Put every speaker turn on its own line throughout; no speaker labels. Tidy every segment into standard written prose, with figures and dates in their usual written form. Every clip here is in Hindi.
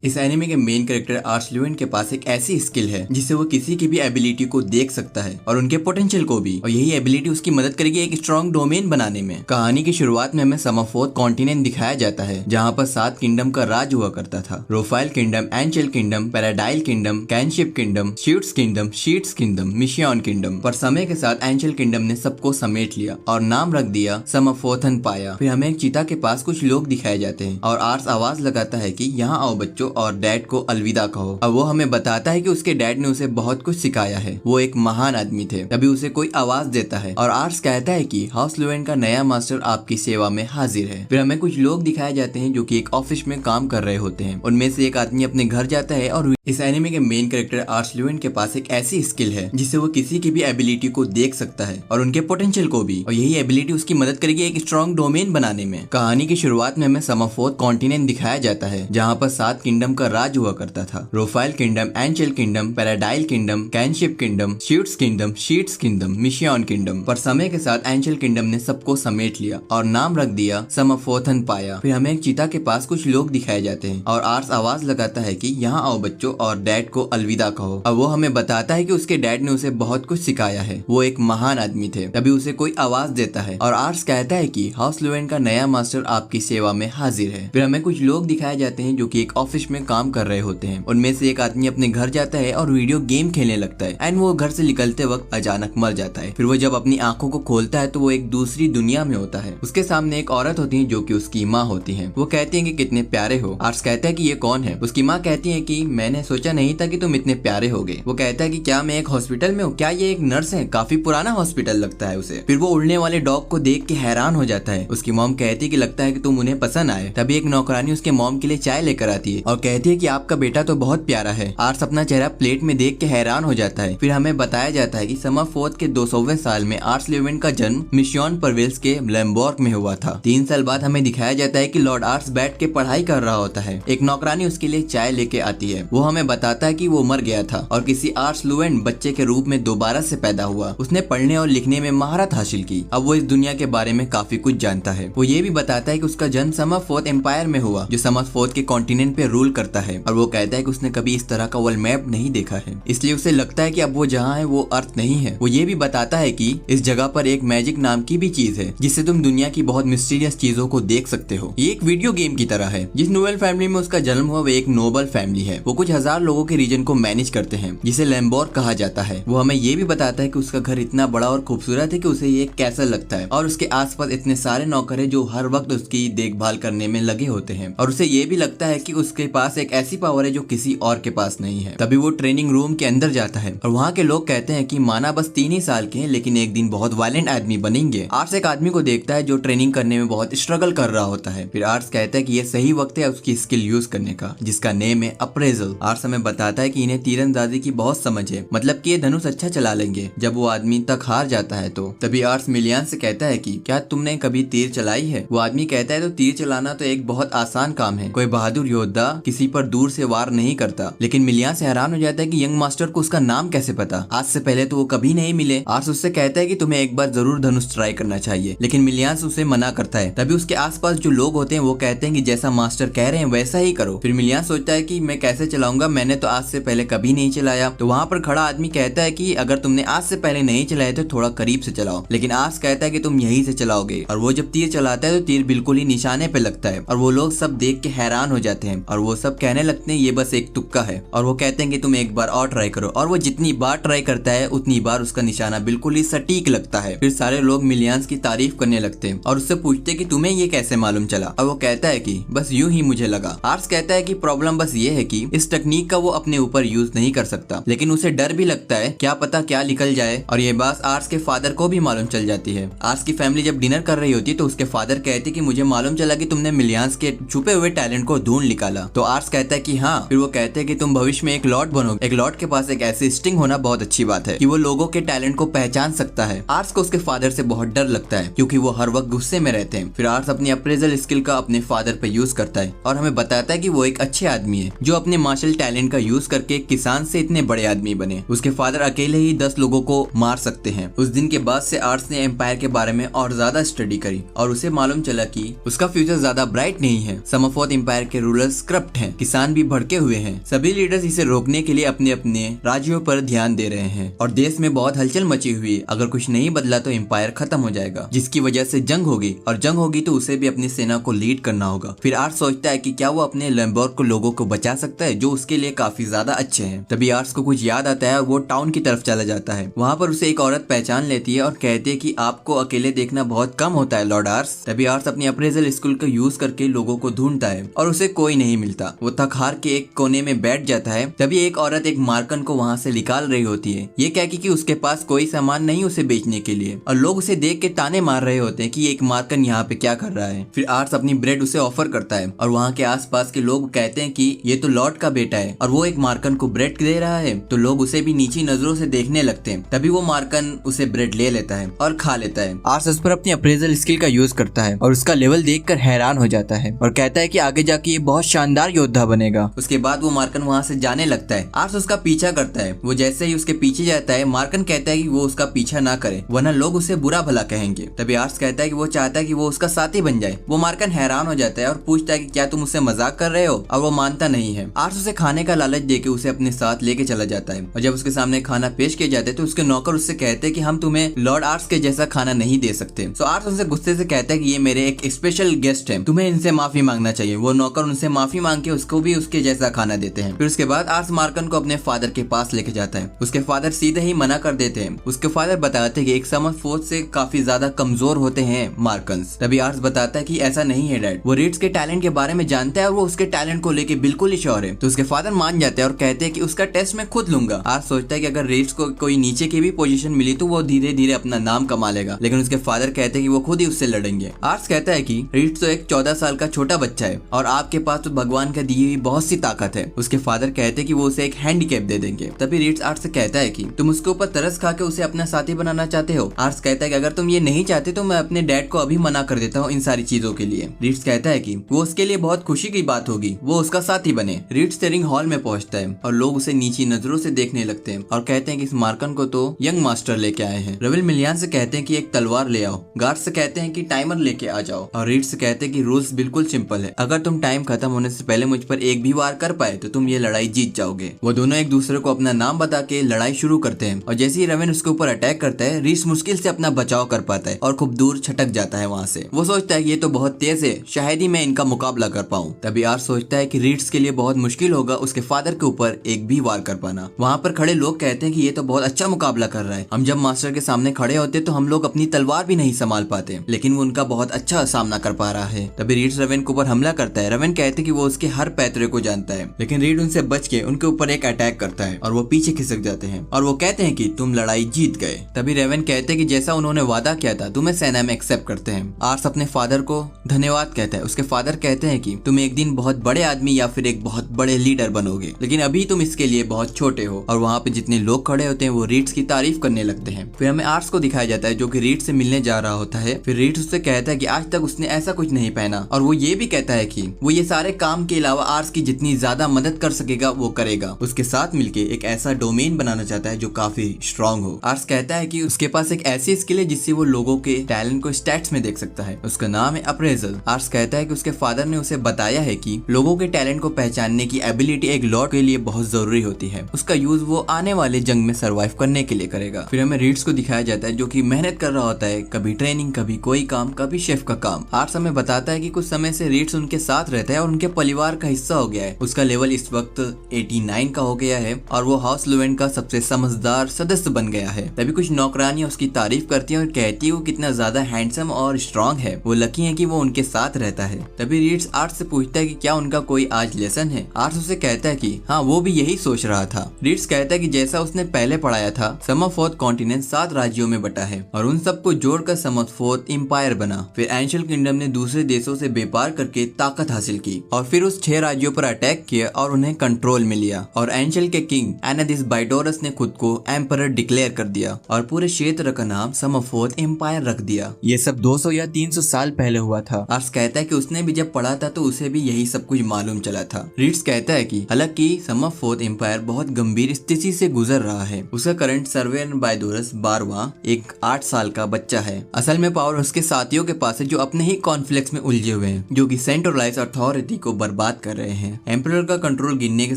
इस एनिमे के मेन कैरेक्टर आर्स ल्यूएन के पास एक ऐसी स्किल है जिससे वो किसी की भी एबिलिटी को देख सकता है और उनके पोटेंशियल को भी, और यही एबिलिटी उसकी मदद करेगी एक स्ट्रॉन्ग डोमेन बनाने में। कहानी की शुरुआत में हमें समरफोर्थ कॉन्टिनेंट दिखाया जाता है जहाँ पर 7 किंगडम का राज हुआ करता था। रोफाइल किंगडम, एंचेल किंगडम, पैराडाइल किंगडम, कैनशिप किंगडम, शीट्स किंगडम, शीट्स किंगडम, मिशियन किंगडम। पर समय के साथ एंचेल किंगडम ने सबको समेट लिया और नाम रख दिया समरफोर्थन पाया। फिर हमें एक चीता के पास कुछ लोग दिखाए जाते हैं और आर्स आवाज लगाता है कि यहाँ आओ बच्चों और डैड को अलविदा कहो। अब वो हमें बताता है कि उसके डैड ने उसे बहुत कुछ सिखाया है, वो एक महान आदमी थे। तभी उसे कोई आवाज देता है और आर्स कहता है कि हाउस ल्यूएन का नया मास्टर आपकी सेवा में हाजिर है। फिर हमें कुछ लोग दिखाए जाते हैं जो कि एक ऑफिस में काम कर रहे होते हैं। उनमें से एक आदमी अपने घर जाता है और इस एनिमे के मेन कैरेक्टर आर्स ल्यूएन के पास एक ऐसी स्किल है जिससे वो किसी की भी एबिलिटी को देख सकता है और उनके पोटेंशियल को भी, और यही एबिलिटी उसकी मदद करेगी एक स्ट्रॉन्ग डोमेन बनाने में। कहानी की शुरुआत में हमें समरफोर्थ कॉन्टिनेंट दिखाया जाता है जहाँ पर 7 किंगडम का राज हुआ करता था। रोफाइल किंगडम, एंचेल किंगडम, पैराडाइल किंगडम, कैनशिप किंगडम, शीट्स किंगडम, शीट्स किंगडम, मिशियन किंगडम। पर समय के साथ एंचेल किंगडम ने सबको समेट लिया और नाम रख दिया समरफोर्थन पाया। फिर हमें एक चीता के पास कुछ लोग दिखाए जाते हैं और आर्स आवाज लगाता है कि यहाँ आओ बच्चों और डैड को अलविदा कहो। अब वो हमें बताता है कि उसके डैड ने उसे बहुत कुछ सिखाया है, वो एक महान आदमी थे। तभी उसे कोई आवाज देता है और आर्स कहता है कि हाउस ल्यूएन का नया मास्टर आपकी सेवा में हाजिर है। फिर हमें कुछ लोग दिखाए जाते हैं जो कि एक ऑफिस में काम कर रहे होते हैं। उनमें से एक आदमी अपने घर जाता है और वीडियो गेम खेलने लगता है एंड वो घर से निकलते वक्त अचानक मर जाता है। फिर वो जब अपनी आंखों को खोलता है तो वो एक दूसरी दुनिया में होता है। उसके सामने एक औरत होती है जो कि उसकी माँ होती है। वो कहती है कि कितने प्यारे हो। आर्स कहता है कि ये कौन है। उसकी माँ कहती है कि मैंने सोचा नहीं था कि तुम इतने प्यारे होगे। वो कहता है कि क्या मैं एक हॉस्पिटल में हूँ, क्या ये एक नर्स है, काफी पुराना हॉस्पिटल लगता है उसे। फिर वो उड़ने वाले डॉग को देख के हैरान हो जाता है। उसकी मॉम कहती है कि लगता है कि तुम उन्हें पसंद आए। तभी एक नौकरानी उसके मॉम के लिए चाय लेकर आती है और कहती है कि आपका बेटा तो बहुत प्यारा है। आर्स अपना चेहरा प्लेट में देख के हैरान हो जाता है। फिर हमें बताया जाता है कि समरफोर्थ के 200वें साल में आर्स ल्यूएन का जन्म मिशियन परवेल्स के लैम्बोर्ग में हुआ था। 3 साल बाद हमें दिखाया जाता है कि लॉर्ड आर्स बैठ के पढ़ाई कर रहा होता है। एक नौकरानी उसके लिए चाय लेके आती है। वो हमें बताता है कि वो मर गया था और किसी आर्स ल्यूएन बच्चे के रूप में दोबारा से पैदा हुआ। उसने पढ़ने और लिखने में महारत हासिल की। अब वो इस दुनिया के बारे में काफी कुछ जानता है। वो ये भी बताता है कि उसका जन्म समरफोर्थ एम्पायर में हुआ जो समरफोर्थ के कॉन्टिनेंट पे रूल करता है। और वो कहता है कि उसने कभी इस तरह का वर्ल्ड मैप नहीं देखा है, इसलिए उसे लगता है कि अब वो जहाँ है वो अर्थ नहीं है। वो ये भी बताता है कि इस जगह पर एक मैजिक नाम की भी चीज है जिससे तुम दुनिया की बहुत मिस्टीरियस चीजों को देख सकते हो। ये एक वीडियो गेम की तरह है। जिस नोबल फैमिली में उसका जन्म हुआ वो एक नोबल फैमिली है। वो कुछ हजार लोगों के रीजन को मैनेज करते हैं जिसे लैम्बोर्ग कहा जाता है। वो हमें ये भी बताता है कि उसका घर इतना बड़ा और खूबसूरत है कि उसे ये कैसल लगता है और उसके आसपास इतने सारे नौकर हैं जो हर वक्त उसकी देखभाल करने में लगे होते हैं। और उसे ये भी लगता है कि उसके पास एक ऐसी पावर है जो किसी और के पास नहीं है। तभी वो ट्रेनिंग रूम के अंदर जाता है और वहाँ के लोग कहते हैं कि माना बस 3 ही साल के हैं लेकिन एक दिन बहुत वायलेंट आदमी बनेंगे। आर्स एक आदमी को देखता है जो ट्रेनिंग करने में बहुत स्ट्रगल कर रहा होता है। फिर आर्स कहता है कि ये सही वक्त है उसकी स्किल यूज करने का जिसका नेम है अप्रेजल। आर्स हमें बताता है कि इन्हें तीरंदाजी की बहुत समझ है, मतलब कि ये धनुष अच्छा चला लेंगे। जब वो आदमी तक हार जाता है तो तभी आर्स मिलियन से कहता है कि क्या तुमने कभी तीर चलाई है। वो आदमी कहता है तो तीर चलाना तो एक बहुत आसान काम है, कोई बहादुर योद्धा किसी पर दूर से वार नहीं करता। लेकिन मिलियन से हैरान हो जाता है कि यंग मास्टर को उसका नाम कैसे पता, आज से पहले तो वो कभी नहीं मिले। आर्स उससे कहता है कि तुम्हें एक बार जरूर धनुष ट्राई करना चाहिए, लेकिन मिलियन उसे मना करता है। तभी उसके आसपास जो लोग होते हैं वो कहते हैं कि जैसा मास्टर कह रहे हैं वैसा ही करो। फिर मिलियन सोचता है कि मैं कैसे चलाऊंगा, मैंने तो आज से पहले कभी नहीं चलाया। तो वहाँ पर खड़ा आदमी कहता है कि अगर तुमने आज से पहले नहीं चलाया तो थोड़ा करीब से चलाओ। लेकिन आर्स कहता है कि तुम यहीं से चलाओगे। और वो जब तीर चलाता है तो तीर बिल्कुल ही निशाने पे लगता है और वो लोग सब देख के हैरान हो जाते हैं और वो सब कहने लगते हैं ये बस एक तुक्का है। और वो कहते हैं कि तुम एक बार और ट्राई करो। और वो जितनी बार ट्राई करता है उतनी बार उसका निशाना बिल्कुल ही सटीक लगता है। फिर सारे लोग मिलियंस की तारीफ करने लगते हैं और उससे पूछते हैं कि तुम्हें ये कैसे मालूम चला। और वो कहता है कि बस यूं ही मुझे लगा। आर्स कहता है कि प्रॉब्लम बस ये है कि इस टेक्निक का वो अपने ऊपर यूज नहीं कर सकता, लेकिन उसे डर भी लगता है क्या पता क्या निकल जाए। और ये बात आर्स के फादर को भी मालूम चल जाती है। आर्स की फैमिली जब डिनर कर रही होती है तो उसके फादर कहते कि मुझे मालूम चला कि तुमने मिलियंस के छुपे हुए टैलेंट को ढूंढ निकाला। तो आर्स कहता है कि हाँ। फिर वो कहते हैं कि तुम भविष्य में एक लॉर्ड बनोगे। एक लॉर्ड के पास एक ऐसी स्टिंग होना बहुत अच्छी बात है कि वो लोगों के टैलेंट को पहचान सकता है। आर्स को उसके फादर से बहुत डर लगता है क्योंकि वो हर वक्त गुस्से में रहते हैं। फिर आर्स अपनी अप्रेजल स्किल का अपने फादर पे यूज करता है और हमें बताता है कि वो एक अच्छे आदमी है जो अपने मार्शल टैलेंट का यूज करके किसान से इतने बड़े आदमी बने। उसके फादर अकेले ही 10 लोगों को मार सकते हैं। उस दिन के बाद से आर्स ने एम्पायर के बारे में और ज्यादा स्टडी करी और उसे मालूम चला कि उसका फ्यूचर ज्यादा ब्राइट नहीं है। समरफोर्थ एम्पायर के रूलर्स करप्ट करप्ट हैं, किसान भी भड़के हुए हैं। सभी लीडर्स इसे रोकने के लिए अपने अपने राज्यों पर ध्यान दे रहे हैं और देश में बहुत हलचल मची हुई है। अगर कुछ नहीं बदला तो एम्पायर खत्म हो जाएगा, जिसकी वजह से जंग होगी और जंग होगी तो उसे भी अपनी सेना को लीड करना होगा। फिर आर्स सोचता है कि क्या वो अपने लैम्बोर्ग को लोगों को बचा सकता है जो उसके लिए काफी ज्यादा अच्छे हैं। तभी आर्स को कुछ याद आता है और वो टाउन की तरफ चला जाता है। वहाँ पर उसे एक औरत पहचान लेती है और कहती है कि आपको अकेले देखना बहुत कम होता है लॉर्ड आर्स। तभी आर्स अपनी अप्रेजल स्किल का यूज करके लोगों को ढूंढता है और उसे कोई नहीं मिलता। वो थक हार के एक कोने में बैठ जाता है। तभी एक औरत एक मार्कन को वहाँ से निकाल रही होती है, ये कह के कि उसके पास कोई सामान नहीं उसे बेचने के लिए, और लोग उसे देख के ताने मार रहे होते हैं कि एक मार्कन यहाँ पे क्या कर रहा है। फिर आर्स अपनी ब्रेड उसे ऑफर करता है और वहाँ के आसपास के लोग कहते हैं कि ये तो लॉर्ड का बेटा है और वो एक मार्कन को ब्रेड दे रहा है, तो लोग उसे भी नीची नजरों से देखने लगते हैं। तभी वो मार्कन उसे ब्रेड ले लेता है और खा लेता है। आर्स उस पर अपनी अप्रेजल स्किल का यूज करता है और उसका लेवल देखकर हैरान हो जाता है और कहता है कि आगे जाके ये बहुत शानदार योद्धा बनेगा। उसके बाद वो मार्कन वहाँ से जाने लगता है। आर्स उसका पीछा करता है। वो जैसे ही उसके पीछे जाता है, मार्कन कहता है कि वो उसका पीछा ना करे वरना लोग उसे बुरा भला कहेंगे। तभी आर्स कहता है कि वो चाहता है कि वो उसका साथी बन जाए। वो मार्कन हैरान हो जाता है और पूछता है कि क्या तुम उससे मजाक कर रहे हो, और वो मानता नहीं है। आर्स उसे खाने का लालच देके उसे अपने साथ लेके चला जाता है और जब उसके सामने खाना पेश किया जाता है तो उसके नौकर उससे कहते हैं कि हम तुम्हें लॉर्ड आर्स के जैसा खाना नहीं दे सकते। तो आर्स उनसे गुस्से से कहता है कि ये मेरे एक स्पेशल गेस्ट है, तुम्हें इनसे माफी मांगना चाहिए। वो नौकर उनसे माफी मांग के उसको भी उसके जैसा खाना देते हैं। फिर उसके बाद आर्स मार्कन को अपने फादर के पास लेके जाता है। उसके फादर सीधे ही मना कर देते हैं। उसके फादर बताते हैं कि एक समर फोर्स से काफी ज्यादा कमजोर होते हैं मार्कन्स। तभी आर्स बताता है कि ऐसा नहीं है डैड, वो रीड्स के टैलेंट के बारे में जानता है और वो उसके टैलेंट को लेके बिल्कुल ही श्योर है। तो उसके फादर मान जाते हैं और कहते हैं कि उसका टेस्ट मैं खुद लूंगा। आर्स सोचता है कि अगर रीड्स को कोई नीचे की भी पोजीशन मिली तो वो धीरे धीरे अपना नाम कमा लेगा, लेकिन उसके फादर कहते हैं कि वो खुद ही उससे लड़ेंगे। आर्स कहता है कि रीड्स तो एक 14 साल का छोटा बच्चा है और आपके पास तो भगवान का दी हुई बहुत सी ताकत है। उसके फादर कहते हैं कि वो उसे एक हैंडीकैप दे देंगे। तभी रीड्स आर्स से कहता है कि तुम उसके ऊपर तरस खा के उसे अपना साथी बनाना चाहते हो। आर्स कहता है कि अगर तुम ये नहीं चाहते तो मैं अपने डैड को अभी मना कर देता हूँ इन सारी चीजों के लिए। रीड्स कहता है कि वो उसके लिए बहुत खुशी की बात होगी, वो उसका साथी बने। रीड्स स्टेरिंग हॉल में पहुंचता है और लोग उसे नीची नजरों से देखने लगते हैं और कहते हैं कि इस मार्कन को तो यंग मास्टर लेके आए हैं। रविल मिलियन से कहते हैं कि एक तलवार ले आओ। गार्ड से कहते हैं कि टाइमर लेके आ जाओ और रीड्स से कहते हैं कि रूल्स बिल्कुल सिंपल है, अगर तुम टाइम खत्म होने से पहले मुझ पर एक भी वार कर पाए तो तुम ये लड़ाई जीत जाओगे। वो दोनों एक दूसरे को अपना नाम बता के लड़ाई शुरू करते हैं और जैसे ही रविन उसके ऊपर अटैक करता है, रीड्स मुश्किल से अपना बचाव कर पाता है और खूब दूर छटक जाता है वहाँ से। वो सोचता है कि ये तो बहुत तेज है, शायद ही मैं इनका मुकाबला कर पाऊँ। तभी आर्स सोचता है कि रीड्स के लिए बहुत मुश्किल होगा उसके फादर के ऊपर एक भी वार कर पाना। वहाँ पर खड़े लोग कहते हैं कि ये तो बहुत अच्छा मुकाबला कर रहा है, हम जब मास्टर के सामने खड़े होते तो हम लोग अपनी तलवार भी नहीं संभाल पाते, लेकिन वो उनका बहुत अच्छा सामना कर पा रहा है। तभी रीड्स रविन के ऊपर हमला करता है। रविन कहते हैं कि वो उसके हर पैतरे को जानता है, लेकिन रीड उनसे बच के उनके ऊपर एक अटैक करता है और वो पीछे खिसक जाते हैं और वो कहते हैं कि तुम लड़ाई जीत गए। तभी रेवन कहते हैं कि जैसा उन्होंने वादा किया था तुम्हें सेना में एक्सेप्ट करते हैं। आर्स अपने फादर को धन्यवाद कहता है। उसके फादर कहते हैं कि तुम एक दिन बहुत बड़े आदमी या फिर एक बहुत बड़े लीडर बनोगे, लेकिन अभी तुम इसके लिए बहुत छोटे हो। और वहाँ पे जितने लोग खड़े होते हैं वो रीड्स की तारीफ करने लगते हैं। फिर हमें आर्स को दिखाया जाता है जो कि रीड्स से मिलने जा रहा होता है। फिर रीड्स उससे कहता है कि आज तक उसने ऐसा कुछ नहीं पहना और वो ये भी कहता है कि वो ये सारे काम के अलावा आर्स की जितनी ज्यादा मदद कर सकेगा वो करेगा। उसके साथ मिलके एक ऐसा डोमेन बनाना चाहता है जो काफी स्ट्रांग हो। आर्स कहता है कि उसके पास एक ऐसी स्किल है जिससे वो लोगों के टैलेंट को स्टैट्स में देख सकता है। उसका नाम है अप्रेजल। आर्स कहता है कि उसके फादर ने उसे बताया है कि लोगों के टैलेंट को पहचानने की एबिलिटी एक लॉर्ड के लिए बहुत जरूरी होती है। उसका यूज वो आने वाले जंग में सर्वाइव करने के लिए करेगा। फिर हमें रीड्स को दिखाया जाता है जो कि मेहनत कर रहा होता है, कभी ट्रेनिंग, कभी कोई काम, कभी शेफ का काम। आर्स हमें बताता है कि कुछ समय से रीड्स उनके साथ रहता है और उनके परिवार का हिस्सा हो गया है। उसका लेवल इस वक्त 89 का हो गया है और वो हाउस लुवेन का सबसे समझदार सदस्य बन गया है। तभी कुछ नौकरानियां उसकी तारीफ करती हैं और कहती है वो कितना ज्यादा हैंडसम और स्ट्रांग है, वो लकी है कि वो उनके साथ रहता है। तभी रीड्स आर्स से पूछता है कि क्या उनका कोई आज लेसन है। आर्स उसे कहता है कि हाँ, वो भी यही सोच रहा था। रीड्स कहता है कि जैसा उसने पहले पढ़ाया था, समरफोर्थ कॉन्टिनेंट 7 राज्यों में बटा है और उन सबको जोड़कर समरफोर्थ एम्पायर बना। फिर एंशियल किंगडम ने दूसरे देशों से व्यापार करके ताकत हासिल की और फिर उस 6 राज्यों पर अटैक किया और उन्हें कंट्रोल में लिया और एंशियल के किंग एनादिस बाइडोरस ने खुद को एम्परर डिक्लेयर कर दिया और पूरे क्षेत्र का नाम समरफोर्थ एम्पायर रख दिया। ये सब 200 या 300 साल पहले हुआ था। आर्स कहता है कि उसने भी जब पढ़ा था तो उसे भी यही सब कुछ मालूम चला था। रीड्स कहता है कि हालांकि समरफोर्थ एम्पायर बहुत गंभीर स्थिति से गुजर रहा है। उसका करंट सर्वेयर बाइडोरस 12वां एक 8 साल का बच्चा है। असल में पावर उसके साथियों के पास है जो अपने ही कॉन्फ्लिक्ट्स में उलझे हुए हैं, जो कि सेंट्रलाइज अथॉरिटी को बर्बाद बात कर रहे हैं। एम्परर का कंट्रोल गिरने के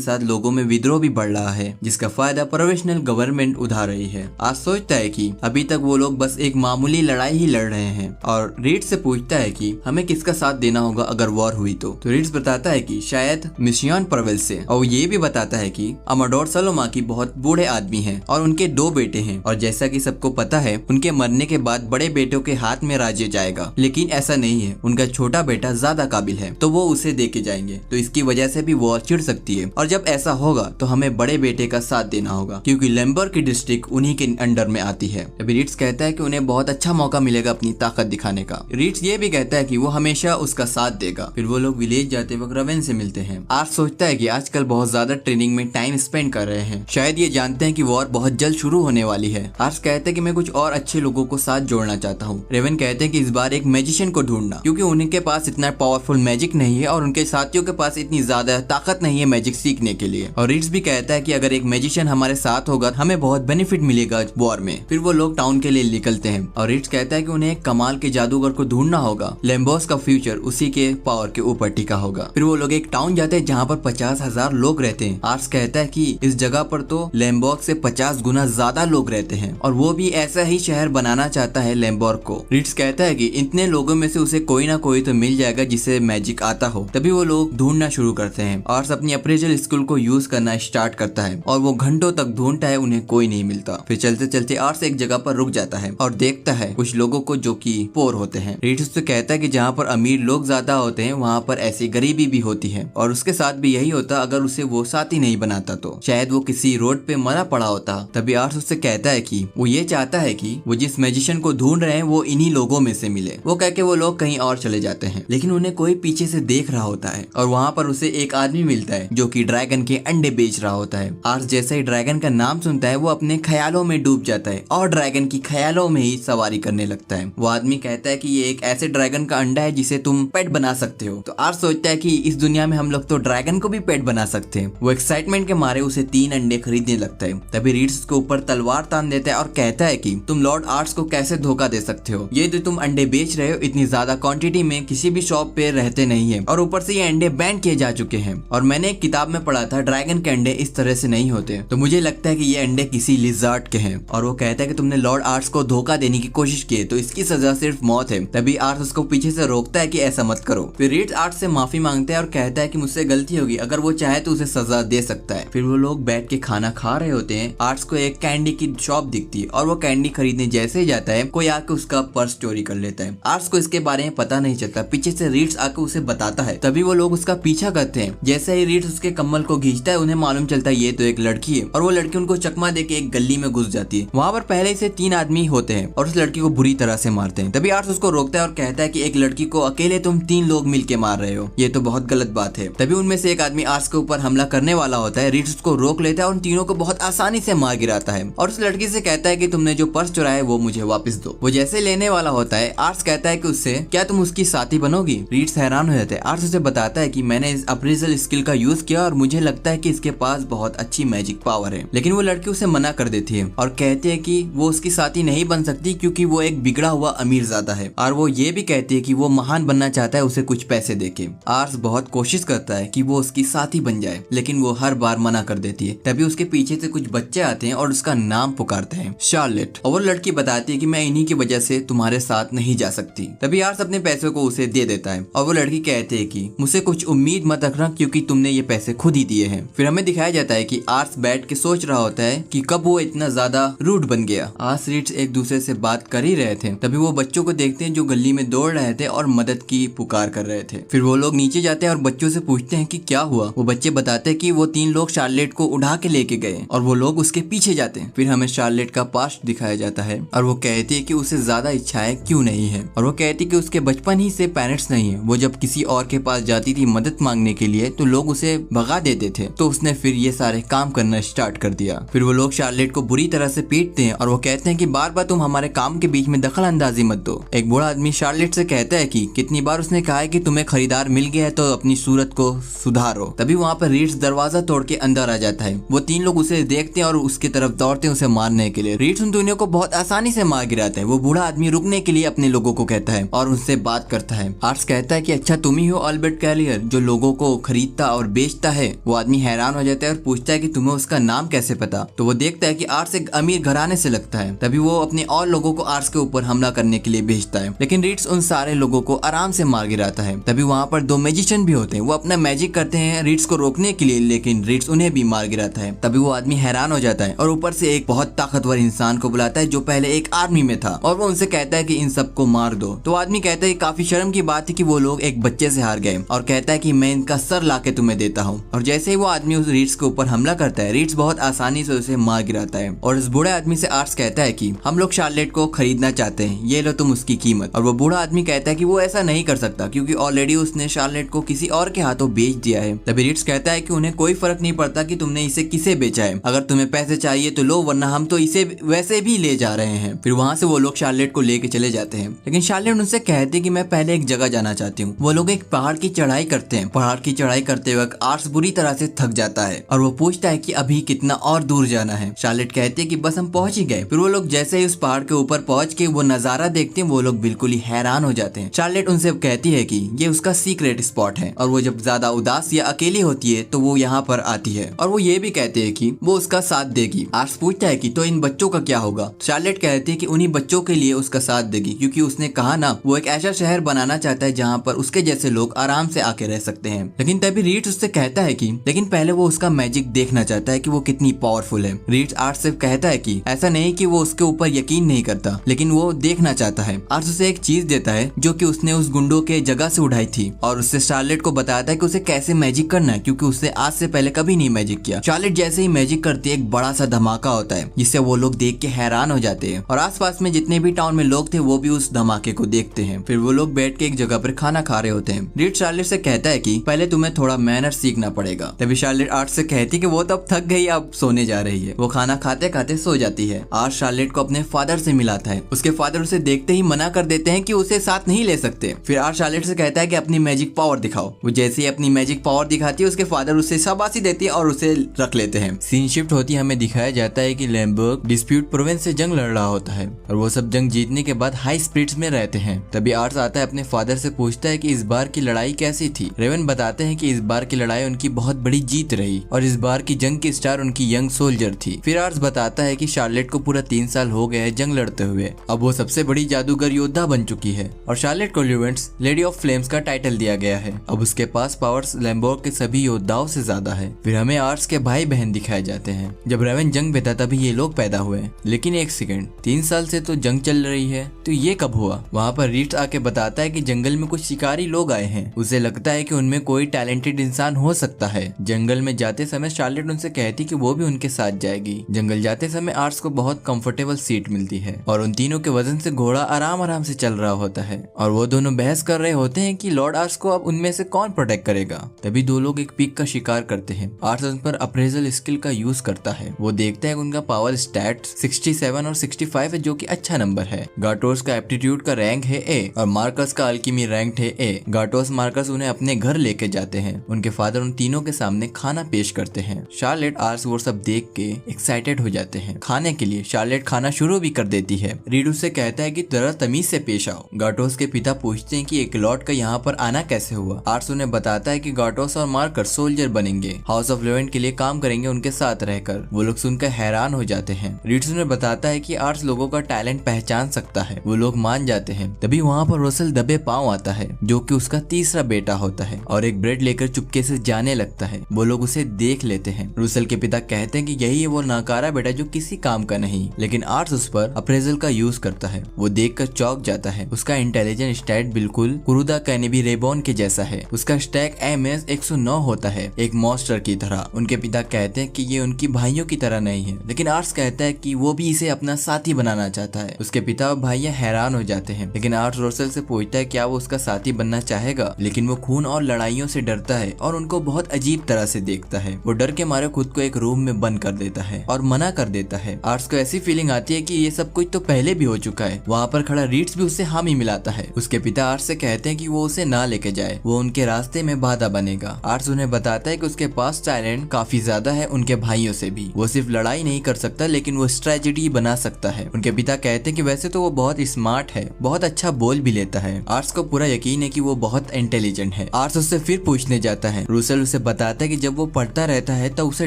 साथ लोगों में विद्रोह भी बढ़ रहा है, जिसका फायदा प्रोविजनल गवर्नमेंट उठा रही है। आर्स सोचता है कि अभी तक वो लोग बस एक मामूली लड़ाई ही लड़ रहे हैं और रीड से पूछता है कि हमें किसका साथ देना होगा अगर वॉर हुई तो रीड्स बताता है कि शायद मिशियन परवेल से, और ये भी बताता है कि अमाडोर सलोमा की बहुत बूढ़े आदमी हैं और उनके 2 बेटे हैं, और जैसा कि सबको पता है उनके मरने के बाद बड़े बेटों के हाथ में राज्य जाएगा, लेकिन ऐसा नहीं है। उनका छोटा बेटा ज्यादा काबिल है तो वो उसे दे के जाएंगे, तो इसकी वजह से भी वॉर छिड़ सकती है। और जब ऐसा होगा तो हमें बड़े बेटे का साथ देना होगा, क्योंकि लेम्बर्ग की डिस्ट्रिक्ट उन्हीं के अंडर में आती है। अभी रीड्स कहता है कि उन्हें बहुत अच्छा मौका मिलेगा अपनी ताकत दिखाने का। रीड्स ये भी कहता है कि वो हमेशा उसका साथ देगा। फिर वो लोग विलेज जाते वक्त रवेन से मिलते हैं। आर्स सोचता है कि आजकल बहुत ज्यादा ट्रेनिंग में टाइम स्पेंड कर रहे हैं, शायद ये जानते हैं कि वॉर बहुत जल्द शुरू होने वाली है। आर्स कहते हैं कि मैं कुछ और अच्छे लोगों को साथ जोड़ना चाहता हूँ। रेवन कहते हैं कि इस बार एक मैजिशियन को ढूंढना, क्योंकि उनके पास इतना पावरफुल मैजिक नहीं है और उनके साथियों के पास इतनी ज्यादा ताकत नहीं है मैजिक सीखने के लिए। और रीड्स भी कहता है कि अगर एक मैजिशियन हमारे साथ होगा हमें बहुत बेनिफिट मिलेगा वॉर में। फिर वो लोग टाउन के लिए निकलते हैं और रीड्स कहता है कि उन्हें एक कमाल के जादूगर को ढूंढना होगा। लेम्बोस का फ्यूचर उसी के पावर के ऊपर टिका होगा। फिर वो लोग एक टाउन जाते हैं जहाँ पर 50,000 लोग रहते हैं। आर्स कहता है कि इस जगह पर तो लेम्बोर्ग से 50 गुना ज्यादा लोग रहते हैं और वो भी ऐसा ही शहर बनाना चाहता है लेम्बोर्ग को। रीड्स कहता है कि इतने लोगों में से उसे कोई ना कोई तो मिल जाएगा जिसे मैजिक आता हो। तभी वो लोग ढूंढना शुरू करते हैं। आर्स अपनी अप्रेजल स्किल को यूज करना स्टार्ट करता है और वो घंटों तक ढूंढता है, उन्हें कोई नहीं मिलता। फिर चलते चलते आर्स एक जगह पर रुक जाता है और देखता है कुछ लोगों को जो कि पोर होते हैं। रीड्स उससे कहता है कि जहाँ पर अमीर लोग ज्यादा होते हैं वहाँ पर ऐसी गरीबी भी होती है, और उसके साथ भी यही होता अगर उसे वो साथी नहीं बनाता तो शायद वो किसी रोड पे मरा पड़ा होता। तभी आर्स उससे कहता है कि वो ये चाहता है कि वो जिस मैजिशियन को ढूंढ रहे हैं वो इन्हीं लोगों में से मिले। वो कह के वो लोग कहीं और चले जाते हैं, लेकिन उन्हें कोई पीछे से देख रहा होता है और वहाँ पर उसे एक आदमी मिलता है जो कि ड्रैगन के अंडे बेच रहा होता है। आर्स जैसे ही ड्रैगन का नाम सुनता है वो अपने ख्यालों में डूब जाता है और ड्रैगन की ख्यालों में ही सवारी करने लगता है। वो आदमी कहता है कि ये एक ऐसे ड्रैगन का अंडा है जिसे तुम पेट बना सकते हो। तो आर्स सोचता है कि इस दुनिया में हम लोग तो ड्रैगन को भी पेट बना सकते हैं। वो एक्साइटमेंट के मारे उसे 3 अंडे खरीदने लगता है। तभी रीड्स उसके ऊपर तलवार तान देता है और कहता है कि तुम लॉर्ड आर्ट्स को कैसे धोखा दे सकते हो, ये जो तुम अंडे बेच रहे हो इतनी ज्यादा क्वांटिटी में किसी भी शॉप पे रहते नहीं है, और ऊपर से ये अंडे बैन किए जा चुके हैं। और मैंने एक किताब में पढ़ा था ड्रैगन के अंडे इस तरह से नहीं होते, तो मुझे लगता है कि ये अंडे किसी लिजर्ड के हैं। और वो कहता है कि तुमने लॉर्ड आर्ट्स को धोखा देने की कोशिश की तो इसकी सजा सिर्फ मौत है। तभी आर्ट्स उसको पीछे से रोकता है कि ऐसा मत करो। फिर रीड्स आर्ट्स से माफी मांगता है और कहता है कि मुझसे गलती होगी, अगर वो चाहे तो उसे सजा दे सकता है। फिर वो लोग बैठ के खाना खा रहे होते हैं। आर्ट्स को एक कैंडी की शॉप दिखती है और वो कैंडी खरीदने जैसे ही जाता है कोई आके उसका पर्स चोरी कर लेता है। आर्ट्स को इसके बारे में पता नहीं चलता, पीछे से रीड्स आके उसे बताता है। तभी वो लोग उसका पीछा करते हैं। जैसे ही रीड्स उसके कम्बल को खींचता है उन्हें मालूम चलता है ये तो एक लड़की है, और वो लड़की उनको चकमा देके एक गली में घुस जाती है। वहाँ पर पहले से 3 आदमी होते हैं और उस लड़की को बुरी तरह से मारते हैं। तभी आर्ट्स उसको रोकता है और कहता है कि एक लड़की को अकेले तुम 3 लोग मिलके मार रहे हो, ये तो बहुत गलत बात है। तभी उनमें से एक आदमी आर्ट्स के ऊपर हमला करने वाला होता है। रीड्स उसको रोक लेता है और उन तीनों को बहुत आसानी से मार गिराता है और उस लड़की से कहता है कि तुमने जो पर्स चुराया है वो मुझे वापस दो। वो जैसे लेने वाला होता है आर्ट्स कहता है कि उससे क्या तुम उसकी साथी बनोगी। रीड्स हैरान हो जाता है। आर्ट्स उसे बताता है कि मैंने इस अप्रेजल स्किल का यूज किया और मुझे लगता है कि इसके पास बहुत अच्छी मैजिक पावर है, लेकिन वो लड़की उसे मना कर देती है और कहती है कि वो उसकी साथी नहीं बन सकती क्योंकि वो एक बिगड़ा हुआ अमीर ज़्यादा है। और वो ये भी कहती है कि वो महान बनना चाहता है उसे कुछ पैसे देके। आर्ट्स बहुत कोशिश करता है कि वो उसकी साथी बन जाए, लेकिन वो हर बार मना कर देती है। तभी उसके पीछे से कुछ बच्चे आते हैं और उसका नाम पुकारते हैं शार्लेट, और वो लड़की बताती है कि मैं इन्हीं की वजह से तुम्हारे साथ नहीं जा सकती। तभी आर्ट्स अपने पैसों को उसे दे देता है और वो लड़की कहती है कि मुझसे कुछ उम्मीद मत रखना क्योंकि तुमने ये पैसे खुद ही दिए हैं। फिर हमें दिखाया जाता है कि आर्ट्स बैठ के सोच रहा होता है कि कब वो इतना ज्यादा रूड बन गया। आर्ट्स रीड्स एक दूसरे से बात कर ही रहे थे, तभी वो बच्चों को देखते हैं जो गली में दौड़ रहे थे और मदद की पुकार कर रहे थे। फिर वो लोग नीचे जाते हैं और बच्चों से पूछते हैं कि क्या हुआ। वो बच्चे बताते हैं कि वो 3 लोग शार्लेट को उठा के लेके गए और वो लोग उसके पीछे जाते हैं। फिर हमें शार्लेट का पास्ट दिखाया जाता है और वो कहती है कि उसे ज्यादा इच्छाएं क्यों नहीं है, और वो कहती है कि उसके बचपन ही से पेरेंट्स नहीं है। वो जब किसी और के पास जाती थी मदद मांगने के लिए तो लोग उसे भगा देते थे, तो उसने फिर ये सारे काम करना स्टार्ट कर दिया। फिर वो लोग शार्लेट को बुरी तरह से पीटते हैं और वो कहते हैं कि बार बार तुम हमारे काम के बीच में दखल अंदाजी मत दो। एक बूढ़ा आदमी शार्लेट से कहता है कि कितनी बार उसने कहा है कि तुम्हें खरीदार मिल गया है तो अपनी सूरत को सुधारो। तभी वहाँ पर रीड्स दरवाजा तोड़ के अंदर आ जाता है। वो 3 लोग उसे देखते हैं और उसकी तरफ दौड़ते हैं उसे मारने के लिए। रीड्स उन दोनों को बहुत आसानी से मार गिराता है। वो बूढ़ा आदमी रुकने के लिए अपने लोगों को कहता है और उनसे बात करता है। आर्ट्स कहता है कि अच्छा तुम ही हो अल्बर्ट कैलियर। कैशियर जो लोगों को खरीदता और बेचता है, वो आदमी हैरान हो जाता है और पूछता है कि तुम्हें उसका नाम कैसे पता। तो वो देखता है कि आर्स एक अमीर घराने से लगता है, तभी वो अपने और लोगों को आर्स के ऊपर हमला करने के लिए भेजता है। लेकिन रीड्स उन सारे लोगों को आराम से मार गिराता है। तभी वहाँ पर दो मैजिशियन भी होते हैं, वो अपना मैजिक करते हैं रीड्स को रोकने के लिए, लेकिन रीड्स उन्हें भी मार गिराता है। तभी वो आदमी हैरान हो जाता है और ऊपर से एक बहुत ताकतवर इंसान को बुलाता है जो पहले एक आर्मी में था, और वो उनसे कहता है कि इन सबको मार दो। तो आदमी कहता है काफी शर्म की बात है कि वो लोग एक बच्चे से हार गए, और कहता है कि मैं इनका सर लाके तुम्हें देता हूँ। और जैसे ही वो आदमी उस रीड्स के ऊपर हमला करता है, रीड्स बहुत आसानी से उसे मार गिराता है। और उस बूढ़े आदमी से आर्स कहता है कि हम लोग शार्लेट को खरीदना चाहते हैं, ये लो तुम उसकी कीमत। और वो बूढ़ा आदमी कहता है कि वो ऐसा नहीं कर सकता क्योंकि ऑलरेडी उसने शार्लेट को किसी और के हाथों बेच दिया है। तभी रीड्स कहता है कि उन्हें कोई फर्क नहीं पड़ता कि तुमने इसे किसे बेचा है, अगर तुम्हें पैसे चाहिए तो लो, वरना हम तो इसे वैसे भी ले जा रहे हैं। फिर वहाँ से वो लोग शार्लेट को लेके चले जाते हैं, लेकिन शार्लेट उनसे कहती है कि मैं पहले एक जगह जाना चाहती हूँ। वो लोग एक पहाड़ की चढ़ाई करते हैं। पहाड़ की चढ़ाई करते वक्त आर्स बुरी तरह से थक जाता है और वो पूछता है कि अभी कितना और दूर जाना है। शार्लेट कहती है कि बस हम पहुंच ही गए। फिर वो लोग जैसे ही उस पहाड़ के ऊपर पहुंच के वो नजारा देखते हैं, वो लोग बिल्कुल ही हैरान हो जाते हैं। शार्लेट उनसे कहती है कि ये उसका सीक्रेट स्पॉट है और वो जब ज्यादा उदास या अकेली होती है तो वो यहाँ पर आती है, और वो ये भी कहते हैं कि वो उसका साथ देगी। आर्स पूछता है कि तो इन बच्चों का क्या होगा। शार्लेट कहती है कि उन्हीं बच्चों के लिए उसका साथ देगी, क्योंकि उसने कहा ना वो एक ऐसा शहर बनाना चाहता है जहाँ पर उसके जैसे लोग आराम से आके रह सकते हैं। लेकिन तभी रीड्स उससे कहता है कि लेकिन पहले वो उसका मैजिक देखना चाहता है कि वो कितनी पावरफुल है। रीड्स आर्स से कहता है कि ऐसा नहीं कि वो उसके ऊपर यकीन नहीं करता, लेकिन वो देखना चाहता है। आर्स उसे एक चीज देता है जो कि उसने उस गुंडों के जगह से उठाई थी, और उससे शार्लेट को बताता है कि उसे कैसे मैजिक करना है, क्योंकि उसने आज से पहले कभी नहीं मैजिक किया। शार्लेट जैसे ही मैजिक करती है, एक बड़ा सा धमाका होता है जिससे वो लोग देख के हैरान हो जाते हैं, और आसपास में जितने भी टाउन में लोग थे वो भी उस धमाके को देखते हैं। फिर वो लोग बैठ के एक जगह पर खाना खा रहे होते हैं। रीड शार्लेट से कहता है कि पहले तुम्हें थोड़ा मैनर सीखना पड़ेगा। तभी शार्लेट आर्स से कहती कि वो तब थक गई, अब सोने जा रही है। वो खाना खाते खाते सो जाती है। आर्स शार्लेट को अपने फादर से मिलाता है। उसके फादर उसे देखते ही मना कर देते हैं कि उसे साथ नहीं ले सकते। फिर आर्स शार्लेट से कहता है कि अपनी मैजिक पावर दिखाओ। वो जैसे ही अपनी मैजिक पावर दिखाती है, उसके फादर उसे शाबाशी देती है और उसे रख लेते हैं। सीन शिफ्ट होती है, हमें दिखाया जाता है कि लैम्बर्ग डिस्प्यूट प्रोविंस से जंग लड़ रहा होता है और वो सब जंग जीतने के बाद हाई स्पिरिट्स में रहते हैं। तभी आर्स आता है, अपने फादर से पूछता है कि इस बार की लड़ाई कैसी थी। रेवन बताते हैं कि इस बार की लड़ाई उनकी बहुत बड़ी जीत रही और इस बार की जंग की स्टार उनकी यंग सोल्जर थी। फिर आर्स बताता है कि शार्लेट को पूरा 3 साल हो गए हैं जंग लड़ते हुए, अब वो सबसे बड़ी जादूगर योद्धा बन चुकी है और शार्लेट को ल्यूवेंट्स लेडी ऑफ फ्लेम्स का टाइटल दिया गया है। अब उसके पास पावर्स लैम्बर्ग के सभी योद्धाओं से ज्यादा है। फिर हमें आर्स के भाई बहन दिखाए जाते हैं। जब रेवन जंग में था तभी ये लोग पैदा हुए, लेकिन एक सेकंड, 3 साल से तो जंग चल रही है, तो ये कब हुआ। वहाँ पर रीड्स आके बताता है कि जंगल में कुछ शिकारी लोग आए हैं। उसे लगता है कि उनमें कोई टैलेंटेड इंसान हो सकता है। जंगल में जाते समय शार्लेट उनसे कहती कि वो भी उनके साथ जाएगी। जंगल जाते समय आर्स को बहुत कंफर्टेबल सीट मिलती है और उन तीनों के वजन से घोड़ा आराम आराम से चल रहा होता है और वो दोनों बहस कर रहे होते हैं कि लॉर्ड आर्स को अब उनमें से कौन प्रोटेक्ट करेगा। तभी 2 लोग एक पिग का शिकार करते हैं। आर्स उन पर अप्रेजल स्किल का यूज करता है। वो देखता है उनका पावर स्टैट 67 और 65 है, जो कि अच्छा नंबर है। गाटोस का एप्टीट्यूड का रैंक है A और मार्कस का अल्कीमी रैंक है A। गाटोस मार्कस उन्हें अपने घर लेके जाते हैं। उनके फादर उन तीनों के सामने खाना पेश करते हैं। शार्लेट आर्स वो सब देख के एक्साइटेड हो जाते हैं खाने के लिए। शार्लेट खाना शुरू भी कर देती है। रीड उससे कहता है कि जरा तमीज से पेश आओ। गाटोस के पिता पूछते हैं कि एक लॉर्ड का यहाँ पर आना कैसे हुआ। आर्स उन्हें बताता है कि गाटोस और मार्कस सोल्जर बनेंगे, हाउस ऑफ लेवेंट के लिए काम करेंगे उनके साथ रहकर। वो लोग सुनकर हैरान हो जाते हैं। रीड्स उन्हें बताता है कि आर्स लोगों का टैलेंट पहचान सकता है। वो लोग मान जाते हैं। तभी वहाँ पर रसल दबे पांव आता है, जो कि उसका तीसरा बेटा होता है और एक ब्रेड लेकर चुपके से जाने लगता है। वो लोग उसे देख लेते हैं। रसल के पिता कहते हैं कि यही है वो नाकारा बेटा जो किसी काम का नहीं, लेकिन आर्स उस पर अप्रेजल का यूज करता है। वो देखकर चौंक जाता है। उसका इंटेलिजेंस स्टैट बिल्कुल कुरुदा कैनेबी रेबॉन के जैसा है। उसका स्टैक MS 109 होता है, एक मॉन्स्टर की तरह। उनके पिता कहते हैं कि ये उनकी भाइयों की तरह नहीं है, लेकिन आर्स कहता है कि वो भी इसे अपना साथी बनाना चाहता है। उसके पिता और भाइयां हैरान हो जाते हैं, लेकिन आर्स रसल से पूछता है क्या वो उसका साथी बनना चाहेगा, लेकिन वो खून और लड़ाइयों से डरता है और उनको बहुत अजीब तरह से देखता है। वो डर के मारे खुद को एक रूम में बंद कर देता है और मना कर देता है। आर्स को ऐसी फीलिंग आती है कि ये सब कुछ तो पहले भी हो चुका है। वहाँ पर खड़ा रीड्स भी उससे हामी मिलाता है। उसके पिता आर्स से कहते हैं कि वो उसे ना लेके जाए, वो उनके रास्ते में बाधा बनेगा। आर्स उन्हें बताता है कि उसके पास टैलेंट काफी ज्यादा है उनके भाइयों से भी। वो सिर्फ लड़ाई नहीं कर सकता, लेकिन वो स्ट्रेटेजी बना सकता है। उनके पिता कहते हैं कि वैसे तो वो बहुत स्मार्ट है, बहुत अच्छा बोल भी लेता है। आर्स को पूरा यकीन है कि वो बहुत इंटेलिजेंट है। है। आर्स उससे फिर पूछने जाता है। रूसेल उसे बताता है कि जब वो पढ़ता रहता है तब उसे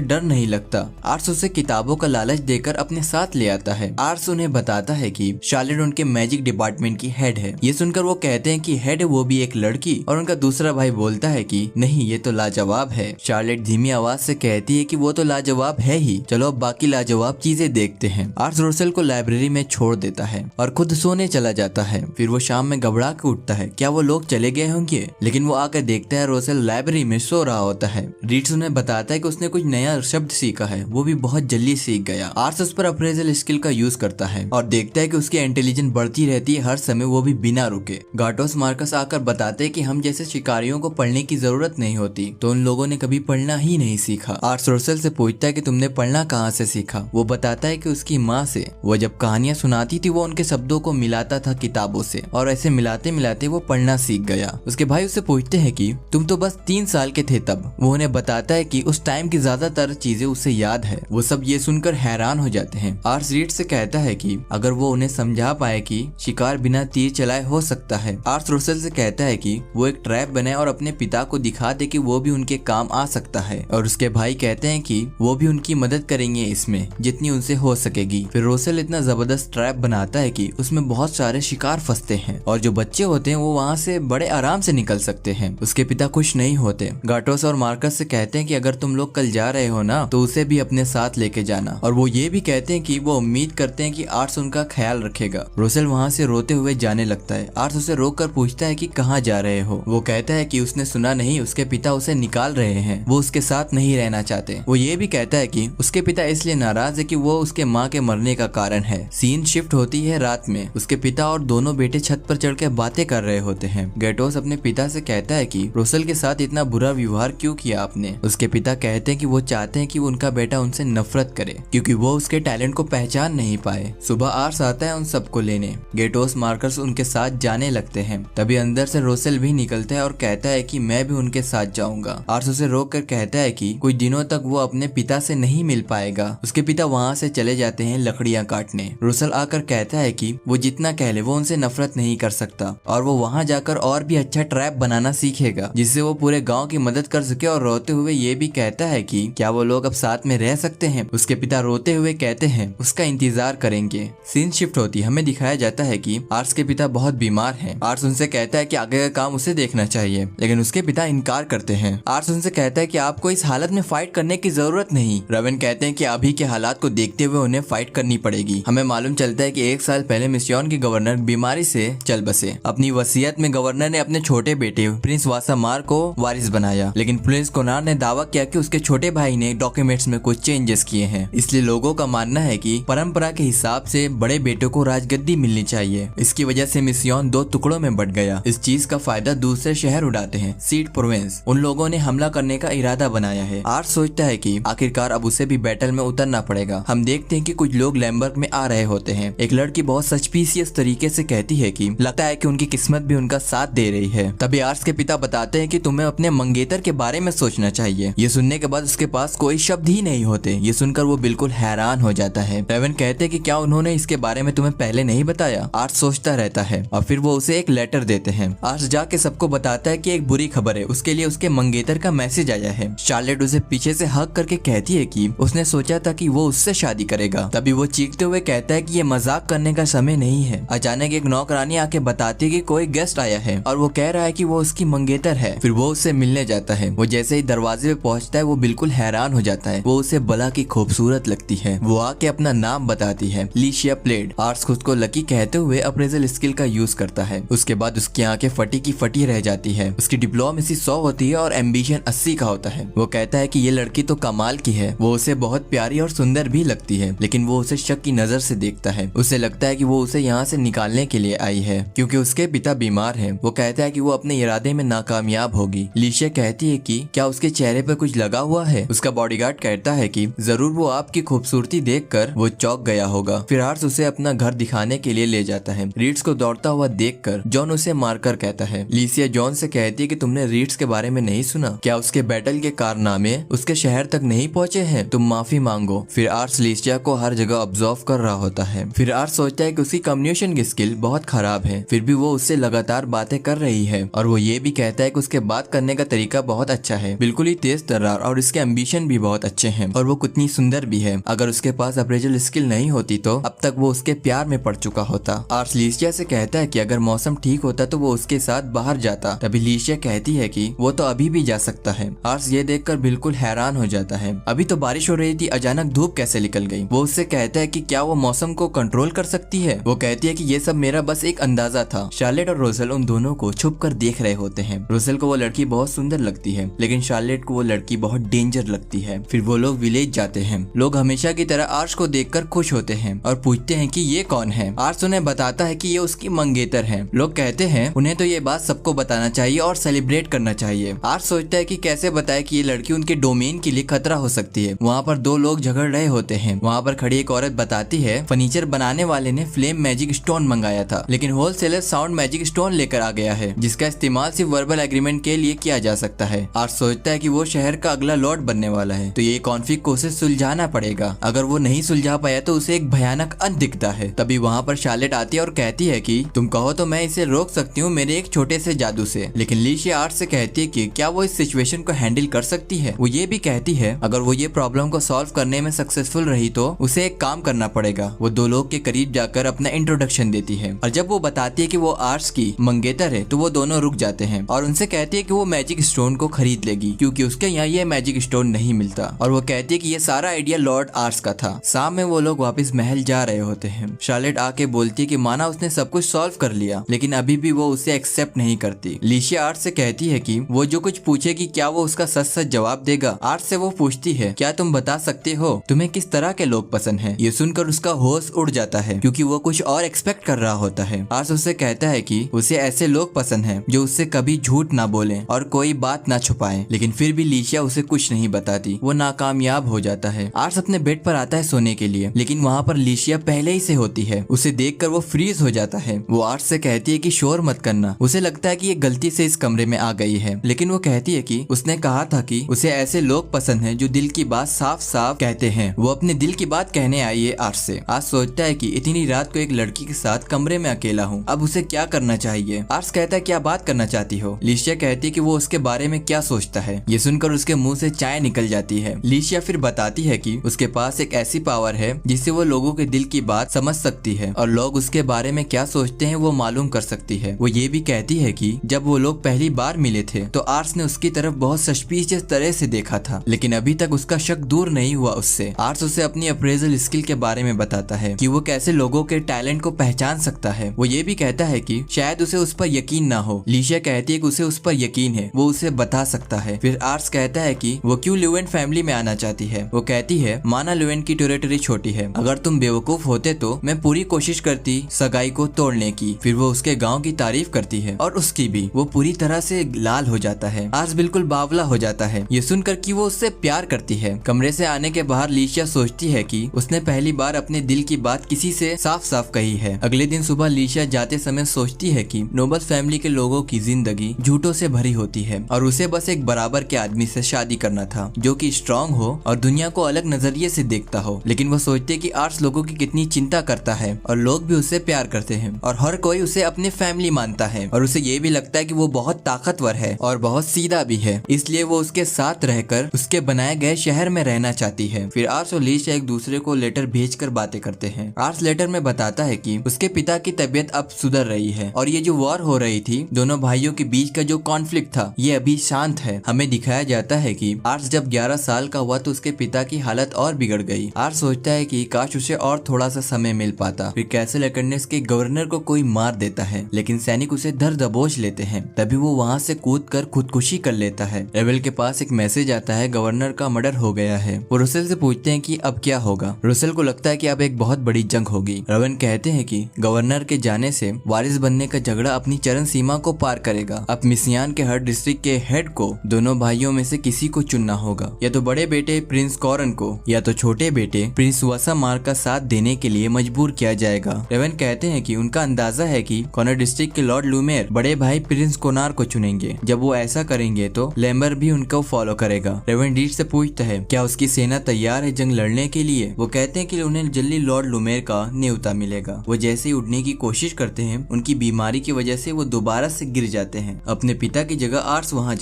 डर नहीं लगता। आर्स उसे किताबों का लालच देकर अपने साथ ले आता है। आर्स उन्हें बताता है कि शार्लेट उनके मैजिक डिपार्टमेंट की हेड है। ये सुनकर वो कहते हैं कि हेड है वो भी एक लड़की, और उनका दूसरा भाई बोलता है कि नहीं, ये तो लाजवाब है। शार्लेट धीमी आवाज से कहती है कि वो तो लाजवाब है ही, चलो अब बाकी लाजवाब चीजें देखते हैं। आर्स रूसेल को लाइब्रेरी में छोड़ देता है और खुद सोने चला जाता है। फिर वो शाम में घबरा के उठता है, क्या वो लोग चले गए होंगे, लेकिन वो आकर देखता है रूसेल लाइब्रेरी में सो रहा होता है। रीड्स उन्हें बताता है कि उसने कुछ नया शब्द सीखा है, वो भी बहुत जल्दी सीख गया। आर्स उस पर अप्रेजल स्किल का यूज करता है और देखता है कि उसकी इंटेलिजेंस बढ़ती रहती है हर समय, वो भी बिना रुके। गाटोस मार्कस आकर बताते हैं कि हम जैसे शिकारियों को पढ़ने की जरूरत नहीं होती, तो उन लोगों ने कभी पढ़ना ही नहीं सीखा। आर्स रूसेल से पूछता है कि तुमने पढ़ना कहाँ से सीखा। वो बताता है कि उसकी माँ से। वो जब कहानियां सुनाती थी वो उनके शब्दों को मिलाता था किताबों से, और ऐसे मिलाते मिलाते वो पढ़ना सीख गया। उसके भाई उससे पूछते हैं कि तुम तो बस 3 साल के थे तब। वो उन्हें बताता है कि उस टाइम की ज्यादातर चीजें उसे याद है। वो सब ये सुनकर हैरान हो जाते हैं। आर्स रीड से कहता है कि अगर वो उन्हें समझा पाए कि शिकार बिना तीर चलाए हो सकता है। आर्स रूसेल से कहता है कि वो एक ट्रैप बनाए और अपने पिता को दिखा दे कि वो भी उनके काम आ सकता है, और उसके भाई कहते हैं कि वो भी उनकी मदद करेंगे इसमें जितनी उनसे हो सकेगी। फिर रूसेल इतना जबरदस्त ट्रैप बनाता है कि उसमें बहुत सारे शिकार फंसते हैं, और जो बच्चे होते हैं वो वहाँ से बड़े आराम से निकल सकते हैं। उसके पिता खुश नहीं होते। गाटोस और मार्कस से कहते हैं कि अगर तुम लोग कल जा रहे हो ना तो उसे भी अपने साथ लेके जाना, और वो ये भी कहते हैं कि वो उम्मीद करते हैं कि आर्स उनका ख्याल रखेगा। रूसेल वहाँ से रोते हुए जाने लगता है। आर्स उसे रोक कर पूछता है कि कहाँ जा रहे हो। वो कहता है कि उसने सुना नहीं, उसके पिता उसे निकाल रहे हैं, वो उसके साथ नहीं रहना चाहते। वो ये भी कहता है कि उसके पिता इसलिए नाराज है कि वो उसके माँ के मरने का कारण है। सीन शिफ्ट होती है रात में। उसके पिता और दोनों बेटे छत पर चढ़कर बातें कर रहे होते हैं। गेटोस अपने पिता से कहता है कि रूसेल के साथ इतना बुरा व्यवहार क्यों किया आपने। उसके पिता कहते हैं कि वो चाहते हैं कि उनका बेटा उनसे नफरत करे क्योंकि वो उसके टैलेंट को पहचान नहीं पाए। सुबह आर्स आता है उन सबको लेने। गेटोस मार्कस उनके साथ जाने लगते हैं। तभी अंदर से रूसेल भी निकलता है और कहता है कि मैं भी उनके साथ जाऊंगा। आर्स उसे रोक कर कहता है कि कुछ दिनों तक वो अपने पिता से नहीं मिल पाएगा। उसके पिता वहाँ से चले जाते हैं लकड़ियाँ काटने। रूसेल आकर कहता है कि वो जितना कह ले वो उनसे नफरत नहीं कर सकता, और वो वहाँ जाकर और भी अच्छा ट्रैप बनाना सीखेगा जिससे वो पूरे गांव की मदद कर सके। और रोते हुए ये भी कहता है कि क्या वो लोग अब साथ में रह सकते हैं। उसके पिता रोते हुए कहते हैं उसका इंतजार करेंगे। सीन शिफ्ट होती है। हमें दिखाया जाता है कि आर्स के पिता बहुत बीमार हैं। आर्स उनसे कहता है कि आगे का काम उसे देखना चाहिए, लेकिन उसके पिता इनकार करते हैं। आर्स उनसे कहता है कि आपको इस हालत में फाइट करने की जरूरत नहीं। रवेन कहते हैं कि अभी के हालात को देखते हुए उन्हें फाइट करनी पड़ेगी। हमें मालूम चलता है कि 1 साल पहले मिस्योन के गवर्नर बीमारी से चल बसे। अपनी वसीयत में गवर्नर ने अपने छोटे बेटे प्रिंस वासामार को वारिस बनाया, लेकिन प्रिंस कोनार ने दावा किया कि उसके छोटे भाई ने डॉक्यूमेंट्स में कुछ चेंजेस किए हैं। इसलिए लोगों का मानना है कि परंपरा के हिसाब से बड़े बेटे को राजगद्दी मिलनी चाहिए। इसकी वजह से मिस्योन 2 टुकड़ों में बट गया। इस चीज का फायदा दूसरे शहर उड़ाते हैं। सीड प्रोविंस उन लोगों ने हमला करने का इरादा बनाया है। आर्स सोचता है कि आखिरकार अब उसे भी बैटल में उतरना पड़ेगा। हम देखते हैं कि कुछ लोग लैम्बर्ग में आ रहे होते हैं। एक लड़की बहुत सस्पिशियस तरीके से कहती है कि लगता है कि उनकी किस्मत भी उनका साथ दे रही है। तभी आर्स के पिता बताते हैं कि तुम्हें अपने मंगेतर के बारे में सोचना चाहिए। ये सुनने के बाद उसके पास कोई शब्द ही नहीं होते। ये सुनकर वो बिल्कुल हैरान हो जाता है। रेवन कहते हैं कि क्या उन्होंने इसके बारे में तुम्हें पहले नहीं बताया। आर्स सोचता रहता है और फिर वो उसे एक लेटर देते हैं। आर्स जाके सबको बताता है कि एक बुरी खबर है, उसके लिए उसके मंगेतर का मैसेज आया है। शार्लेट उसे पीछे से हक करके कहती है कि उसने सोचा था कि वो उससे शादी करेगा। तभी वो चीखते हुए कहता है कि ये मजाक करने का समय नहीं है। अचानक एक नौकरानी आके बताती है कि कोई गेस्ट आया है और वो कह रहा है कि वो उसकी मंगेतर है। फिर वो उससे मिलने जाता है। वो जैसे ही दरवाजे पे पहुंचता है वो बिल्कुल हैरान हो जाता है। वो उसे बला की खूबसूरत लगती है। वो आके अपना नाम बताती है, लीशिया प्लेड। आर्स खुद को लकी कहते हुए अप्रेजल स्किल का यूज करता है। उसके बाद उसकी आंखें फटी की फटी रह जाती है। उसकी डिप्लोमेसी 100 होती है और एम्बिशन 80 का होता है। वो कहता है कि ये लड़की तो कमाल की है। वो उसे बहुत प्यारी और सुंदर भी लगती है, लेकिन वो उसे शक की नजर से देखता है। उसे लगता है कि वो उसे यहाँ से निकालने के लिए आई है क्योंकि उसके पिता बीमार हैं। वो कहता है कि वो अपने इरादे में नाकामयाब होगी। लीशिया कहती है कि क्या उसके चेहरे पर कुछ लगा हुआ है। उसका बॉडीगार्ड कहता है कि जरूर वो आपकी खूबसूरती देखकर वो चौंक गया होगा। फिर आर्स उसे अपना घर दिखाने के लिए ले जाता है। रीड्स को दौड़ता हुआ देखकर जॉन उसे मारकर कहता है। लीसिया जॉन से कहती है कि तुमने रीड्स के बारे में नहीं सुना, क्या उसके बैटल के कारनामे उसके शहर तक नहीं पहुँचे हैं, तुम माफी मांगो। फिर आर्स लीसिया को हर जगह ऑब्जर्व कर रहा होता है। फिर आर्स सोचता है कि उसकी कम्युनिकेशन की स्किल बहुत खराब है, फिर भी वो उससे लगातार बातें कर रही है और वो ये ये भी कहता है कि उसके बात करने का तरीका बहुत अच्छा है, बिल्कुल ही तेज तर्रार, और इसके एम्बिशन भी बहुत अच्छे हैं और वो कितनी सुंदर भी है। अगर उसके पास अप्रेजल स्किल नहीं होती तो अब तक वो उसके प्यार में पड़ चुका होता। आर्स लीशिया से कहता है कि अगर मौसम ठीक होता तो वो उसके साथ बाहर जाता। तभी लीशिया कहती है कि वो तो अभी भी जा सकता है। आर्स ये देखकर बिल्कुल हैरान हो जाता है, अभी तो बारिश हो रही थी, अचानक धूप कैसे निकल गई। वो उससे कहता है कि क्या वो मौसम को कंट्रोल कर सकती है। वो कहती है कि ये सब मेरा बस एक अंदाजा था। शार्लेट और रोज़ेल उन दोनों को छुप कर देख रहे होते हैं। रोज़ेल को वो लड़की बहुत सुंदर लगती है, लेकिन शार्लेट को वो लड़की बहुत डेंजर लगती है। फिर वो लोग विलेज जाते हैं। लोग हमेशा की तरह आर्स को देखकर खुश होते हैं और पूछते हैं कि ये कौन है। आर्स उन्हें बताता है कि ये उसकी मंगेतर है। लोग कहते हैं उन्हें तो ये बात सबको बताना चाहिए और सेलिब्रेट करना चाहिए। आर्स सोचता है कि कैसे बताए कि ये लड़की उनके डोमेन के लिए खतरा हो सकती है। वहाँ पर दो लोग झगड़ रहे होते हैं। वहाँ पर खड़ी एक औरत बताती है फर्नीचर बनाने वाले ने फ्लेम मैजिक स्टोन मंगाया था, लेकिन होलसेलर साउंड मैजिक स्टोन लेकर आ गया है, जिसका इस्तेमाल सिर्फ वर्बल एग्रीमेंट के लिए किया जा सकता है। आर्स सोचता है कि वो शहर का अगला लॉर्ड बनने वाला है, तो ये कॉन्फ्लिक्ट को उसे सुलझाना पड़ेगा। अगर वो नहीं सुलझा पाया तो उसे एक भयानक अंत दिखता है। तभी वहाँ पर शार्लेट आती है और कहती है कि तुम कहो तो मैं इसे रोक सकती हूँ मेरे एक छोटे से जादू से। लेकिन लीशिया आर्स से कहती है कि क्या वो इस सिचुएशन को हैंडल कर सकती है। वो ये भी कहती है अगर वो ये प्रॉब्लम को सॉल्व करने में सक्सेसफुल रही तो उसे एक काम करना पड़ेगा। वो दो लोग के करीब जाकर अपना इंट्रोडक्शन देती है और जब वो बताती है कि वो आर्स की मंगेतर है तो वो दोनों रुक जाते हैं और उनसे कहती है कि वो मैजिक स्टोन को खरीद लेगी क्योंकि उसके यहाँ ये मैजिक स्टोन नहीं मिलता। और वो कहती है कि ये सारा आइडिया लॉर्ड आर्स का था। शाम में वो लोग वापस महल जा रहे होते हैं। शार्लेट आके बोलती है कि माना उसने सब कुछ सॉल्व कर लिया, लेकिन अभी भी वो उसे एक्सेप्ट नहीं करती। लीशिया आर्स से कहती है कि वो जो कुछ पूछेगी क्या वो उसका सच सच जवाब देगा। आर्स से वो पूछती है क्या तुम बता सकते हो तुम्हें किस तरह के लोग पसंद हैं। ये सुनकर उसका होश उड़ जाता है क्योंकि वो कुछ और एक्सपेक्ट कर रहा होता है। आर्स उससे कहता है कि उसे ऐसे लोग पसंद हैं जो उससे कभी झूठ ना बोले और कोई बात ना छुपाए, लेकिन फिर भी लीशिया उसे कुछ नहीं बताती। वो नाकामयाब हो जाता है। आर्स अपने बेड पर आता है सोने के लिए, लेकिन वहाँ पर लीशिया पहले ही से होती है। उसे देखकर वो फ्रीज हो जाता है। वो आर्स से कहती है कि शोर मत करना। उसे लगता है कि ये गलती से इस कमरे में आ गई है, लेकिन वो कहती है कि उसने कहा था कि उसे ऐसे लोग पसंद हैं जो दिल की बात साफ साफ कहते हैं। वो अपने दिल की बात कहने आई है आर्स से। आर्स सोचता है कि इतनी रात को एक लड़की के साथ कमरे में अकेला हूँ, अब उसे क्या करना चाहिए। आर्स कहता है क्या बात करना चाहती हो। लीशिया कहती है कि वो उसके बारे में क्या सोचता है। ये सुनकर उसके मुंह से चाय निकल जाती है। लीशिया फिर बताती है कि उसके पास एक ऐसी पावर है जिससे वो लोगों के दिल की बात समझ सकती है और लोग उसके बारे में क्या सोचते हैं वो मालूम कर सकती है। वो ये भी कहती है कि जब वो लोग पहली बार मिले थे तो आर्स ने उसकी तरफ बहुत सस्पिशियस तरह से देखा था, लेकिन अभी तक उसका शक दूर नहीं हुआ उससे। आर्स उसे अपनी अप्रेजल स्किल के बारे में बताता है कि वो कैसे लोगों के टैलेंट को पहचान सकता है। वो ये भी कहता है कि शायद उसे उस पर यकीन ना हो। लीशिया कहती है कि उसे उस पर यकीन है, वो उसे बता सकता है। फिर आर्स कहता है कि वो क्यों ल्यूएन फैमिली में आना चाहती है। वो कहती है माना ल्यूएन की टेरिटरी छोटी है, अगर तुम बेवकूफ होते तो मैं पूरी कोशिश करती सगाई को तोड़ने की। फिर वो उसके गांव की तारीफ करती है और उसकी भी। वो पूरी तरह से लाल हो जाता है। आर्स बिल्कुल बावला हो जाता है ये सुनकर कि वो उससे प्यार करती है। कमरे से आने के बाहर लीशिया सोचती है कि उसने पहली बार अपने दिल की बात किसी से साफ साफ कही है। अगले दिन सुबह लीशिया जाते समय सोचती है कि नोबल फैमिली के लोगों की जिंदगी झूठों से भरी होती है और उसे बस एक बराबर के आदमी से शादी करना था जो कि स्ट्रांग हो और दुनिया को अलग नजरिए से देखता हो। लेकिन वो सोचती है कि आर्स लोगों की कितनी चिंता करता है और लोग भी उससे प्यार करते हैं और हर कोई उसे अपने फैमिली मानता है और उसे ये भी लगता है कि वो बहुत ताकतवर है और बहुत सीधा भी है, इसलिए वो उसके साथ रहकर उसके बनाए गए शहर में रहना चाहती है। फिर आर्स और लीशिया एक दूसरे को लेटर भेजकर बातें करते हैं। आर्स लेटर में बताता है कि उसके पिता की तबीयत अब सुधर रही है और ये जो वॉर हो रही थी दोनों भाइयों के बीच का जो कॉन्फ्लिक्ट था ये अभी शांत है। हमें दिखाया जाता है कि आर्स जब 11 साल का हुआ तो उसके पिता की हालत और बिगड़ गई। आर्स सोचता है कि काश उसे और थोड़ा सा समय मिल पाता। फिर कैसल अटेंडेंस के गवर्नर को कोई मार देता है, लेकिन सैनिक उसे धर दबोच लेते हैं। तभी वो वहाँ से कूदकर खुदकुशी कर लेता है। रेबेल के पास एक मैसेज आता है गवर्नर का मर्डर हो गया है। वो रुसेल से पूछते हैं कि अब क्या होगा। रुसेल को लगता है कि अब एक बहुत बड़ी जंग होगी। रवन कहते हैं कि गवर्नर के जाने से वारिस बनने का झगड़ा अपनी चरम सीमा को पार करेगा। अब मिसियान के हर डिस्ट्रिक्ट के हेड को दोनों भाइयों में से किसी को चुनना होगा, या तो बड़े बेटे प्रिंस कॉरन को या तो छोटे बेटे प्रिंस वसामार का साथ देने के लिए मजबूर किया जाएगा। रेवन कहते हैं कि उनका अंदाजा है कि कॉनर डिस्ट्रिक्ट के लॉर्ड लूमेर बड़े भाई प्रिंस कोनार को चुनेंगे। जब वो ऐसा करेंगे तो लेम्बर भी उनको फॉलो करेगा। रेवन डीड से पूछता है क्या उसकी सेना तैयार है जंग लड़ने के लिए। वो कहते हैं कि उन्हें जल्दी लॉर्ड लूमेर का न्योता मिलेगा। वो जैसे ही उड़ने की कोशिश करते हैं उनकी बीमारी की वजह से वो दोबारा से गिर जाते जाते हैं। अपने पिता की जगह आर्स वहाँ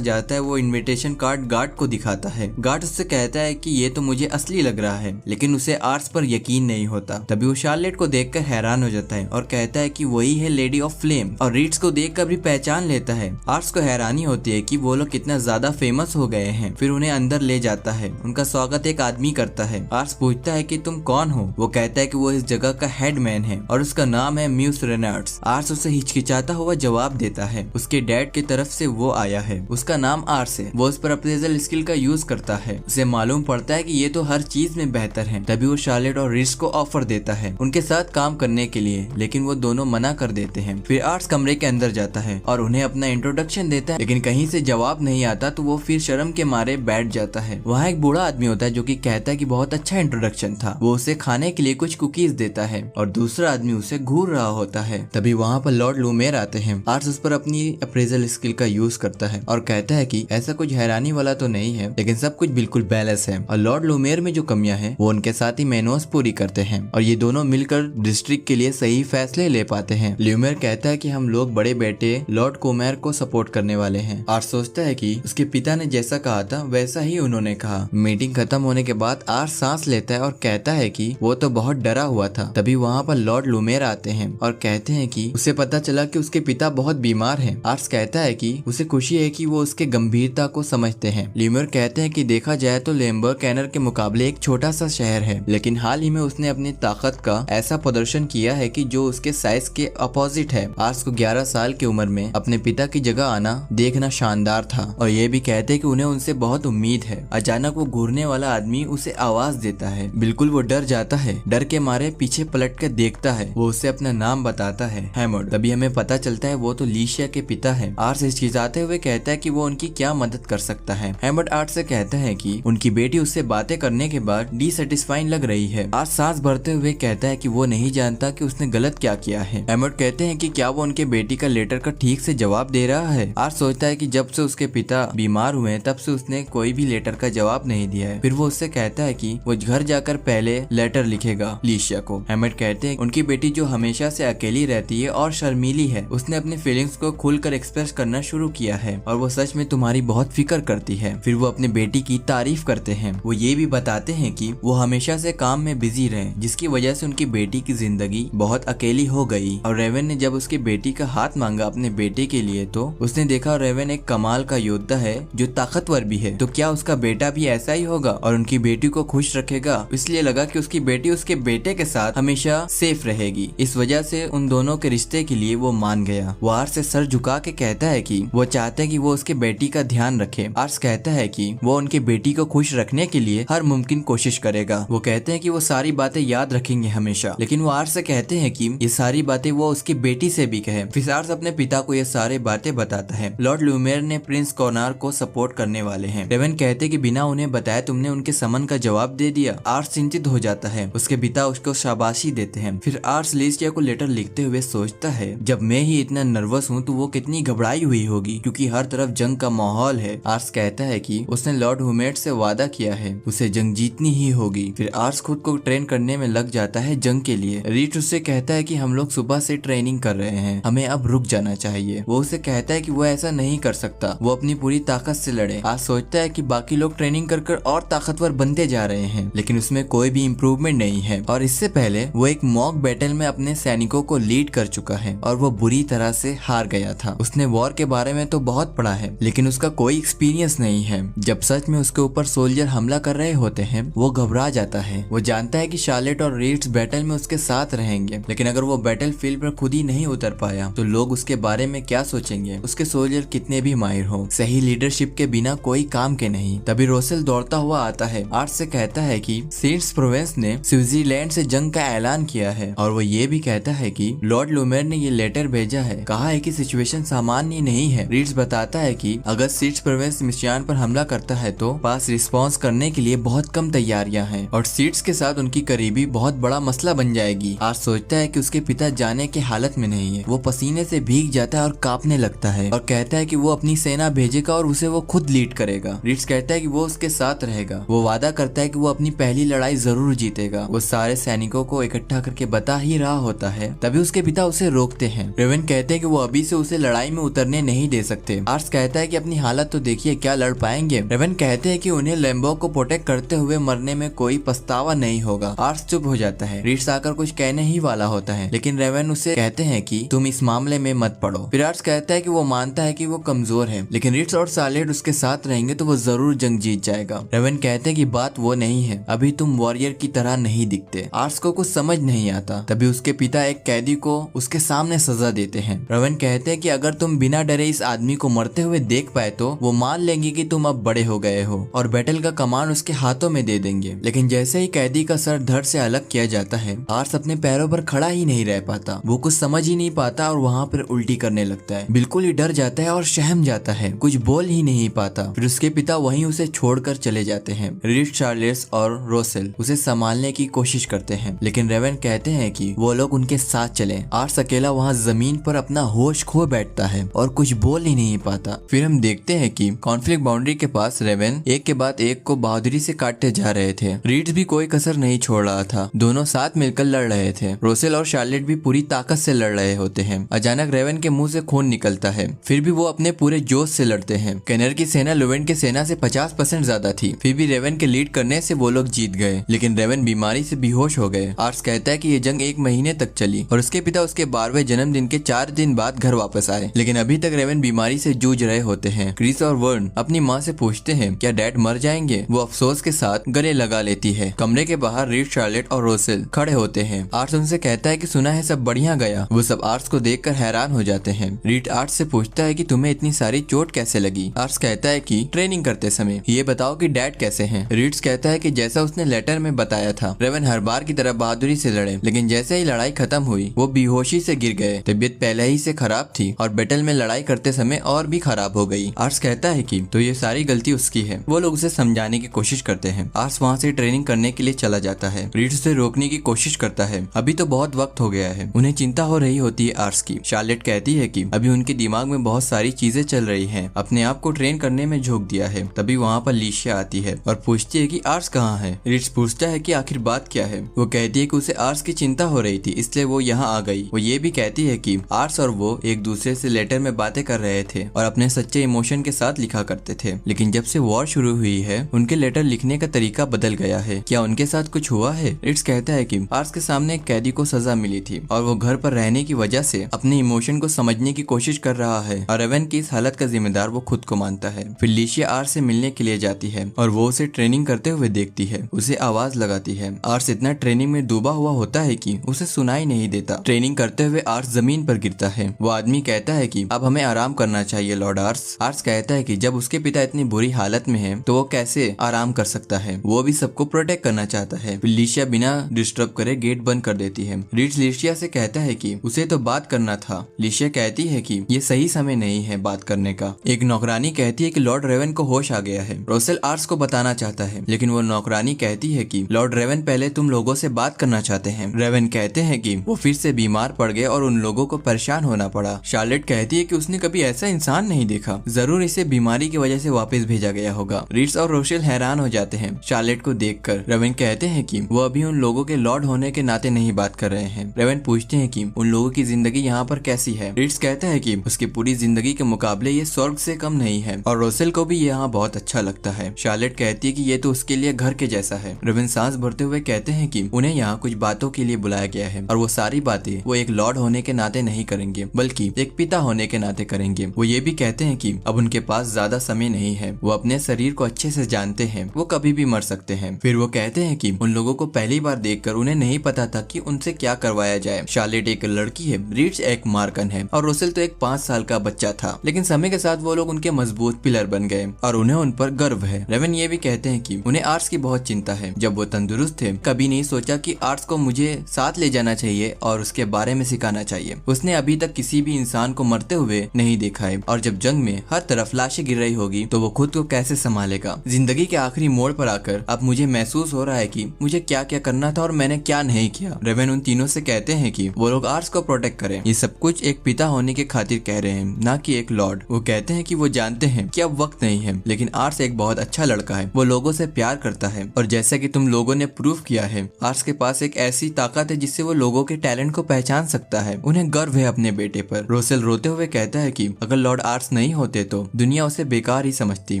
जाता है। वो इनविटेशन कार्ड गार्ड को दिखाता है। गार्ड उससे कहता है कि ये तो मुझे असली लग रहा है, लेकिन उसे आर्स पर यकीन नहीं होता। तभी वो शार्लेट को देखकर हैरान हो जाता है और कहता है कि वही है लेडी ऑफ फ्लेम, और रीड्स को देखकर भी पहचान लेता है। आर्स को हैरानी होती है कि वो लोग कितना ज्यादा फेमस हो गए हैं। फिर उन्हें अंदर ले जाता है। उनका स्वागत एक आदमी करता है। आर्स पूछता है कि तुम कौन हो? वो कहता है कि वो इस जगह का हेडमैन है और उसका नाम है म्यूस रेनार्ड्स। आर्स उसे हिचकिचाता हुआ जवाब देता है। उसके डैड की तरफ से वो आया है, उसका नाम आर्स है। वो उस पर अप्रेजल स्किल का यूज करता है। उसे मालूम पड़ता है कि ये तो हर चीज में बेहतर है। तभी वो शार्लेट और रीड्स को ऑफर देता है उनके साथ काम करने के लिए, लेकिन वो दोनों मना कर देते हैं। फिर आर्स कमरे के अंदर जाता है और उन्हें अपना इंट्रोडक्शन देता है, लेकिन कहीं से जवाब नहीं आता तो वो फिर शर्म के मारे बैठ जाता है। वहाँ एक बूढ़ा आदमी होता है जो कि कहता है कि बहुत अच्छा इंट्रोडक्शन था। वो उसे खाने के लिए कुछ कुकीज देता है और दूसरा आदमी उसे घूर रहा होता है। तभी वहाँ पर लॉर्ड लूमेर आते हैं। आर्स उस पर अपनी अप्रेजल स्किल का यूज करता है और कहता है कि ऐसा कुछ हैरानी वाला तो नहीं है, लेकिन सब कुछ बिल्कुल बैलेंस है, और लॉर्ड लूमेर में जो कमियां हैं वो उनके साथ ही मेनोस पूरी करते हैं, और ये दोनों मिलकर डिस्ट्रिक्ट के लिए सही फैसले ले पाते हैं। लूमेर कहता है कि हम लोग बड़े बेटे लॉर्ड कोमेर को सपोर्ट करने वाले हैं। आर्स सोचता है कि उसके पिता ने जैसा कहा था वैसा ही उन्होंने कहा। मीटिंग खत्म होने के बाद आर्स सांस लेता है और कहता है कि वो तो बहुत डरा हुआ था। तभी वहाँ पर लॉर्ड लूमेर आते हैं और कहते हैं कि उसे पता चला कि उसके पिता बहुत बीमार हैं। आर्स कहता है कि उसे खुशी है कि वो उसके गंभीरता को समझते हैं। लूमेर कहते हैं कि देखा जाए तो लेम्बर कैनर के मुकाबले एक छोटा सा शहर है, लेकिन हाल ही में उसने अपनी ताकत का ऐसा प्रदर्शन किया है कि जो उसके साइज के अपोजिट है। आर्स को 11 साल की उम्र में अपने पिता की जगह आना देखना शानदार था, और ये भी कहते हैं कि उन्हें उनसे बहुत उम्मीद है। अचानक वो घूरने वाला आदमी उसे आवाज देता है। बिल्कुल वो डर जाता है। डर के मारे पीछे पलट कर देखता है। वो उसे अपना नाम बताता है, हैमर्ड। तभी हमें पता चलता है वो तो लीशिया के पिता है। आर्स हिचकिचाते हुए कहता है कि वो उनकी क्या मदद कर सकता है। हैमर्ड आर्स से कहता है कि उनकी बेटी उससे बातें करने के बाद डिसैटिस्फाइंग लग रही है। आर्स सांस भरते हुए कहता है कि वो नहीं जानता कि उसने गलत क्या किया है। हैमर्ड कहते हैं कि क्या वो उनके बेटी का लेटर का ठीक से जवाब दे रहा है। आर्स सोचता है कि जब से उसके पिता बीमार हुए तब से उसने कोई भी लेटर का जवाब नहीं दिया है। फिर वो उससे कहता है कि वो घर जाकर पहले लेटर लिखेगा लीशिया को। हैमर्ड कहते हैं उनकी बेटी जो हमेशा से अकेली रहती है और शर्मीली है, उसने अपनी फीलिंग्स को खुलकर एक्सप्रेस करना शुरू किया है, और वो सच में तुम्हारी बहुत फिक्र करती है। फिर वो अपनी बेटी की तारीफ करते हैं। वो ये भी बताते हैं कि वो हमेशा से काम में बिजी रहे, जिसकी वजह से उनकी बेटी की जिंदगी बहुत अकेली हो गई। और रेवन ने जब उसकी बेटी का हाथ मांगा अपने बेटे के लिए तो उसने देखा रेवन एक कमाल का योद्धा है जो ताकतवर भी है, तो क्या उसका बेटा भी ऐसा ही होगा और उनकी बेटी को खुश रखेगा। इसलिए लगा कि उसकी बेटी उसके बेटे के साथ हमेशा सेफ रहेगी। इस वजह से उन दोनों के रिश्ते के लिए वो मान गया। वो आर्स से सर झुका के कहता है कि वो चाहते हैं कि वो उसके बेटी का ध्यान रखे। आर्स कहता है कि वो उनके बेटी को खुश रखने के लिए हर मुमकिन कोशिश करेगा। वो कहते हैं कि वो सारी बातें याद रखेंगे हमेशा, लेकिन वो आर्स से कहते हैं कि ये सारी बातें वो उसकी बेटी से भी कहे। फिर आर्स अपने पिता को ये सारी बातें बताता है। लॉर्ड लूमेर ने प्रिंस कॉर्नार को सपोर्ट करने वाले हैं। रेवन कहते हैं कि बिना उन्हें बताए तुमने उनके समन का जवाब दे दिया। आर्स चिंतित हो जाता है। उसके पिता उसको शाबाशी देते हैं। फिर आर्स लीशिया को लेटर लिखते हुए सोचता है, जब मैं ही इतना नर्वस हूँ तो वो कितनी घबराई हुई होगी, क्योंकि हर तरफ जंग का माहौल है। आर्स कहता है कि उसने लॉर्ड हुमेट से वादा किया है, उसे जंग जीतनी ही होगी। फिर आर्स खुद को ट्रेन करने में लग जाता है जंग के लिए। रीट उससे कहता है कि हम लोग सुबह से ट्रेनिंग कर रहे हैं, हमें अब रुक जाना चाहिए। वो उसे कहता है कि वो ऐसा नहीं कर सकता, वो अपनी पूरी ताकत से लड़े। आर्स सोचता है कि बाकी लोग ट्रेनिंग कर और ताकतवर बनते जा रहे हैं, लेकिन उसमें कोई भी इम्प्रूवमेंट नहीं है। और इससे पहले वो एक मॉक बैटल में अपने सैनिकों को लीड कर चुका है और वो बुरी तरह से हार गया था। उसने वॉर के बारे में तो बहुत पढ़ा है, लेकिन उसका कोई एक्सपीरियंस नहीं है। जब सच में उसके ऊपर सोल्जर हमला कर रहे होते हैं वो घबरा जाता है। वो जानता है कि शार्लेट और रीड्स बैटल में उसके साथ रहेंगे, लेकिन अगर वो बैटल फील्ड पर खुद ही नहीं उतर पाया तो लोग उसके बारे में क्या सोचेंगे। उसके सोल्जर कितने भी माहिर हो, सही लीडरशिप के बिना कोई काम के नहीं। तभी रोसेल दौड़ता हुआ आता है। आर्स से कहता है कि सीड्स प्रोविंस ने स्विट्जरलैंड से जंग का ऐलान किया है, और वो ये भी कहता है कि लॉर्ड लूमेर ने ये लेटर भेजा है, कहा है कि सिचुएशन सामान्य नहीं है। रीड्स बताता है कि अगर सीड्स प्रोविंस मिशियान पर हमला करता है तो पास रिस्पॉन्स करने के लिए बहुत कम तैयारियां हैं, और सीड्स के साथ उनकी करीबी बहुत बड़ा मसला बन जाएगी। आर्स सोचता है कि उसके पिता जाने की हालत में नहीं है। वो पसीने से भीग जाता है और कांपने लगता है और कहता है कि वो अपनी सेना भेजेगा और उसे वो खुद लीड करेगा। रीड्स कहता है कि वो उसके साथ रहेगा। वो वादा करता है कि वो अपनी पहली लड़ाई जरूर जीतेगा। वो सारे सैनिकों को इकट्ठा करके बता ही रहा होता है, तभी उसके पिता उसे रोकते हैं। रेवन कहते कहते हैं कि वो अभी से उसे लड़ाई में उतरने नहीं दे सकते। आर्स कहता है कि अपनी हालत तो देखिए, क्या लड़ पाएंगे। रेवन कहते हैं कि उन्हें लैम्बो को प्रोटेक्ट करते हुए मरने में कोई पछतावा नहीं होगा। आर्स चुप हो जाता है। रीट्स आकर कुछ कहने ही वाला होता है, लेकिन रेवन उसे कहते हैं कि तुम इस मामले में मत पड़ो। फिर आर्स कहता है कि वो मानता है कि वो कमजोर है, लेकिन रीट्स और शार्लेट उसके साथ रहेंगे तो वो जरूर जंग जीत जाएगा। रेवन कहते हैं कि बात वो नहीं है, अभी तुम वॉरियर की तरह नहीं दिखते। आर्स को कुछ समझ नहीं आता। तभी उसके पिता एक कैदी को उसके सामने सजा देते हैं। रेवन कहते हैं कि अगर तुम बिना डरे इस आदमी को मरते हुए देख पाए तो वो मान लेंगे कि तुम अब बड़े हो गए हो और बैटल का कमान उसके हाथों में दे देंगे। लेकिन जैसे ही कैदी का सर धड़ से अलग किया जाता है, आर्स अपने पैरों पर खड़ा ही नहीं रह पाता। वो कुछ समझ ही नहीं पाता और वहाँ पर उल्टी करने लगता है। बिल्कुल ही डर जाता है और सहम जाता है, कुछ बोल ही नहीं पाता। फिर उसके पिता वहीं उसे छोड़कर चले जाते हैं। रीट्स, शार्लेट और रोसेल उसे संभालने की कोशिश करते हैं, लेकिन रेवन कहते हैं कि वो लोग उनके साथ चलें। आर्स अकेला वहाँ जमीन पर अपना होश खो बैठता है और कुछ बोल ही नहीं पाता। फिर हम देखते हैं कि कॉन्फ्लिक्ट बाउंड्री के पास रेवन एक के बाद एक को बहादुरी से काटते जा रहे थे। रीट्स भी कोई कसर नहीं छोड़ रहा था। दोनों साथ मिलकर लड़ रहे थे। रोसेल और शार्लेट भी पूरी ताकत से लड़ रहे होते हैं। अचानक रेवन के मुंह से खून निकलता है, फिर भी वो अपने पूरे जोश से लड़ते हैं। केनर की सेना लुवेन की सेना से 50% ज्यादा थी, फिर भी रेवन के लीड करने से वो लोग जीत गए, लेकिन रेवन बीमारी से बेहोश हो गए। आर्स कहता है कि ये जंग 1 महीने तक चली और उसके पिता उसके 12वें जन्मदिन के 4 दिन बाद घर वापस आए, लेकिन अभी तक रेवन बीमारी से जूझ रहे होते हैं। क्रिस और वर्न अपनी माँ से पूछते हैं क्या डैड मर जाएंगे। वो अफसोस के साथ गले लगा लेती है। कमरे के बाहर रीड, शार्लेट और रोसेल खड़े होते हैं। आर्स उनसे कहता है कि सुना है सब बढ़िया गया। वो सब आर्स को देखकर हैरान हो जाते हैं। रीड आर्स से पूछता है कि तुम्हें इतनी सारी चोट कैसे लगी। आर्स कहता है कि ट्रेनिंग करते समय। ये बताओ कि डैड कैसे हैं। रीड्स कहता है कि जैसा उसने लेटर में बताया था, रेवन हर बार की तरह बहादुरी से लड़े, लेकिन जैसे ही लड़ाई खत्म हुई वो बेहोशी से गिर गए। तबीयत पहले ही से खराब थी और बैटल में लड़ाई करते समय और भी खराब हो गई। आर्स कहता है कि तो ये सारी गलती उसकी है। वो लोग उसे समझाने की कोशिश करते हैं। आर्स वहाँ से ट्रेनिंग करने के लिए चला जाता है। रीड्स उसे रोकने की कोशिश करता है, अभी तो बहुत वक्त हो गया है। उन्हें चिंता हो रही होती है आर्स की। शार्लेट कहती है कि अभी उनके दिमाग में बहुत सारी चीजें चल रही हैं, अपने आप को ट्रेन करने में झोंक दिया है। तभी वहाँ पर लिशिया आती है और पूछती है कि आर्स कहाँ है। रीड्स पूछता है कि आखिर बात क्या है। वो कहती है कि उसे आर्स की चिंता हो रही थी, इसलिए वो यहाँ आ गई। वो ये भी कहती है कि आर्स और वो एक दूसरे से लेटर में बातें कर रहे थे और अपने सच्चे इमोशन के साथ लिखा करते थे, लेकिन जब से वॉर शुरू हुई है उनके लेटर लिखने का तरीका बदल गया है। क्या उनके साथ कुछ हुआ है। रीड्स कहता है कि आर्स के सामने एक कैदी को सजा मिली थी और वो घर पर रहने की वजह से अपने इमोशन को समझने की कोशिश कर रहा है और रेवन की इस हालत का जिम्मेदार वो खुद को मानता है। फिर लिशिया आर्स से मिलने के लिए जाती है और वो उसे ट्रेनिंग करते हुए देखती है, उसे आवाज लगाती है। आर्स इतना ट्रेनिंग में डूबा हुआ होता है कि उसे सुनाई नहीं देता। ट्रेनिंग करते हुए आर्स जमीन पर गिरता है। वो आदमी कहता है कि अब हमें आराम करना चाहिए लॉर्ड आर्स। आर्स कहता है कि जब उसके पिता इतनी बुरी हालत में है तो वो कैसे आराम कर सकता है। वो भी सबको प्रोटेक्ट करना चाहता है। फिर लिशिया बिना डिस्टर्ब करे गेट बंद कर देती है। रीड्स लिशिया से कहता है कि उसे तो बात करना था। लिशिया कहती है कि ये सही समय नहीं है बात करने का। एक नौकरानी कहती है कि लॉर्ड रेवन को होश आ गया है। रोसेल आर्स को बताना चाहता है, लेकिन वो नौकरानी कहती है कि लॉर्ड रेवन पहले तुम लोगों से बात करना चाहते हैं। रेवन कहते हैं कि वो फिर से बीमार पड़ गए और उन लोगों को परेशान होना पड़ा। शार्लेट कहती है कि उसने कभी ऐसा इंसान नहीं देखा, जरूर इसे बीमारी की वजह से वापस भेजा गया होगा। रीड्स और रोसेल हैरान हो जाते हैं शार्लेट को देखकर। रेवन कहते हैं कि वो अभी उन लोगों के लॉर्ड होने के नाते नहीं बात कर रहे हैं। रेवन पूछते हैं कि उन लोगों की जिंदगी यहाँ पर कैसी है। रीड्स कहता है कि उसकी पूरी जिंदगी के मुकाबले ये स्वर्ग से कम नहीं है और रोसेल को भी यहाँ बहुत अच्छा लगता है। शार्लेट कहती है कि ये तो उसके लिए घर के जैसा है। रेवन सांस भरते हुए कहते हैं कि उन्हें यहाँ कुछ बातों के लिए बुलाया गया है और वो सारी बातें वो एक लॉर्ड होने के नाते नहीं करेंगे, बल्कि एक पिता होने के नाते करेंगे। वो ये भी कहते हैं कि अब उनके पास ज्यादा समय नहीं है। वो अपने शरीर को अच्छे से जानते हैं, वो कभी भी मर सकते हैं। फिर वो कहते हैं कि उन लोगों को पहली बार देखकर उन्हें नहीं पता था कि उनसे क्या करवाया जाए। शार्लेट एक लड़की है, रीड्स एक मार्कन है और रोसेल तो एक 5 साल का बच्चा था, लेकिन समय के साथ वो लोग उनके मजबूत पिलर बन गए और उन्हें उन पर गर्व है। रेवन ये भी कहते हैं कि उन्हें आर्स की बहुत चिंता है। जब वो तंदुरुस्त थे कभी नहीं सोचा कि आर्स को मुझे साथ ले जाना चाहिए और उसके बारे में सिखाना चाहिए। उसने अभी तक किसी भी इंसान को मरते हुए नहीं देखा है और जब जंग में हर तरफ लाशें गिर रही होगी तो वो खुद को कैसे संभालेगा। जिंदगी के आखिरी मोड़ पर आकर अब मुझे महसूस हो रहा है कि मुझे क्या क्या करना था और मैंने क्या नहीं किया। रेवन उन तीनों से कहते हैं कि वो लोग आर्स को प्रोटेक्ट करें। ये सब कुछ एक पिता होने के खातिर कह रहे हैं, ना कि एक लॉर्ड। वो कहते हैं कि वो जानते हैं कि अब वक्त नहीं है, लेकिन आर्स एक बहुत अच्छा लड़का है। वो लोगों से प्यार करता है और जैसा कि तुम लोगों ने प्रूव किया है, आर्स के पास एक ऐसी ताकत है जिससे वो लोगों के टैलेंट को पहचान सकता है। उन्हें गर्व है अपने बेटे पर। रोसेल रोते हुए कहता है कि अगर लॉर्ड आर्स नहीं होते तो दुनिया उसे बेकार ही समझती।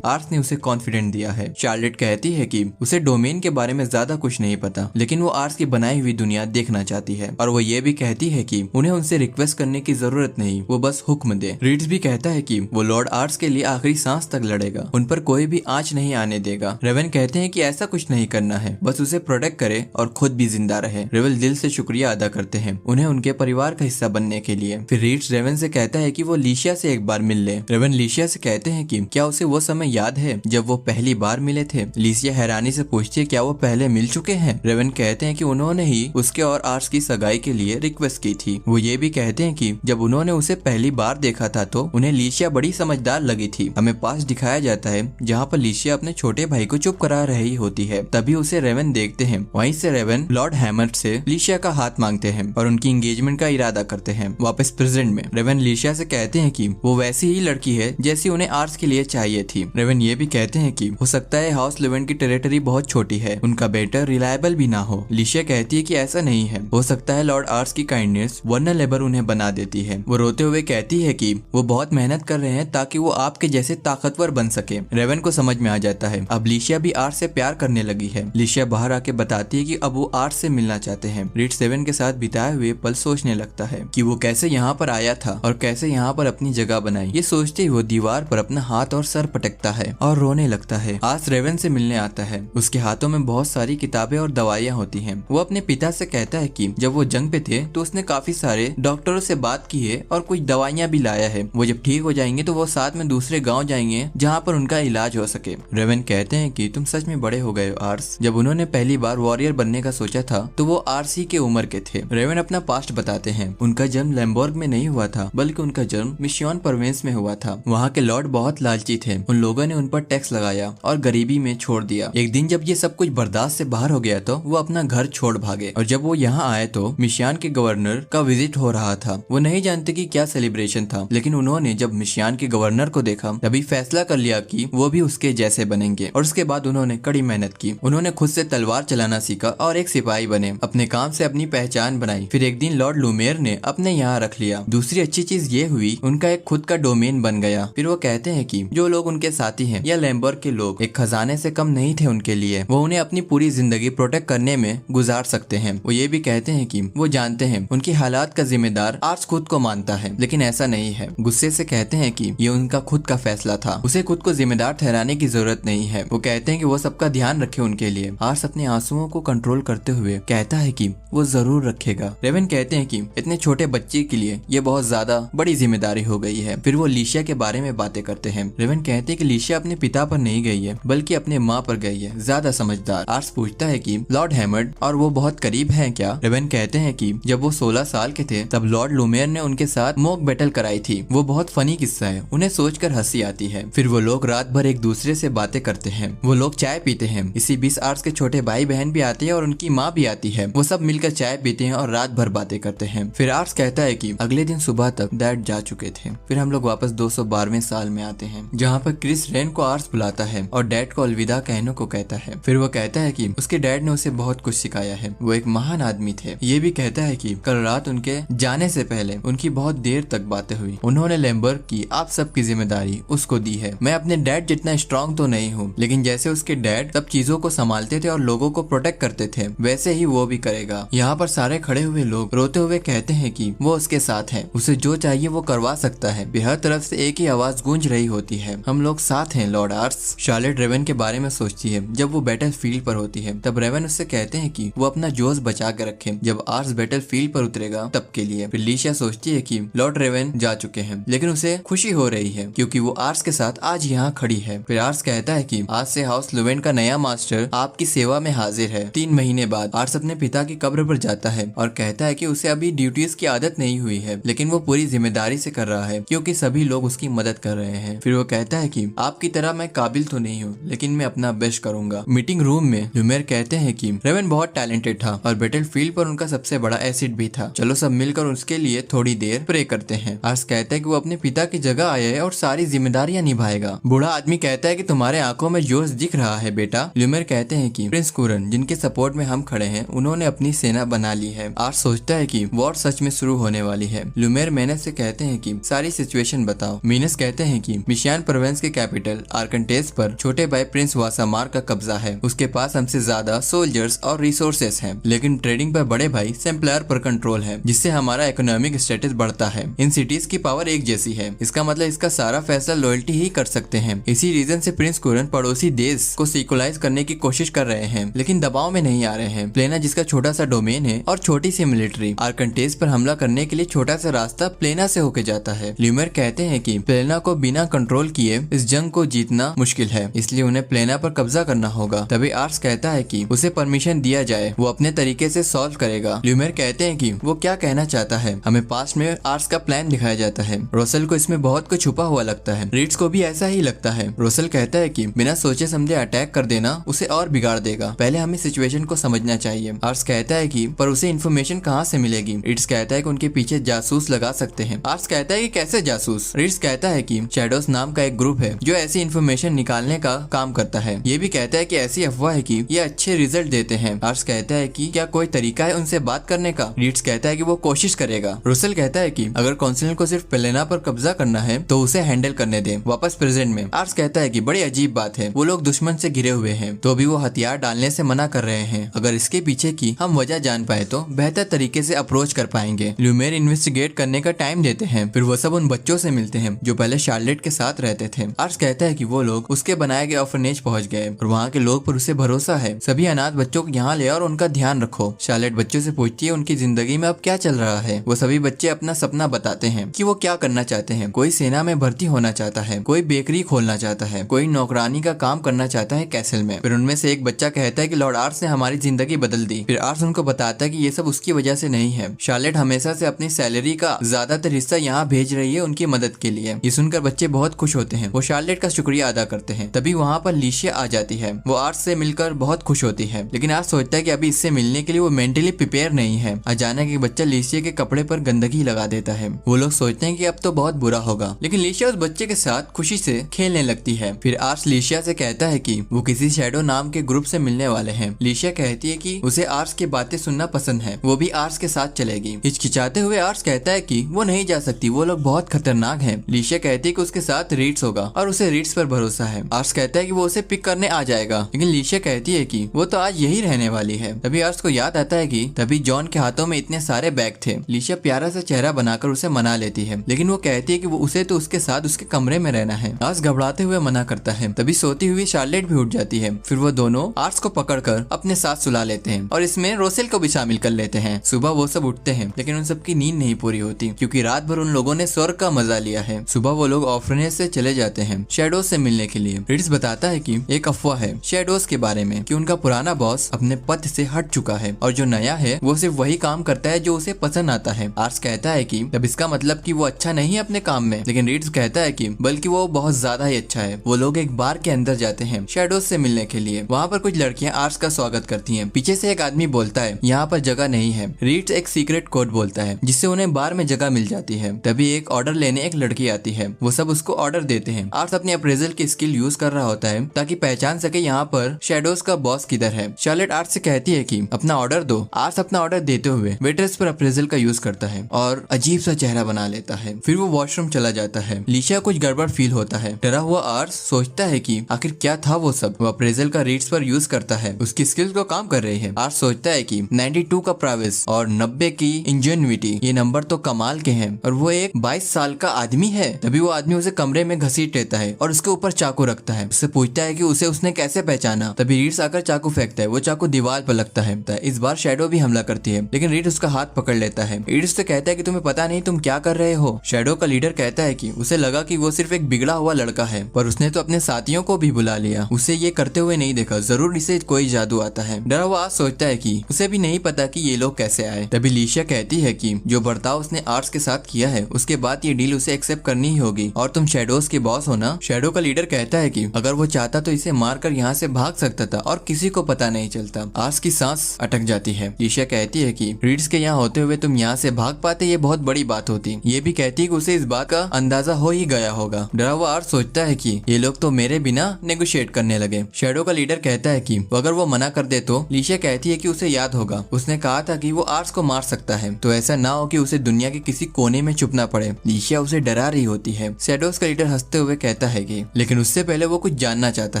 आर्स ने उसे कॉन्फिडेंट दिया है। शार्लेट कहती है कि उसे डोमेन के बारे में ज्यादा कुछ नहीं पता, लेकिन वो आर्स की बनाई हुई दुनिया देखना चाहती है। और वो ये भी कहती है कि उन्हें उनसे रिक्वेस्ट करने की जरूरत नहीं, वो बस हुक्म दे। रीड्स भी कहता है कि वो लॉर्ड आर्स के लिए आखिरी सांस तक लड़ेगा, उन पर कोई भी आंच नहीं आने देगा। रेवन कहते हैं कि ऐसा कुछ नहीं करना है, बस उसे प्रोटेक्ट करे और खुद भी जिंदा रहे। रेवन दिल से शुक्रिया अदा करते हैं उन्हें उनके परिवार का हिस्सा बनने के लिए। फिर रीड्स रेवन से कहता है कि वो लिशिया से एक बार मिल ले। रेवन लिशिया से कहते हैं कि क्या उसे वो समय याद है जब वो पहली बार मिले थे। लिशिया हैरानी से पूछती है क्या वो पहले मिल चुके हैं। रेवन कहते हैं कि उन्होंने ही उसके और आर्स की सगाई के लिए रिक्वेस्ट की थी। वो ये भी कहते हैं कि जब उन्होंने उसे पहली बार देखा था तो उन्हें लिशिया बड़ी समझदार लगी थी। हमें पास दिखाया जाता है जहाँ पर लिशिया अपने छोटे भाई को चुप करा रही होती है, तभी उसे रेवन देखते हैं। वहीं से रेवन लॉर्ड हैमर से लिशिया का हाथ मांगते हैं और उनकी एंगेजमेंट का इरादा करते हैं। वापस प्रेजेंट में रेवन लिशिया से कहते हैं कि वो वैसी ही लड़की है जैसी उन्हें आर्स के लिए चाहिए थी। रेवन ये भी कहते हैं कि हो सकता है हाउस लेवन की टेरिटरी बहुत छोटी है, उनका बेटा रिलायबल भी ना हो। लिशिया कहती है कि ऐसा नहीं है, हो सकता है लॉर्ड आर्स की काइंडनेस वल्नरेबल उन्हें बना देती है। वो रोते हुए कहती है कि वो बहुत मेहनत कर रहे हैं ताकि वो आपके जैसे ताकतवर बन सके। रेवन को समझ में आ जाता है अब लिशिया भी आर्स से प्यार करने लगी है। लिशिया बाहर आके बताती है कि अब वो आर्स से मिलना चाहते हैं। रीड्स रेवन के साथ बिताए हुए पल सोचने लगता है कि वो कैसे यहाँ पर आया था और कैसे यहाँ पर अपनी जगह बनाई। ये सोचते ही वो दीवार पर अपना हाथ और सर पटकता है और रोने लगता है। आर्स रेवन से मिलने आता है, उसके हाथों में बहुत सारी किताबें और दवाइयाँ होती हैं। वो अपने पिता से कहता है कि जब वो जंग पे थे तो उसने काफी सारे डॉक्टरों से बात की है और कुछ दवाइयाँ भी लाया है। वो जब ठीक हो जाएंगे तो वो साथ में दूसरे गाँव जाएंगे जहाँ पर उनका इलाज हो सके। रेवन कहते हैं कि तुम सच में बड़े हो गए हो आर्स। जब उन्होंने पहली बार वॉरियर बनने का सोचा था तो वो आरसी के उम्र के थे। रेवन अपना पास्ट बताते हैं। उनका जन्म लैम्बोर्ग में नहीं हुआ था, बल्कि उनका जन्म मिशियन प्रोविंस में हुआ था। वहाँ के लॉर्ड बहुत लालची थे, उन लोगों ने उन पर टैक्स लगाया और गरीबी में छोड़ दिया। एक दिन जब ये सब कुछ बर्दाश्त से बाहर हो गया तो वो अपना घर छोड़ भागे और जब वो यहाँ आए तो मिशियन के गवर्नर का विजिट हो रहा था। वो नहीं जानते कि क्या सेलिब्रेशन था, लेकिन उन्होंने जब मिशियन के गवर्नर को देखा तभी फैसला कर लिया कि वो भी उसके जैसे बनेंगे। और उसके बाद उन्होंने कड़ी मेहनत की। उन्होंने खुद से तलवार चलाना सीखा और एक सिपाही बने, अपने काम से अपनी पहचान बनाई। फिर एक दिन लॉर्ड लूमेर ने अपने यहाँ रख लिया। दूसरी अच्छी चीज ये हुई उनका एक खुद का डोमेन बन गया। फिर वो कहते हैं कि जो लोग उनके साथी हैं या लैम्बर्ग के लोग एक खजाने से कम नहीं थे उनके लिए। वो उन्हें अपनी पूरी जिंदगी प्रोटेक्ट करने में गुजार सकते हैं। वो ये भी कहते हैं कि वो जानते हैं उनकी हालात का जिम्मेदार आर्स खुद को मानता है, लेकिन ऐसा नहीं है। गुस्से से कहते हैं कि ये उनका खुद का फैसला था, उसे खुद को जिम्मेदार ठहराने की जरूरत नहीं है। वो कहते हैं कि वो सबका ध्यान रखे उनके लिए। आर्स अपने आंसुओं को कंट्रोल करते हुए कहता है कि वो जरूर रखेगा। रेवन कहते हैं कि इतने छोटे बच्चे के लिए ये बहुत ज्यादा बड़ी जिम्मेदारी हो गई है। फिर वो लिशिया के बारे में बातें करते हैं। रेवन कहते हैं कि लिशिया अपने पिता पर नहीं गई है, बल्कि अपने माँ पर गई है, ज्यादा समझदार। आर्स पूछता है कि लॉर्ड हैमर्ड और वो बहुत करीब हैं क्या। रेवन कहते हैं कि जब वो 16 साल के थे तब लॉर्ड लूमेर ने उनके साथ मॉक बैटल कराई थी। वो बहुत फनी किस्सा है, उन्हें सोचकर हंसी आती है। फिर वो लोग रात भर एक दूसरे से बातें करते हैं। वो लोग चाय पीते हैं। इसी बीच आर्स के छोटे भाई बहन भी आते हैं और उनकी माँ भी आती है। वो सब मिलकर चाय पीते हैं और रात भर बातें करते हैं। फिर आर्स कहता है कि अगले दिन सुबह तक डैड जा चुके थे। फिर हम लोग वापस 212वें साल में आते हैं, जहाँ पर क्रिस रेन को आर्स बुलाता है और डैड को अलविदा कहने को कहता है। फिर वो कहता है कि उसके डैड ने उसे बहुत कुछ सिखाया है, वो एक महान आदमी थे। ये भी कहता है कि कल रात उनके जाने से पहले उनकी बहुत देर तक बातें हुई। उन्होंने लैम्बर्ग की आप सबकी जिम्मेदारी उसको दी है। मैं अपने डैड जितना स्ट्रॉन्ग तो नहीं हूँ, लेकिन जैसे उसके डैड सब चीजों को संभालते थे और लोगों को प्रोटेक्ट करते थे, वैसे ही वो भी करेगा। यहाँ पर सारे खड़े हुए लोग रोते हुए कहते हैं कि वो उसके साथ है, उसे जो चाहिए वो करवा सकता है। फिर हर तरफ से एक ही आवाज गूंज रही होती है, हम लोग साथ हैं लॉर्ड आर्स। शार्लेट रेवन के बारे में सोचती है। जब वो बैटल फील्ड पर होती है तब रेवन उससे कहते हैं कि वो अपना जोश बचा कर रखे, जब आर्स बैटल फील्ड पर उतरेगा तब के लिए। फिर लिशिया सोचती है कि लॉर्ड रेवन जा चुके हैं, लेकिन उसे खुशी हो रही है क्योंकि वो आर्स के साथ आज यहाँ खड़ी है। फिर आर्स कहता है कि आज से हाउस लुवेन का नया मास्टर आपकी सेवा में हाजिर है। 3 महीने बाद आर्स अपने पिता की कब्र पर जाता है और कहता है कि उसे अभी ड्यूटीज की आदत नहीं हुई है, लेकिन वो पूरी जिम्मेदारी से कर रहा है क्योंकि सभी लोग उसकी मदद कर रहे हैं। फिर वो कहता है कि आपकी तरह मैं काबिल तो नहीं हूँ, लेकिन मैं अपना बेस्ट करूंगा। मीटिंग रूम में लुमेर कहते हैं कि रेवन बहुत टैलेंटेड था और बैटल फील्ड पर उनका सबसे बड़ा एसिड भी था। चलो सब मिलकर उसके लिए थोड़ी देर प्रे करते हैं। आर्स कहता है कि वो अपने पिता की जगह आया है और सारी जिम्मेदारियां निभाएगा। बूढ़ा आदमी कहता है कि तुम्हारे आंखों में जोश दिख रहा है बेटा। लुमेर कहते हैं कि प्रिंस कुरन जिनके सपोर्ट में हम खड़े हैं, उन्होंने अपनी सेना बना ली है। आर्स सोचता है कि वॉर सच में शुरू होने वाली है। ल्यूमेर मेनस से कहते हैं कि सारी सिचुएशन बताओ। मीनस कहते हैं कि मिशियान प्रोविंस के कैपिटल आर्कंटेस पर छोटे भाई प्रिंस वासामार का कब्जा है। उसके पास हमसे ज्यादा सोल्जर्स और रिसोर्सेस हैं, लेकिन ट्रेडिंग पर बड़े भाई सेम्पलर पर कंट्रोल है, जिससे हमारा इकोनॉमिक स्टेटस बढ़ता है। इन सिटीज की पावर एक जैसी है, इसका मतलब इसका सारा फैसला लॉयल्टी ही कर सकते हैं। इसी रीजन से प्रिंस कुरन पड़ोसी देश को सिकुलाइज करने की कोशिश कर रहे हैं, लेकिन दबाव में नहीं आ रहे हैं। प्लेना जिसका छोटा सा डोमेन है और छोटी सी मिलिट्री, आर्कंटेस पर हमला करने के लिए छोटा सा रास्ता प्लेना से होके जाता है। ल्यूमेर कहते हैं कि प्लेना को बिना कंट्रोल किए इस जंग को जीतना मुश्किल है, इसलिए उन्हें प्लेना पर कब्जा करना होगा। तभी आर्स कहता है कि उसे परमिशन दिया जाए, वो अपने तरीके से सॉल्व करेगा। ल्यूमेर कहते हैं कि वो क्या कहना चाहता है। हमें पास्ट में आर्स का प्लान दिखाया जाता है। रोसेल को इसमें बहुत कुछ छुपा हुआ लगता है। रीड्स को भी ऐसा ही लगता है। रोसेल कहता है कि बिना सोचे समझे अटैक कर देना उसे और बिगाड़ देगा, पहले हमें सिचुएशन को समझना चाहिए। आर्स कहता है कि पर उसे इन्फॉर्मेशन कहाँ से मिलेगी। रीड्स कहता है कि उनके पीछे जासूस लगा सकते हैं। आर्स कहता है कि कैसे जासूस। रीड्स कहता है कि शैडोस नाम का एक ग्रुप है जो ऐसी इन्फॉर्मेशन निकालने का काम करता है। ये भी कहता है कि ऐसी अफवाह है कि ये अच्छे रिजल्ट देते हैं। आर्स कहता है कि क्या कोई तरीका है उनसे बात करने का। रीड्स कहता है कि वो कोशिश करेगा। रोसेल कहता है कि अगर काउंसिल को सिर्फ प्लेना पर कब्जा करना है तो उसे हैंडल करने दे वापस प्रेजेंट में। आर्स कहता है कि बड़ी अजीब बात है, वो लोग दुश्मन से घिरे हुए हैं तो भी वो हथियार डालने से मना कर रहे हैं। अगर इसके पीछे की हम वजह जान पाए तो बेहतर तरीके से अप्रोच कर पाएंगे। ल्यूमेर इन्वेस्टिगेट करने का टाइम देते हैं, फिर वो सब उन बच्चों से मिलते हैं जो पहले शार्लेट के साथ रहते थे। आर्स कहता है कि वो लोग उसके बनाए गए ऑर्फनेज पहुंच गए और वहाँ के लोग पर उसे भरोसा है। सभी अनाथ बच्चों को यहाँ ले और उनका ध्यान रखो। शार्लेट बच्चों से पूछती है उनकी जिंदगी में अब क्या चल रहा है। वो सभी बच्चे अपना सपना बताते हैं कि वो क्या करना चाहते हैं। कोई सेना में भर्ती होना चाहता है, कोई बेकरी खोलना चाहता है, कोई नौकरानी का काम करना चाहता है कैसल में। फिर उनमें से एक बच्चा कहता है कि लॉर्ड आर्स ने हमारी जिंदगी बदल दी। फिर आर्स उनको बताता है कि ये सब उसकी वजह से नहीं है। शार्लेट हमेशा से अपनी सैलरी का ज्यादातर हिस्सा यहाँ भेज रही है उनकी मदद के लिए। ये सुनकर बच्चे बहुत खुश होते हैं। वो शार्लेट का शुक्रिया अदा करते हैं। तभी वहाँ पर लिशिया आ जाती है। वो आर्स से मिलकर बहुत खुश होती है, लेकिन आर्स सोचता है कि अभी इससे मिलने के लिए वो मेंटली प्रिपेयर नहीं है। अचानक एक बच्चा लिशिया के कपड़े पर गंदगी लगा देता है। वो लोग सोचते हैं कि अब तो बहुत बुरा होगा, लेकिन लिशिया उस बच्चे के साथ खुशी से खेलने लगती है। फिर आर्स लिशिया से कहता है कि वो किसी शैडो नाम के ग्रुप से मिलने वाले हैं। लिशिया कहती है कि उसे आर्स की बातें सुनना पसंद है, वो भी आर्स के साथ चलेगी। हिचकिचाते हुए आर्स कहता है कि वो नहीं जा सकती, वो लोग बहुत खतरनाक हैं। लिशिया कहती है कि उसके साथ रीड्स होगा और उसे रीड्स पर भरोसा है। आर्स कहता है कि वो उसे पिक करने आ जाएगा, लेकिन लिशिया कहती है कि वो तो आज यही रहने वाली है। तभी आर्स को याद आता है कि तभी जॉन के हाथों में इतने सारे बैग थे। लिशिया प्यारा सा चेहरा बनाकर उसे मना लेती है, लेकिन वो कहती है कि वो उसे तो उसके साथ उसके कमरे में रहना है। आर्स घबराते हुए मना करता है। तभी सोती हुई शार्लेट भी उठ जाती है। फिर वो दोनों आर्स को पकड़कर अपने साथ सुला लेते हैं और इसमें रोसेल को भी शामिल कर लेते हैं। सुबह वो सब उठते हैं, लेकिन उन सबकी नींद नहीं पूरी होती क्योंकि रात भर उन लोगों ने स्वर्ग का मजा लिया है। सुबह वो लोग ऑर्फनेज से चले जाते हैं शैडोज से मिलने के लिए। रीड्स बताता है कि एक अफवाह है शैडोज के बारे में कि उनका पुराना बॉस अपने पद से हट चुका है और जो नया है वो सिर्फ वही काम करता है जो उसे पसंद आता है। आर्स कहता है कि तब इसका मतलब कि वो अच्छा नहीं है अपने काम में, लेकिन रीड्स कहता है कि बल्कि वो बहुत ज्यादा ही अच्छा है। वो लोग एक बार के अंदर जाते हैं शैडोज से मिलने के लिए। वहाँ पर कुछ लड़कियां आर्स का स्वागत करती हैं। पीछे से एक आदमी बोलता है यहाँ पर जगह नहीं है। रीड्स एक सीक्रेट कोड बोलता है जिससे उन्हें बार में जगह मिल जाती है। तभी एक ऑर्डर लेने एक लड़की आती है। वो सब उसको ऑर्डर देते हैं। आर्स अपनी अप्रेजल की स्किल यूज कर रहा होता है ताकि पहचान सके यहाँ पर शैडोज का बॉस किधर है। शार्लेट आर्स से कहती है कि अपना ऑर्डर दो। आर्स अपना ऑर्डर देते हुए वेट्रेस पर अप्रेजल का यूज करता है और अजीब सा चेहरा बना लेता है। फिर वो वॉशरूम चला जाता है। लिशिया कुछ गड़बड़ फील होता है। डरा हुआ आर्स सोचता है कि आखिर क्या था वो सब। वो अप्रेजल का रीड्स पर यूज करता है, उसकी स्किल्स को काम कर रही है। आर्स सोचता है कि 92 का प्राविस और 90 की इंजेन्युइटी, ये नंबर तो कमाल के हैं और वो एक 22 साल का आदमी है। तभी वो आदमी उसे कमरे में घसीट लेता है और उसके ऊपर चाकू रखता है। उससे पूछता है कि उसे उसने कैसे पहचाना। तभी रीड्स आकर चाकू फेंकता है। वो चाकू दीवार पर लगता है। इस बार शैडो भी हमला करती है, लेकिन रीड्स उसका हाथ पकड़ लेता है। रीड्स से कहता है कि तुम्हें पता नहीं तुम क्या कर रहे हो। शैडो का लीडर कहता है कि उसे लगा कि वो सिर्फ एक बिगड़ा हुआ लड़का है, पर उसने तो अपने साथियों को भी बुला लिया। उसे ये करते हुए नहीं देखा, जरूर इसे कोई जादू आता है। डरा हुआ आज सोचता है कि उसे भी नहीं पता कि ये लोग कैसे आए। तभी लिशिया कहती है कि जो बर्ताव उसने आर्ट्स के साथ किया है उसके बाद ये डील उसे एक्सेप्ट करनी ही होगी और तुम शैडोज के बॉस हो ना। शैडो का लीडर कहता है कि अगर वो चाहता तो इसे मारकर यहाँ से भाग सकता था और किसी को पता नहीं चलता। आर्ट्स की सांस अटक जाती है। लिशिया कहती है कि रीड्स के यहाँ होते हुए तुम यहाँ से भाग पाते, ये बहुत बड़ी बात होती। ये भी कहती है कि उसे इस बात का अंदाजा हो ही गया होगा। डरा हुआ आर्ट्स सोचता है कि ये लोग तो मेरे बिना नेगोशिएट करने लगे। शैडो का लीडर कहता है कि अगर वो मना कर दे तो। लिशिया कहती है कि उसे याद होगा, उसने कहा था कि वो आर्ट्स को मार सकता है, तो ऐसा ना हो कि उसे दुनिया के किसी कोने में छुपना पड़े। लिशिया उसे डरा रही होती है। शैडोज का लीडर हंसते हुए कहता है कि लेकिन उससे पहले वो कुछ जानना चाहता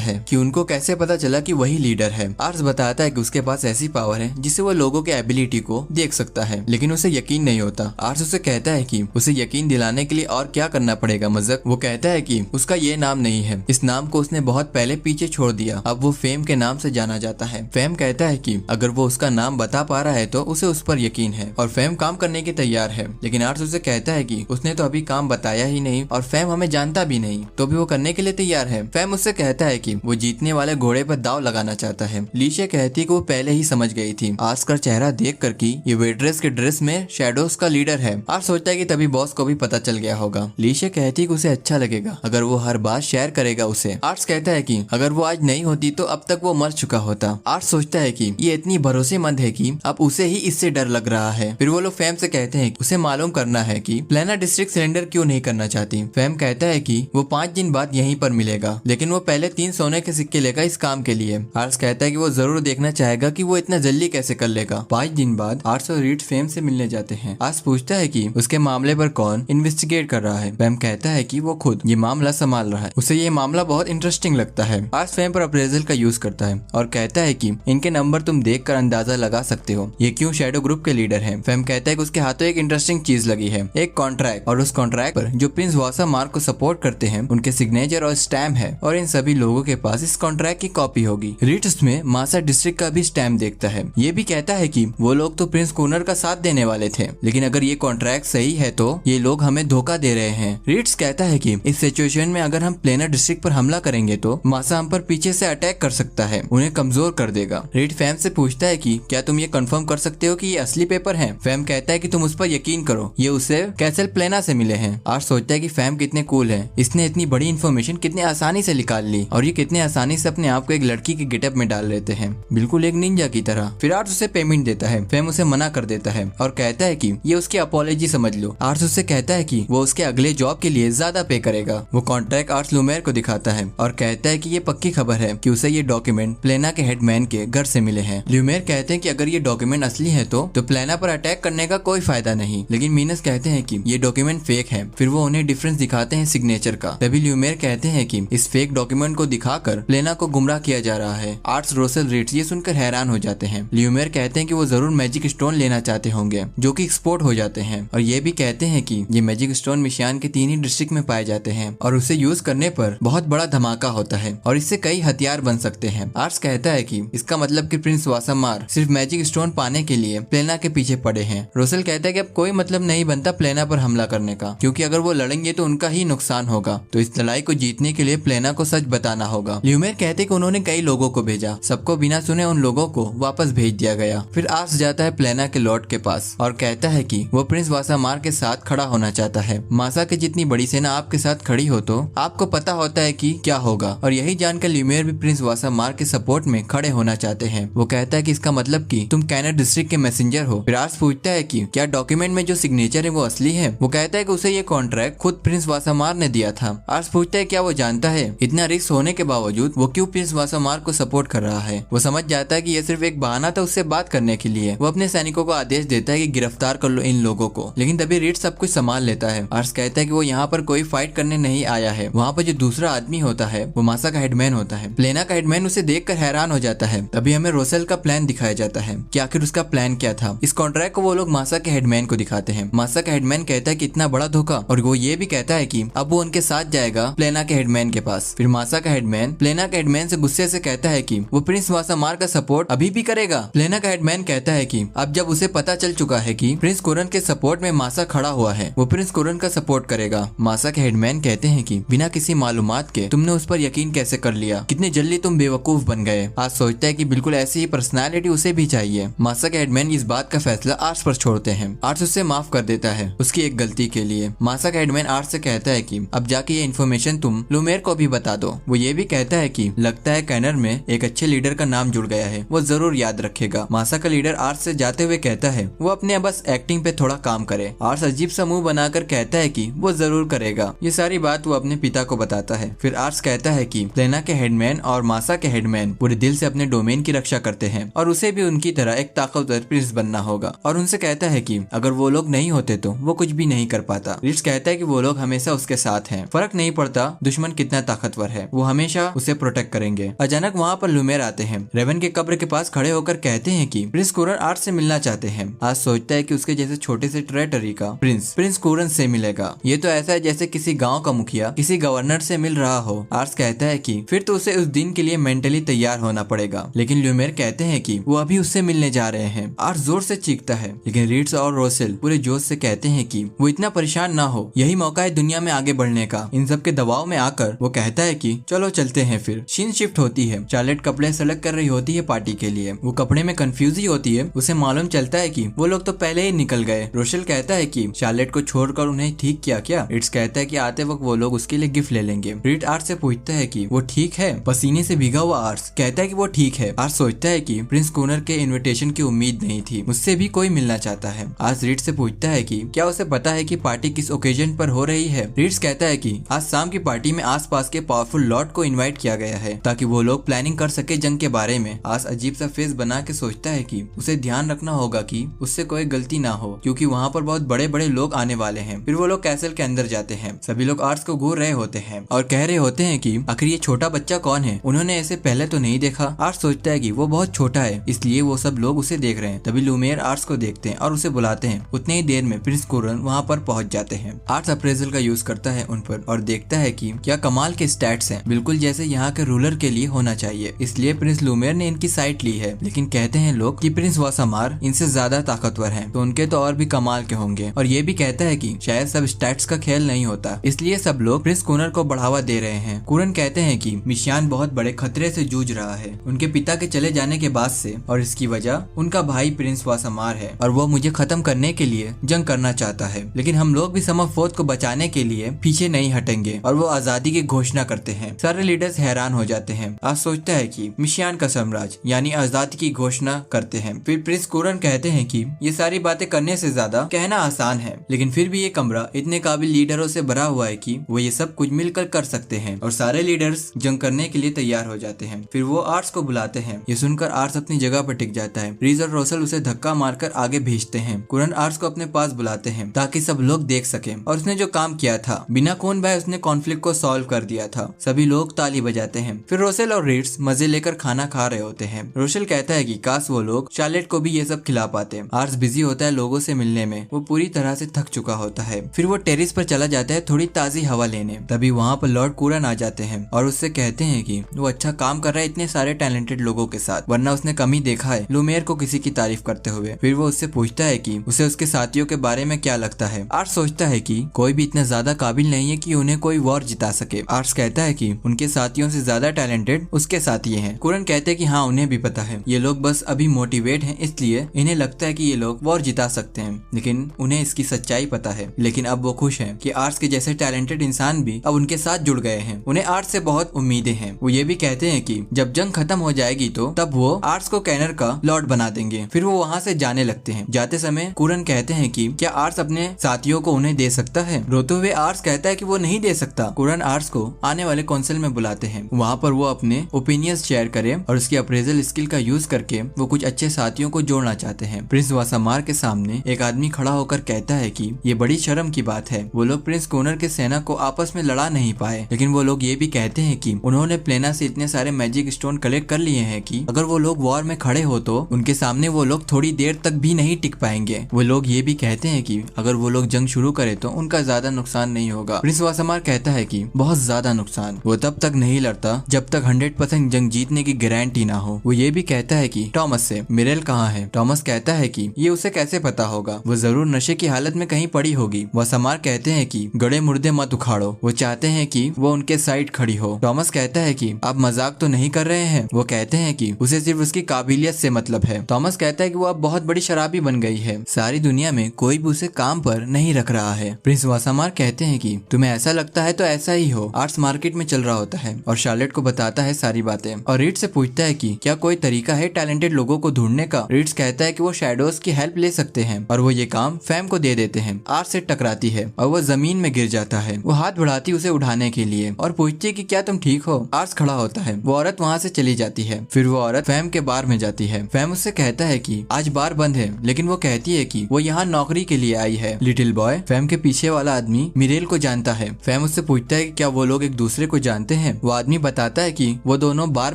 है कि उनको कैसे पता चला कि वही लीडर है। आर्स बताता है कि उसके पास ऐसी पावर है जिससे वो लोगों के एबिलिटी को देख सकता है, लेकिन उसे यकीन नहीं होता। आर्स उसे कहता है कि उसे यकीन दिलाने के लिए और क्या करना पड़ेगा मज़क। वो कहता है कि उसका ये नाम नहीं है, इस नाम को उसने बहुत पहले पीछे छोड़ दिया, अब वो फेम के नाम से जाना जाता है। फेम कहता है कि अगर वो उसका नाम बता पा रहा है तो उसे उस पर यकीन है और फेम काम करने के तैयार है। लेकिन आर्स उसे कहता है कि उसने तो अभी काम बताया ही नहीं और फेम हमें जानता भी नहीं, तो भी वो करने के लिए तैयार है। फेम उससे कहता है कि वो जीतने वाले घोड़े पर दाव लगाना चाहता है। लिशिया कहती है कि वो पहले ही समझ गई थी आर्स का चेहरा देख कर कि ये वेट्रेस के ड्रेस में शैडोज का लीडर है। आर्स सोचता है कि तभी बॉस को भी पता चल गया होगा। लिशिया कहती है कि उसे अच्छा लगेगा अगर वो हर बात शेयर करेगा उसे। आर्स कहता है कि अगर वो आज नहीं होती तो अब तक वो मर चुका होता। आर्स सोचता है कि ये इतनी भरोसेमंद है कि अब उसे ही इससे डर लग रहा है। फिर वो लोग फेम से कहते हैं कि उसे मालूम करना है कि प्लेना डिस्ट्रिक्ट सिलेंडर क्यों नहीं करना चाहती। फेम कहता है कि वो 5 दिन बाद यहीं पर मिलेगा, लेकिन वो पहले 3 सोने के सिक्के लेगा इस काम के लिए। आर्स कहता है कि वो जरूर देखना चाहेगा कि वो इतना जल्दी कैसे कर लेगा। 5 दिन बाद आर्स और रीड फेम से मिलने जाते हैं। आर्स पूछता है कि उसके मामले पर कौन इन्वेस्टिगेट कर रहा है। फेम कहता है कि वो खुद ये मामला संभाल रहा है, उसे ये मामला बहुत इंटरेस्टिंग लगता है। आर्स फेम पर अप्रेजल का यूज करता है और कहता है कि इनके नंबर तुम देखकर अंदाजा लगा सकते हो ये क्यों शैडो ग्रुप के लीडर है। फेम कहता है कि उसके हाथों एक इंटरेस्टिंग चीज लगी है, एक कॉन्ट्रैक्ट, और उस कॉन्ट्रैक्ट पर जो प्रिंस वासा मार्क को सपोर्ट करते हैं उनके सिग्नेचर और स्टैम्प है और इन सभी लोगों के पास इस कॉन्ट्रैक्ट की कॉपी होगी। रीड उसमें मासा डिस्ट्रिक्ट का भी स्टैम्प देखता है। ये भी कहता है कि वो लोग तो प्रिंस कूनर का साथ देने वाले थे, लेकिन अगर ये कॉन्ट्रैक्ट सही है तो ये लोग हमें धोखा दे रहे हैं। रीड्स कहता है कि इस सिचुएशन में अगर हम प्लेनर डिस्ट्रिक्ट पर हमला करेंगे तो मासा हम पर पीछे से अटैक कर सकता है, उन्हें कमजोर कर देगा। रीड फैम से पूछता है कि क्या तुम ये कंफर्म कर सकते हो कि ये असली पेपर हैं? फैम कहता है कि तुम उस पर यकीन करो, ये उसे कैसल प्लेना से मिले हैं। आर्स सोचता है कि फैम कितने कूल है, इसने इतनी बड़ी इन्फॉर्मेशन कितने आसानी से निकाल ली और ये कितने आसानी से अपने आप को एक लड़की के गेटअप में डाल लेते हैं, बिल्कुल एक निंजा की तरह। फिर आर्स उसे पेमेंट देता है। फैम उसे मना कर देता है और कहता है कि ये उसकी अपॉलॉजी समझ लो। आर्स उससे कहता है कि वो उसके अगले जॉब के लिए ज्यादा पे करेगा। वो कॉन्ट्रैक्ट आर्स लूमेर को दिखाता है और कहता है कि ये पक्की खबर है कि उसे ये डॉक्यूमेंट प्लेना के हेडमैन के घर से मिले हैं। ल्यूमेर कहते हैं कि अगर ये डॉक्यूमेंट असली है तो प्लेना पर अटैक करने का कोई फायदा नहीं, लेकिन मीनस कहते हैं कि ये डॉक्यूमेंट फेक है। फिर वो उन्हें डिफरेंस दिखाते हैं सिग्नेचर का। तभी ल्यूमेर कहते हैं कि इस फेक डॉक्यूमेंट को दिखाकर प्लेना को गुमराह किया जा रहा है। आर्ट्स, रोसेल, रीड्स ये सुनकर हैरान हो जाते हैं। ल्यूमेर कहते हैं कि वो जरूर मैजिक स्टोन लेना चाहते होंगे जो कि एक्सपोर्ट हो जाते हैं, और ये भी कहते हैं कि ये मैजिक स्टोन मिशियान के 3 ही डिस्ट्रिक्ट में पाए जाते हैं और उसे यूज करने पर बहुत बड़ा धमाका होता है और इससे कई हथियार बन सकते हैं। आर्ट्स कहता है कि इसका मतलब कि प्रिंस वासामार सिर्फ मैजिक स्टोन पाने के लिए प्लेना के पीछे पड़े हैं। रोसेल कहता है कि अब कोई मतलब नहीं बनता प्लेना पर हमला करने का, क्योंकि अगर वो लड़ेंगे तो उनका ही नुकसान होगा, तो इस लड़ाई को जीतने के लिए प्लेना को सच बताना होगा। ल्यूमेर कहते कि उन्होंने कई लोगों को भेजा, सबको बिना सुने उन लोगों को वापस भेज दिया गया। फिर आर्ट्स जाता है प्लेना के लॉर्ड के पास और कहता है कि वो प्रिंस वासामार के साथ खड़ा होना चाहता है। मासा की जितनी बड़ी सेना आपके साथ खड़ी हो तो आपको पता होता है कि क्या होगा, और यही जानकर ल्यूमेर भी प्रिंस वासामार के सपोर्ट में खड़े होना चाहते हैं। वो कहता है कि इसका मतलब कि तुम कैनर डिस्ट्रिक्ट के मैसेंजर हो। फिर आर्ट्स पूछता है कि क्या डॉक्यूमेंट में जो सिग्नेचर है वो असली है? वो कहता है कि उसे ये कॉन्ट्रैक्ट खुद प्रिंस वासामार ने दिया था। आर्ट्स पूछता है क्या वो जानता है इतना रिस्क होने के बावजूद वो क्यों प्रिंस वासामार को सपोर्ट कर रहा है। वो समझ जाता है कि ये सिर्फ एक बहाना था उससे बात करने के लिए। वो अपने सैनिकों को आदेश देता है कि गिरफ्तार कर लो इन लोगों को, लेकिन तभी रीड सब कुछ संभाल लेता है। आर्ट्स कहता है कि वो यहाँ पर कोई फाइट करने नहीं आया है। वहाँ पर जो दूसरा आदमी होता है वो मासा का हेडमैन होता है। प्लेना का हेडमैन उसे देखकर हैरान हो जाता है। तभी हमें रोसेल का प्लान दिखाया जाता है कि आखिर उसका प्लान क्या था। इस कॉन्ट्रैक्ट को वो लोग मासा के हेडमैन को दिखाते हैं। मासा का हेडमैन कहता है कि इतना बड़ा धोखा, और वो ये भी कहता है कि अब वो उनके साथ जाएगा प्लेना के हेडमैन के पास। फिर मासा का हेडमैन प्लेना के हेडमैन से गुस्से से कहता है कि वो प्रिंस वासामार का सपोर्ट अभी भी करेगा। प्लेना का हेडमैन कहता है कि अब जब उसे पता चल चुका है कि प्रिंस कुरन के सपोर्ट में मासा खड़ा हुआ है, वो प्रिंस कुरन का सपोर्ट करेगा। मासा के हेडमैन कहते हैं कि बिना किसी मालूमात के तुमने उस पर यकीन कैसे कर लिया, कितने जल्दी तुम बेवकूफ बन गए। आज सोचता है कि बिल्कुल ऐसी ही पर्सनालिटी उसे भी चाहिए। मासा के हेडमैन इस बात का फैसला आर्ट्स पर छोड़ते हैं। आर्ट्स उससे माफ कर देता है उसकी एक गलती के लिए। मासा का हेडमैन आर्ट्स से कहता है कि अब जाके ये इन्फॉर्मेशन तुम लूमेर को भी बता दो। वो ये भी कहता है कि लगता है कैनर में एक अच्छे लीडर का नाम जुड़ गया है, वो जरूर याद रखेगा। मासा का लीडर आर्ट्स से जाते हुए कहता है वो अपने बस एक्टिंग पे थोड़ा काम करे। आर्ट्स अजीब सा मुंह बनाकर कहता है कि वो जरूर करेगा। ये सारी बात वो अपने पिता को बताता है। फिर आर्ट्स कहता है कि प्लेना के हेडमैन और मासा के हेडमैन पूरे दिल से अपने डोमेन की रक्षा करते हैं और उसे भी उनकी तरह एक ताकतवर प्रिंस बनना होगा, और उनसे कहता है है कि अगर वो लोग नहीं होते तो वो कुछ भी नहीं कर पाता। रीड्स कहता है कि वो लोग हमेशा उसके साथ हैं, फर्क नहीं पड़ता दुश्मन कितना ताकतवर है, वो हमेशा उसे प्रोटेक्ट करेंगे। अचानक वहाँ पर लुमेर आते हैं, रेवन के कब्र के पास खड़े होकर कहते हैं कि प्रिंस कुरन आर्स से मिलना चाहते हैं। आज सोचता है कि उसके जैसे छोटे से ट्रेटरी का प्रिंस कुरन से मिलेगा। ये तो ऐसा है जैसे किसी गांव का मुखिया किसी गवर्नर से मिल रहा हो। आर्स कहता है कि फिर तो उसे उस दिन के लिए मेंटली तैयार होना पड़ेगा, लेकिन ल्यूमेर कहते हैं कि वो अभी उससे मिलने जा रहे हैं। आर्स जोर से चीखता है, लेकिन रीड्स और रोसेल पूरे जोश से कहते हैं कि वो इतना परेशान ना हो, यही मौका है दुनिया में आगे बढ़ने का। इन सब के दबाव में आकर वो कहता है कि चलो चलते हैं। फिर सीन शिफ्ट होती है, चार्लेट कपड़े सेलेक्ट कर रही होती है पार्टी के लिए। वो कपड़े में कंफ्यूज ही होती है, उसे मालूम चलता है कि वो लोग तो पहले ही निकल गए। रोशेल कहता है कि चार्लेट को छोड़कर उन्हें ठीक किया क्या। रीड्स कहता है कि आते वक्त वो लोग उसके लिए गिफ्ट ले लेंगे। रीड आर्स से पूछता है कि वो ठीक है। पसीने से भीगा हुआ आर्स कहता है कि वो ठीक है। आर्स सोचता है कि प्रिंस कूनर के इनविटेशन की उम्मीद नहीं थी, मुझसे भी कोई मिलना चाहता है। आर्स रीड से पूछता है कि क्या उसे पता है कि पार्टी किस ओकेजन पर हो रही है। रीड्स कहता है कि आज शाम की पार्टी में आसपास के पावरफुल लॉर्ड को इनवाइट किया गया है ताकि वो लोग प्लानिंग कर सके जंग के बारे में। आर्स अजीब सा फेस बना के सोचता है कि उसे ध्यान रखना होगा कि उससे कोई गलती ना हो, क्योंकि वहाँ पर बहुत बड़े बड़े लोग आने वाले हैं। फिर वो लोग कैसल के अंदर जाते हैं। सभी लोग आर्स को घूर रहे होते हैं और कह रहे होते हैं कि आखिर ये छोटा बच्चा कौन है, उन्होंने ऐसे पहले तो नहीं देखा। आर्स सोचता है कि वो बहुत छोटा है, इसलिए वो सब लोग उसे देख रहे हैं। तभी लुमेर आर्स को देखते हैं और उसे बुलाते हैं। उतने ही देर में प्रिंस कुरन वहाँ पर पहुँच जाते हैं। आर्स अप्रेजल का यूज करता है उन पर और देखता है कि क्या कमाल के स्टैट्स हैं, बिल्कुल जैसे यहाँ के रूलर के लिए होना चाहिए। इसलिए प्रिंस लुमेर ने इनकी साइड ली है, लेकिन कहते हैं लोग कि प्रिंस वासामार इनसे ज्यादा ताकतवर हैं, तो उनके तो और भी कमाल के होंगे। और ये भी कहता है कि शायद सब स्टैट्स का खेल नहीं होता, इसलिए सब लोग प्रिंस कुरन को बढ़ावा दे रहे हैं। कुरन कहते हैं कि मिशियान बहुत बड़े खतरे से जूझ रहा है उनके पिता के चले जाने के बाद से, और इसकी वजह उनका भाई प्रिंस वासामार है और वो मुझे खत्म करने के लिए जंग करना चाहता है। लेकिन हम लोग भी समरफोर्थ को बचाने के लिए पीछे नहीं हटेंगे और वो आजादी की घोषणा करते हैं। सारे लीडर्स हैरान हो जाते हैं। आज सोचता है कि मिशियान का साम्राज्य यानी आजादी की घोषणा करते हैं। फिर प्रिंस कुरन कहते हैं कि ये सारी बातें करने से ज्यादा कहना आसान है, लेकिन फिर भी ये कमरा इतने काबिल लीडरों से भरा हुआ है कि वो ये सब कुछ मिलकर कर सकते हैं। और सारे लीडर्स जंग करने के लिए तैयार हो जाते हैं। फिर वो आर्स को बुलाते हैं। ये सुनकर आर्स अपनी जगह पर टिक जाता है। रीज और रोसल उसे धक्का मारकर आगे भेजते हैं। कुरन आर्स को अपने पास बुलाते हैं ताकि सब लोग देख सके और उसने जो काम किया था बिना खून बहाए उसने कॉन्फ्लिक्ट को सॉल्व कर दिया था। सभी लोग ताली बजाते हैं। फिर रोसेल और रीड्स मजे लेकर खाना खा रहे होते हैं। रोसेल कहता है कि काश वो लोग चार्लेट को भी ये सब खिला पाते। आर्स बिजी होता है लोगों से मिलने में, वो पूरी तरह से थक चुका होता है। फिर वो टेरिस पर चला जाता है थोड़ी ताजी हवा लेने। तभी वहाँ पर लॉर्ड कुरन आ जाते हैं और उससे कहते हैं कि वो अच्छा काम कर रहा है इतने सारे टैलेंटेड लोगों के साथ, वरना उसने कम ही देखा है लुमेर को किसी की तारीफ करते हुए। फिर वो उससे पूछता है कि उसे उसके साथियों के बारे में क्या लगता है। आर्स सोचता है कि कोई भी इतना ज्यादा काबिल नहीं है कि उन्हें कोई वॉर जिता सके। आर्स कहता है कि उनके साथियों से ज्यादा टैलेंटेड उसके साथी हैं। कुरन कहते हैं कि हाँ उन्हें भी पता है, ये लोग बस अभी मोटिवेट हैं, इसलिए इन्हें लगता है कि ये लोग वॉर जिता सकते हैं, लेकिन उन्हें इसकी सच्चाई पता है। लेकिन अब वो खुश हैं कि आर्स के जैसे टैलेंटेड इंसान भी अब उनके साथ जुड़ गए हैं। उन्हें आर्स से बहुत उम्मीदें हैं। वो ये भी कहते हैं कि जब जंग खत्म हो जाएगी तो तब वो आर्स को कैनर का लॉर्ड बना देंगे। फिर वो वहाँ से जाने लगते हैं। जाते समय कुरन कहते हैं कि क्या आर्स अपने साथियों को उन्हें दे सकता है। रोते हुए आर्स कहता है कि वो नहीं दे सकता। कुरन आर्स को आने वाले काउंसिल में बुलाते हैं, वहाँ पर वो अपने ओपिनियंस शेयर करे और उसकी अप्रेजल स्किल का यूज करके वो कुछ अच्छे साथियों को जोड़ना चाहते हैं। प्रिंस वासामार के सामने एक आदमी खड़ा होकर कहता है कि ये बड़ी शर्म की बात है, वो लोग प्रिंस कूनर के सेना को आपस में लड़ा नहीं पाए। लेकिन वो लोग ये भी कहते हैं कि उन्होंने प्लेना से इतने सारे मैजिक स्टोन कलेक्ट कर लिए हैं कि अगर वो लोग वॉर में खड़े हो तो उनके सामने वो लोग थोड़ी देर तक भी नहीं टिक पाएंगे। वो लोग ये भी कहते हैं कि अगर वो लोग जंग शुरू करे तो उनका ज्यादा नुकसान नहीं होगा। प्रिंस वासामार कहता है कि बहुत ज्यादा नुकसान, वो तब तक नहीं लड़ता जब तक 100% जंग जीतने की गारंटी ना हो। वो ये भी कहता है कि टॉमस से मिरेल कहाँ है। टॉमस कहता है कि ये उसे कैसे पता होगा, वो जरूर नशे की हालत में कहीं पड़ी होगी। वासामार कहते हैं कि गड़े मुर्दे मत उखाड़ो, वो चाहते हैं कि वो उनके साइड खड़ी हो। टॉमस कहता है कि आप मजाक तो नहीं कर रहे हैं। वो कहते हैं कि उसे सिर्फ उसकी काबिलियत से मतलब है। टॉमस कहता है कि वो अब बहुत बड़ी शराबी बन गई है, सारी दुनिया में कोई भी उसे काम पर नहीं रख रहा है। प्रिंस वासामार कहते हैं कि तुम्हें ऐसा लगता है तो ऐसा ही हो। आर्ट्स मार्केट में चल रहा होता है और शार्लेट को बताता है सारी बातें और रीड से पूछता है कि क्या कोई तरीका है टैलेंटेड लोगों को ढूंढने का। रीड्स कहता है कि वो शैडोज की हेल्प ले सकते हैं और वो ये काम फैम को दे देते हैं। आर्ट्स से टकराती है और वो जमीन में गिर जाता है। वो हाथ बढ़ाती उसे उठाने के लिए और पूछती है कि क्या तुम ठीक हो। आर्ट्स खड़ा होता है। वो औरत वहाँ से चली जाती है। फिर वो औरत फैम के बार में जाती है। फैम उससे कहता है कि आज बार बंद है, लेकिन वो कहती है कि वो यहाँ नौकरी के लिए आई है। लिटिल बॉय फैम के पीछे वाला आदमी मिरेल को जानता है। फैम उससे पूछता है कि क्या वो लोग एक दूसरे को जानते हैं। वो आदमी बताता है कि वो दोनों बार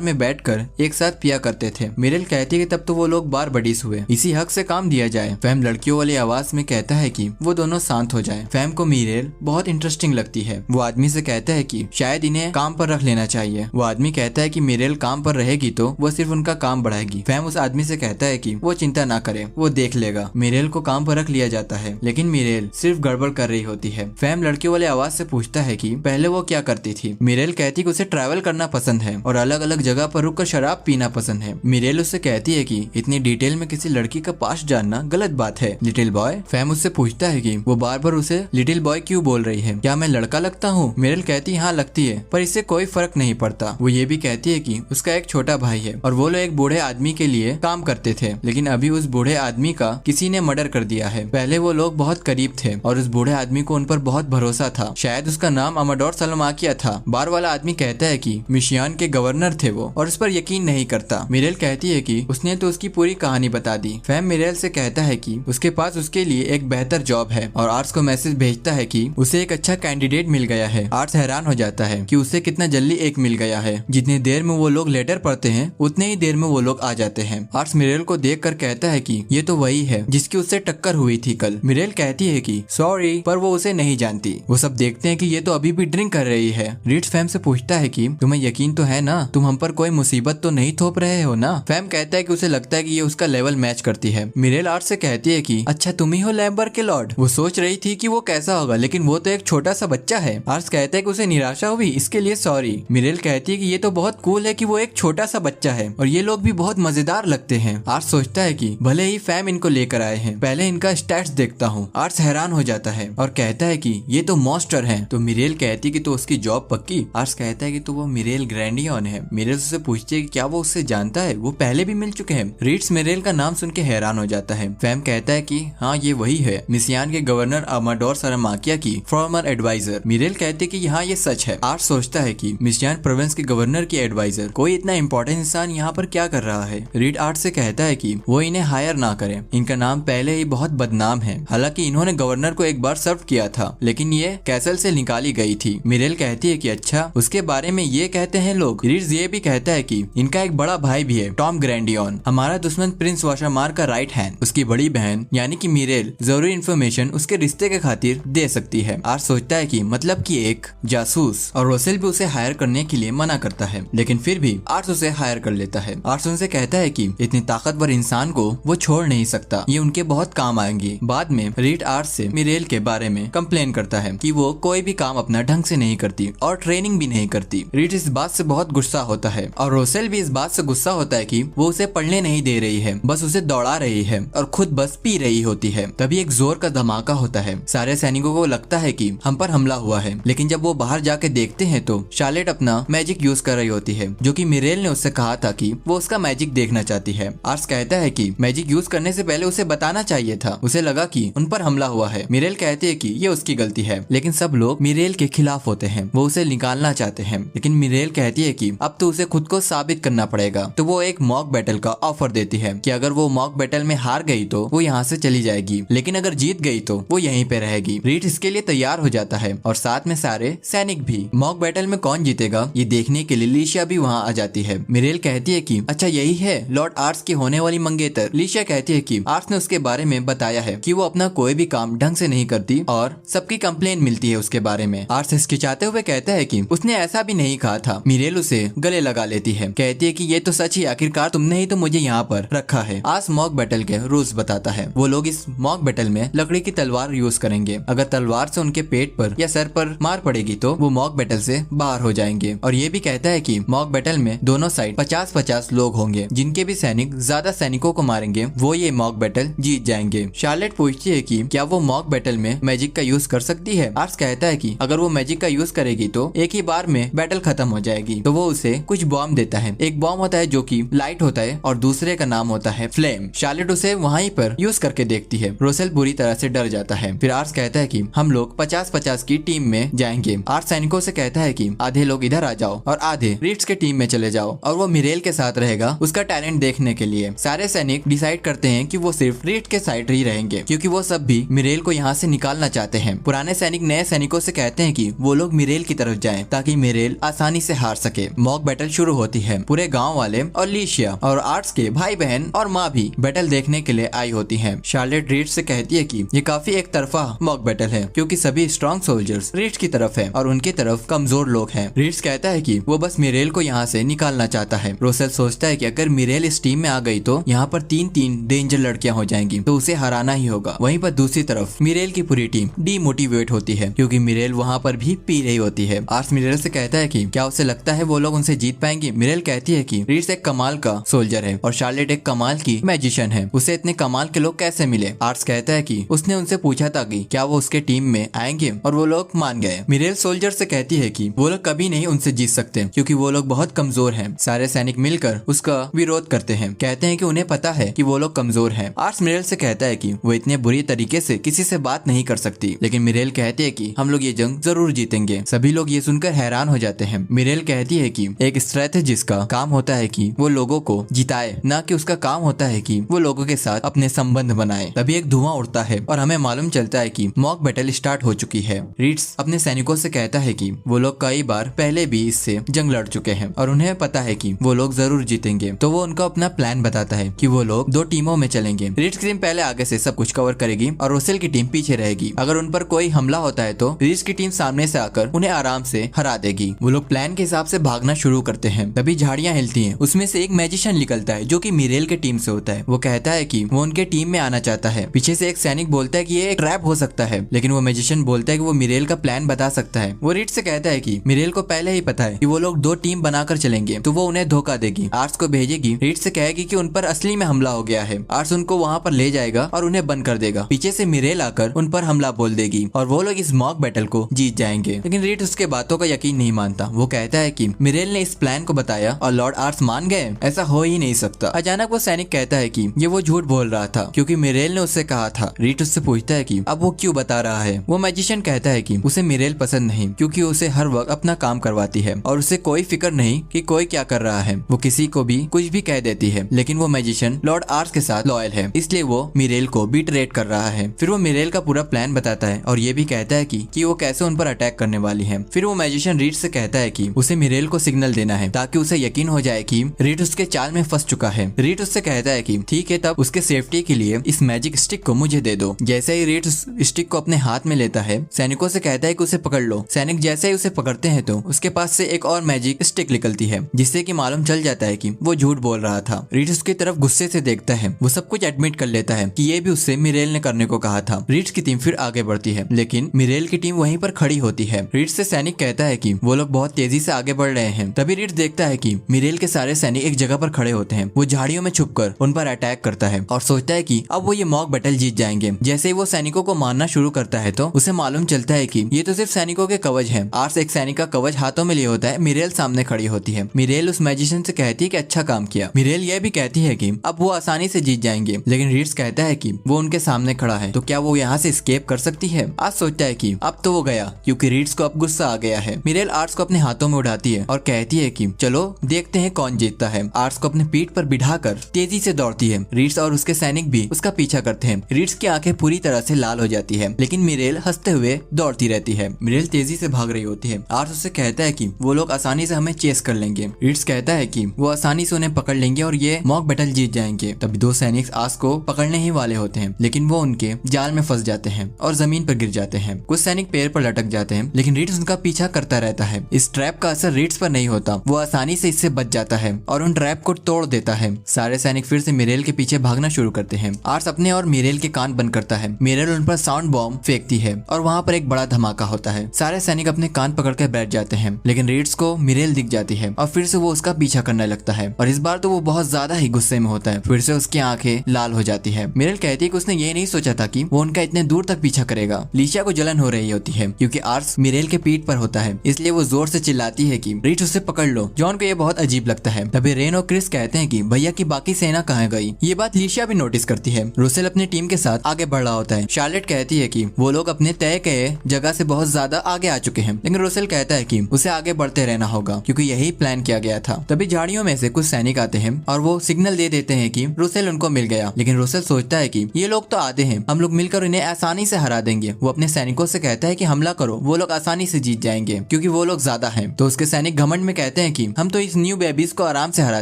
में बैठकर एक साथ पिया करते थे। मिरेल कहती है कि तब तो वो लोग बार बडीज हुए, इसी हक से काम दिया जाए। फैम लड़कियों वाली आवाज में कहता है कि वो दोनों शांत हो जाएं। फैम को मिरेल बहुत इंटरेस्टिंग लगती है। वो आदमी से कहता है कि शायद इन्हें काम पर रख लेना चाहिए। वो आदमी कहता है कि मिरेल काम पर रहेगी तो वो सिर्फ उनका काम बढ़ाएगी। फैम उस आदमी से कहता है कि वो चिंता ना करे, वो देख लेगा। मिरेल को काम पर रख लिया जाता है, लेकिन मिरेल सिर्फ गड़बड़ कर रही होती है। फैम लड़कियों वाले आवाज से पूछता है कि पहले वो क्या करती थी। मिरेल कहती कि उसे ट्रैवल करना पसंद है और अलग अलग जगह पर रुककर शराब पीना पसंद है। मिरेल उससे कहती है कि इतनी डिटेल में किसी लड़की का पास्ट जानना गलत बात है। लिटिल बॉय फैम उससे पूछता है कि वो बार बार उसे लिटिल बॉय क्यों बोल रही है, क्या मैं लड़का लगता हूँ। मिरेल कहती हाँ लगती है, पर इससे कोई फर्क नहीं पड़ता। वो ये भी कहती है कि उसका एक छोटा भाई है और वो लोग एक बूढ़े आदमी के लिए काम करते थे, लेकिन अभी उस बूढ़े आदमी का किसी ने मर्डर कर दिया है। पहले वो लोग बहुत करीब थे और उस बूढ़े आदमी को उन पर बहुत भरोसा था। शायद उसका नाम अमाडोर सलमाकिया था। बार वाला आदमी कहता है कि मिशियान के गवर्नर थे वो और उस पर यकीन नहीं करता। मिरेल कहती है कि उसने तो उसकी पूरी कहानी बता दी। फैम मिरेल से कहता है कि उसके पास उसके लिए एक बेहतर जॉब है और आर्ट्स को मैसेज भेजता है कि उसे एक अच्छा कैंडिडेट मिल गया है। आर्ट्स हैरान हो जाता है कि उसे कितना जल्दी एक मिल गया है। जितनी देर में वो लोग लेटर पढ़ते हैं उतने ही देर में वो लोग आ जाते हैं। आर्ट्स मिरेल को देखकर कहता है कि ये तो वही है जिसकी उससे टक्कर हुई थी कल। मिरेल कहती है कि सॉरी, पर वो उसे नहीं जानती। वो सब देखते हैं कि ये तो अभी भी ड्रिंक कर रही है। रीड्स फैम से पूछता है कि तुम्हें यकीन तो है ना, तुम हम पर कोई मुसीबत तो नहीं थोप रहे हो ना। फैम कहता है कि उसे लगता है कि ये उसका लेवल मैच करती है। मिरेल आर्ट्स से कहती है कि अच्छा तुम ही हो लैम्बर के लॉर्ड। वो सोच रही थी कि वो कैसा होगा, लेकिन वो तो एक छोटा सा बच्चा है। आर्ट्स कहता है कि उसे निराशा हुई, इसके लिए सॉरी। मिरेल कहती है कि ये तो बहुत कूल है कि वो एक छोटा सा बच्चा है और ये लोग भी बहुत मजेदार लगते हैं। आर्ट्स सोचता है कि भले ही फैम इनको लेकर आए हैं, पहले इनका स्टैट्स देखता हूँ। आर्ट्स हैरान हो जाता है और कहता है कि ये तो मॉन्स्टर है। तो मिरेल कहती है कि तो उसकी जॉब पक्की। आर्ट्स कहता है कि तो वो मिरेल ग्रैंडियन है। मिरेल उससे पूछती है कि क्या वो उससे जानता है, वो पहले भी मिल चुके हैं। रीड्स मिरेल का नाम सुन के हैरान हो जाता है। फैम कहता है कि हाँ ये वही है, मिसियान के गवर्नर अमाडोर सलमाकिया की फॉर्मर एडवाइजर। मिरेल कहती है कि हाँ ये सच है। आर्ट्स सोचता है कि मिसियान प्रोविंस के गवर्नर की एडवाइजर, कोई इतना इंपॉर्टेंट इंसान यहाँ पर क्या कर रहा है। रीड आर्ट्स से कहता है कि वो इन्हें हायर ना करें, इनका नाम पहले ही बहुत बदनाम है। हालांकि इन्होंने गवर्नर को एक बार सर्व किया था, लेकिन ये कैसल से निकाली गई थी। मिरेल कहती है कि अच्छा उसके बारे में ये कहते हैं लोग। रीड्स ये भी कहता है कि इनका एक बड़ा भाई भी है, टॉम ग्रैंडियन, हमारा दुश्मन प्रिंस वाशामार का राइट हैंड। उसकी बड़ी बहन यानी कि मिरेल जरूरी इन्फॉर्मेशन उसके रिश्ते के खातिर दे सकती है। आर्ट्स सोचता है कि मतलब कि एक जासूस, और रोसेल भी उसे हायर करने के लिए मना करता है, लेकिन फिर भी आर्ट्स उसे हायर कर लेता है। आर्ट्स उनसे कहता है कि इतनी ताकतवर इंसान को वो छोड़ नहीं सकता, ये उनके बहुत काम आएंगी। बाद में रीड आर्ट्स से मिरेल के बारे में कंप्लेन करता है कि वो कोई भी काम अपना ढंग से नहीं करती और ट्रेनिंग भी नहीं करती। रीड इस बात से बहुत गुस्सा होता है और रोसेल भी इस बात से गुस्सा होता है कि वो उसे पढ़ने नहीं दे रही है, बस उसे दौड़ा रही है और खुद बस पी रही होती है। तभी एक जोर का धमाका होता है। सारे सैनिकों को लगता है कि हम पर हमला हुआ है, लेकिन जब वो बाहर जाके देखते हैं तो शार्लेट अपना मैजिक यूज कर रही होती है, जो कि मिरेल ने उससे कहा था कि वो उसका मैजिक देखना चाहती है। आर्ट्स कहता है कि मैजिक यूज करने से पहले उसे बताना चाहिए था, उसे लगा कि उन पर हमला हुआ है। मिरेल कहती है कि ये उसकी गलती है, लेकिन सब लोग मिरेल के खिलाफ होते हैं, वो उसे निकालना चाहते हैं। लेकिन मिरेल कहती है कि अब तो उसे खुद को साबित करना पड़ेगा। तो वो एक मॉक बैटल का ऑफर देती है कि अगर वो मॉक बैटल में हार गई तो वो यहाँ से चली जाएगी, लेकिन अगर जीत गई तो वो यहीं पे रहेगी। रीड इसके लिए तैयार हो जाता है और साथ में सारे सैनिक भी। मॉक बैटल में कौन जीतेगा ये देखने के लिए लिशिया भी वहाँ आ जाती है। मिरेल कहती है कि अच्छा यही है लॉर्ड आर्ट्स की होने वाली मंगेतर। लिशिया कहती है कि आर्ट्स ने उसके बारे में बताया है कि वो अपना कोई भी काम ढंग से नहीं करती और सबकी कंप्लेन मिलती है उसके बारे में। आर्ट्स हिचकिचाते हुए कहता है कि उसने ऐसा भी नहीं कहा था। मिरेल उसे गले लगा लेती है, कहती है कि ये तो सच ही, आखिरकार तुमने ही तो मुझे यहाँ पर रखा है। आज मॉक बैटल के रूल्स बताता है। वो लोग इस मॉक बैटल में लकड़ी की तलवार यूज करेंगे। अगर तलवार से उनके पेट पर या सर पर मार पड़ेगी तो वो मॉक बैटल से बाहर हो जाएंगे। और ये भी कहता है कि मॉक बैटल में दोनों साइड 50-50 लोग होंगे। जिनके भी सैनिक ज्यादा सैनिकों को मारेंगे वो ये मॉक बैटल जीत जाएंगे। शार्लेट पूछती है कि क्या वो मॉक बैटल में मैजिक का यूज कर सकती है। आर्ट्स कहता है कि अगर वो मैजिक का यूज करेगी तो एक ही बार में बैटल खत्म हो जाएगी। तो वो उसे कुछ बॉम्ब देता है। एक बॉम्ब होता है जो कि लाइट होता है और दूसरे का नाम होता है फ्लेम। शार्लेट उसे वहीं पर यूज करके देखती है। रोसेल बुरी तरह से डर जाता है। फिर आर्ट्स कहता है कि हम लोग 50-50 की टीम में जाएंगे। आर्ट्स सैनिकों से कहता है कि आधे लोग इधर आ जाओ और आधे रीड्स के टीम में चले जाओ और वो मिरेल के साथ रहेगा उसका टैलेंट देखने के लिए। सारे सैनिक डिसाइड करते हैं कि वो सिर्फ रीड के साइड ही रहेंगे, क्योंकि वो सब भी मिरेल को यहाँ से निकालना चाहते हैं। पुराने सैनिक नए सैनिकों से कहते हैं कि वो लोग मिरेल की तरफ जाएं ताकि मिरेल आसानी से हार सके। मॉक बैटल शुरू होती है। पूरे गांव वाले और लीशिया और आर्ट्स के भाई बहन और माँ भी बैटल देखने के लिए आई होती है। शार्लेट रीड से कहती है कि ये काफी एक तरफा मॉक बैटल है, क्योंकि सभी स्ट्रॉन्ग सोल्जर्स रीड की तरफ है और उनकी तरफ कमजोर लोग हैं। रीड कहता है कि वो बस मिरेल को यहाँ से निकालना चाहता है। रोसेल सोचता है कि अगर मिरेल इस टीम में आ गई तो यहाँ पर 3-3 डेंजर लड़कियां हो जाएंगी, तो उसे हराना ही होगा। वहीं पर दूसरी तरफ मिरेल की पूरी टीम डीमोटिवेट होती है, क्योंकि मिरेल वहाँ पर भी पी रही होती है। आर्ट्स मिरेल से कहता है कि क्या उसे लगता है वो लोग उनसे जीत पाएंगे। मिरेल कहती है कि रीड एक कमाल का सोल्जर है और शार्लेट एक कमाल की मैजिशियन है, उसे इतने कमाल के लोग कैसे मिले। आर्ट्स कहता है कि उसने उनसे पूछा था कि क्या वो उसके टीम में आएंगे और वो लोग मान गए। मिरेल सोल्जर से कहती है कि वो लोग कभी नहीं उनसे जीत सकते, क्योंकि वो लोग बहुत कमजोर हैं। सारे सैनिक मिलकर उसका विरोध करते हैं, कहते हैं कि उन्हें पता है कि वो लोग कमजोर हैं। आर्ट्स मिरेल से कहता है कि वो इतने बुरी तरीके से किसी से बात नहीं कर सकती, लेकिन मिरेल कहती है कि हम लोग ये जंग जरूर जीतेंगे। सभी लोग ये सुनकर हैरान हो जाते हैं। मिरेल कहती है कि एक स्ट्रेटेजिस्ट का काम होता है कि वो लोगों को जिताए, ना कि उसका काम होता है कि वो लोगों के साथ अपने संबंध बनाए। तभी एक धुआं उड़ता है और हमें मालूम चलता है कि मॉक बैटल स्टार्ट हो चुकी है। रीड्स अपने सैनिकों से कहता है कि वो लोग कई बार पहले भी इससे जंग लड़ चुके हैं और उन्हें पता है कि वो लोग जरूर जीतेंगे। तो वो उनको अपना प्लान बताता है कि वो लोग 2 टीमों में चलेंगे। रीड्स की टीम पहले आगे से सब कुछ कवर करेगी और रोसेल की टीम पीछे रहेगी। अगर उन पर कोई हमला होता है तो रीड्स की टीम सामने से आकर उन्हें आराम से हरा देगी। वो लोग प्लान के हिसाब से भागना शुरू करते हैं। तभी झाड़ियां हिलती हैं, उसमें से एक मैजिशियन निकलता है जो कि मिरेल के टीम से होता है। वो कहता है कि वो उनके टीम में आना चाहता है। पीछे से एक सैनिक बोलता है कि ये एक ट्रैप हो सकता है, लेकिन वो मैजिशियन बोलता है कि वो मिरेल का प्लान बता सकता है। वो रीड से कहता है कि मिरेल को पहले ही पता है कि वो लोग 2 टीम बनाकर चलेंगे, तो वो उन्हें धोखा देगी। आर्ट्स को भेजेगी। रीड से कहेगी कि उन पर असली में हमला हो गया है। आर्ट्स उनको वहाँ पर ले जाएगा और उन्हें बंद कर देगा। पीछे से मिरेल आकर उन पर हमला बोल देगी और वो लोग इस मॉक बैटल को जीत जाएंगे। लेकिन रीड उसके बातों का यकीन नहीं मानता। वो कहता है कि मिरेल ने इस प्लान को बताया और लॉर्ड आर्ट्स मान गए, ऐसा हो ही नहीं सकता। अचानक वो सैनिक कहता है कि ये वो झूठ बोल रहा था, क्योंकि मिरेल ने उससे कहा था। रीड उससे पूछता है कि अब वो क्यों बता रहा है। वो मैजिशियन कहता है कि उसे मिरेल पसंद नहीं, क्योंकि उसे हर वक्त अपना काम करवाती है और उसे कोई फिक्र नहीं कि कोई क्या कर रहा है। वो किसी को भी कुछ भी कह देती है, लेकिन वो मैजिशियन लॉर्ड आर्ट्स के साथ लॉयल है, इसलिए वो मिरेल को बीटरेट कर रहा है। फिर वो मिरेल का पूरा प्लान बताता है और ये भी कहता है कि वो कैसे उन पर अटैक करने वाली है। फिर वो मैजिशियन रीड से कहता है कि उसे मिरेल को सिग्नल देना है ताकि उसे यकीन हो जाए कि रीड उसके चाल में फंस चुका है। रीड उससे कहता है कि ठीक है, तब उसके सेफ्टी के लिए इस मैजिक स्टिक को मुझे दे दो। जैसे ही रीड उस स्टिक को अपने हाथ में लेता है, सैनिकों से कहता है कि उसे पकड़ लो। सैनिक जैसे ही उसे पकड़ते हैं तो उसके पास से एक और मैजिक स्टिक निकलती है, जिससे कि मालूम चल जाता है कि वो झूठ बोल रहा था। रीड उसकी तरफ गुस्से से देखता है। वो सब कुछ एडमिट कर लेता है कि ये भी उससे मिरेल ने करने को कहा था। रीड की टीम फिर आगे बढ़ती है, लेकिन मिरेल की टीम वहीं पर खड़ी होती है। रीड से सैनिक कहता है कि वो लोग बहुत तेजी से आगे बढ़ रहे हैं। तभी रीड देखता है कि मिरेल के सारे सैनिक एक जगह पर खड़े होते हैं। वो झाड़ियों में छुपकर उन पर अटैक करता है और सोचता है कि अब वो ये मॉक बैटल जीत जाएंगे। जैसे ही वो सैनिकों को मारना शुरू करता है तो उसे मालूम चलता है कि ये तो सिर्फ सैनिकों के कवच हैं। आर्ट्स एक सैनिक का कवच हाथों में लिए होता है। मिरेल सामने खड़ी होती है। मिरेल उस मैजिशियन से कहती है कि अच्छा काम किया। मिरेल यह भी कहती है कि अब वो आसानी से जीत जाएंगे, लेकिन रीड्स कहता है कि वो उनके सामने खड़ा है, तो क्या वो यहाँ से एस्केप कर सकती है। आज सोचता है कि अब तो वो गया, क्योंकि रीड्स को अब गुस्सा आ गया है। मिरेल आर्ट्स को अपने हाथों में उठाती है और कहती है कि चलो देखते हैं कौन जीतता है। आर्ट्स को अपने पीठ पर बिठाकर तेजी से दौड़ती है। रीड्स और उसके सैनिक भी उसका पीछा करते हैं। रीड्स की आंखें पूरी तरह से लाल हो जाती है, लेकिन मिरेल हंसते हुए दौड़ती रहती है। मिरेल तेजी से भाग रही होती है। आर्ट्स उससे कहता है कि वो लोग आसानी से हमें चेस कर लेंगे। रीड्स कहता है कि वो आसानी से उन्हें पकड़ लेंगे और ये मॉक बैटल जीत जाएंगे। तभी 2 सैनिक आर्ट्स को पकड़ने ही वाले होते हैं, लेकिन वो उनके जाल में फंस जाते हैं और जमीन पर गिर जाते हैं। कुछ सैनिक पैर पर लटक जाते हैं, लेकिन रीड्स उनका पीछा करता रहता है। इस ट्रैप का असर रीड्स पर नहीं होता। वो आसानी से इससे बच जाता है और उन ट्रैप को तोड़ देता है। सारे सैनिक फिर से मिरेल के पीछे भागना शुरू करते हैं। आर्ट्स अपने और मिरेल के कान बंद करता है। मिरेल उन पर साउंड बॉम्ब फेंकती है और वहाँ पर एक बड़ा धमाका होता है। सारे सैनिक अपने कान पकड़कर बैठ जाते हैं, लेकिन रीड्स को मिरेल दिख जाती है और फिर से वो उसका पीछा करने लगता है। और इस बार तो वो बहुत ज्यादा ही गुस्से में होता है। फिर से उसकी आंखें लाल हो जाती है। मिरेल कहती है कि उसने ये नहीं सोचा था कि वो उनका इतने दूर तक पीछा करेगा। लीशिया को जलन हो रही होती है, क्योंकि आर्ट्स मिरेल के पीठ पर होता है, इसलिए वो जोर से चिल्लाती है कि रीड्स उसे पकड़ लो। जॉन को ये बहुत अजीब लगता है। तभी रेन और क्रिस कहते हैं कि भैया की बाकी सेना कहाँ गई। ये बात लीशिया भी नोटिस करती है। रोसेल अपनी टीम के साथ आगे बढ़ रहा होता है। शार्लेट कहती है कि वो लोग अपने तय किए जगह से बहुत ज्यादा आगे आ चुके हैं, लेकिन रोसेल कहता है कि उसे आगे बढ़ते रहना होगा, क्योंकि यही प्लान किया गया था। तभी झाड़ियों में से कुछ सैनिक आते हैं और वो सिग्नल दे देते हैं कि रोसेल उनको मिल गया। लेकिन रोसेल सोचता है कि ये लोग तो आधे हैं, हम लोग मिलकर इन्हें आसानी से हरा देंगे। वो अपने सैनिकों से कहता है कि हमला करो, वो लोग आसानी से जीत जाएंगे क्योंकि वो लोग ज्यादा हैं। तो उसके सैनिक घमंड में कहते हैं कि हम तो इस न्यू बेबीज को आराम से हरा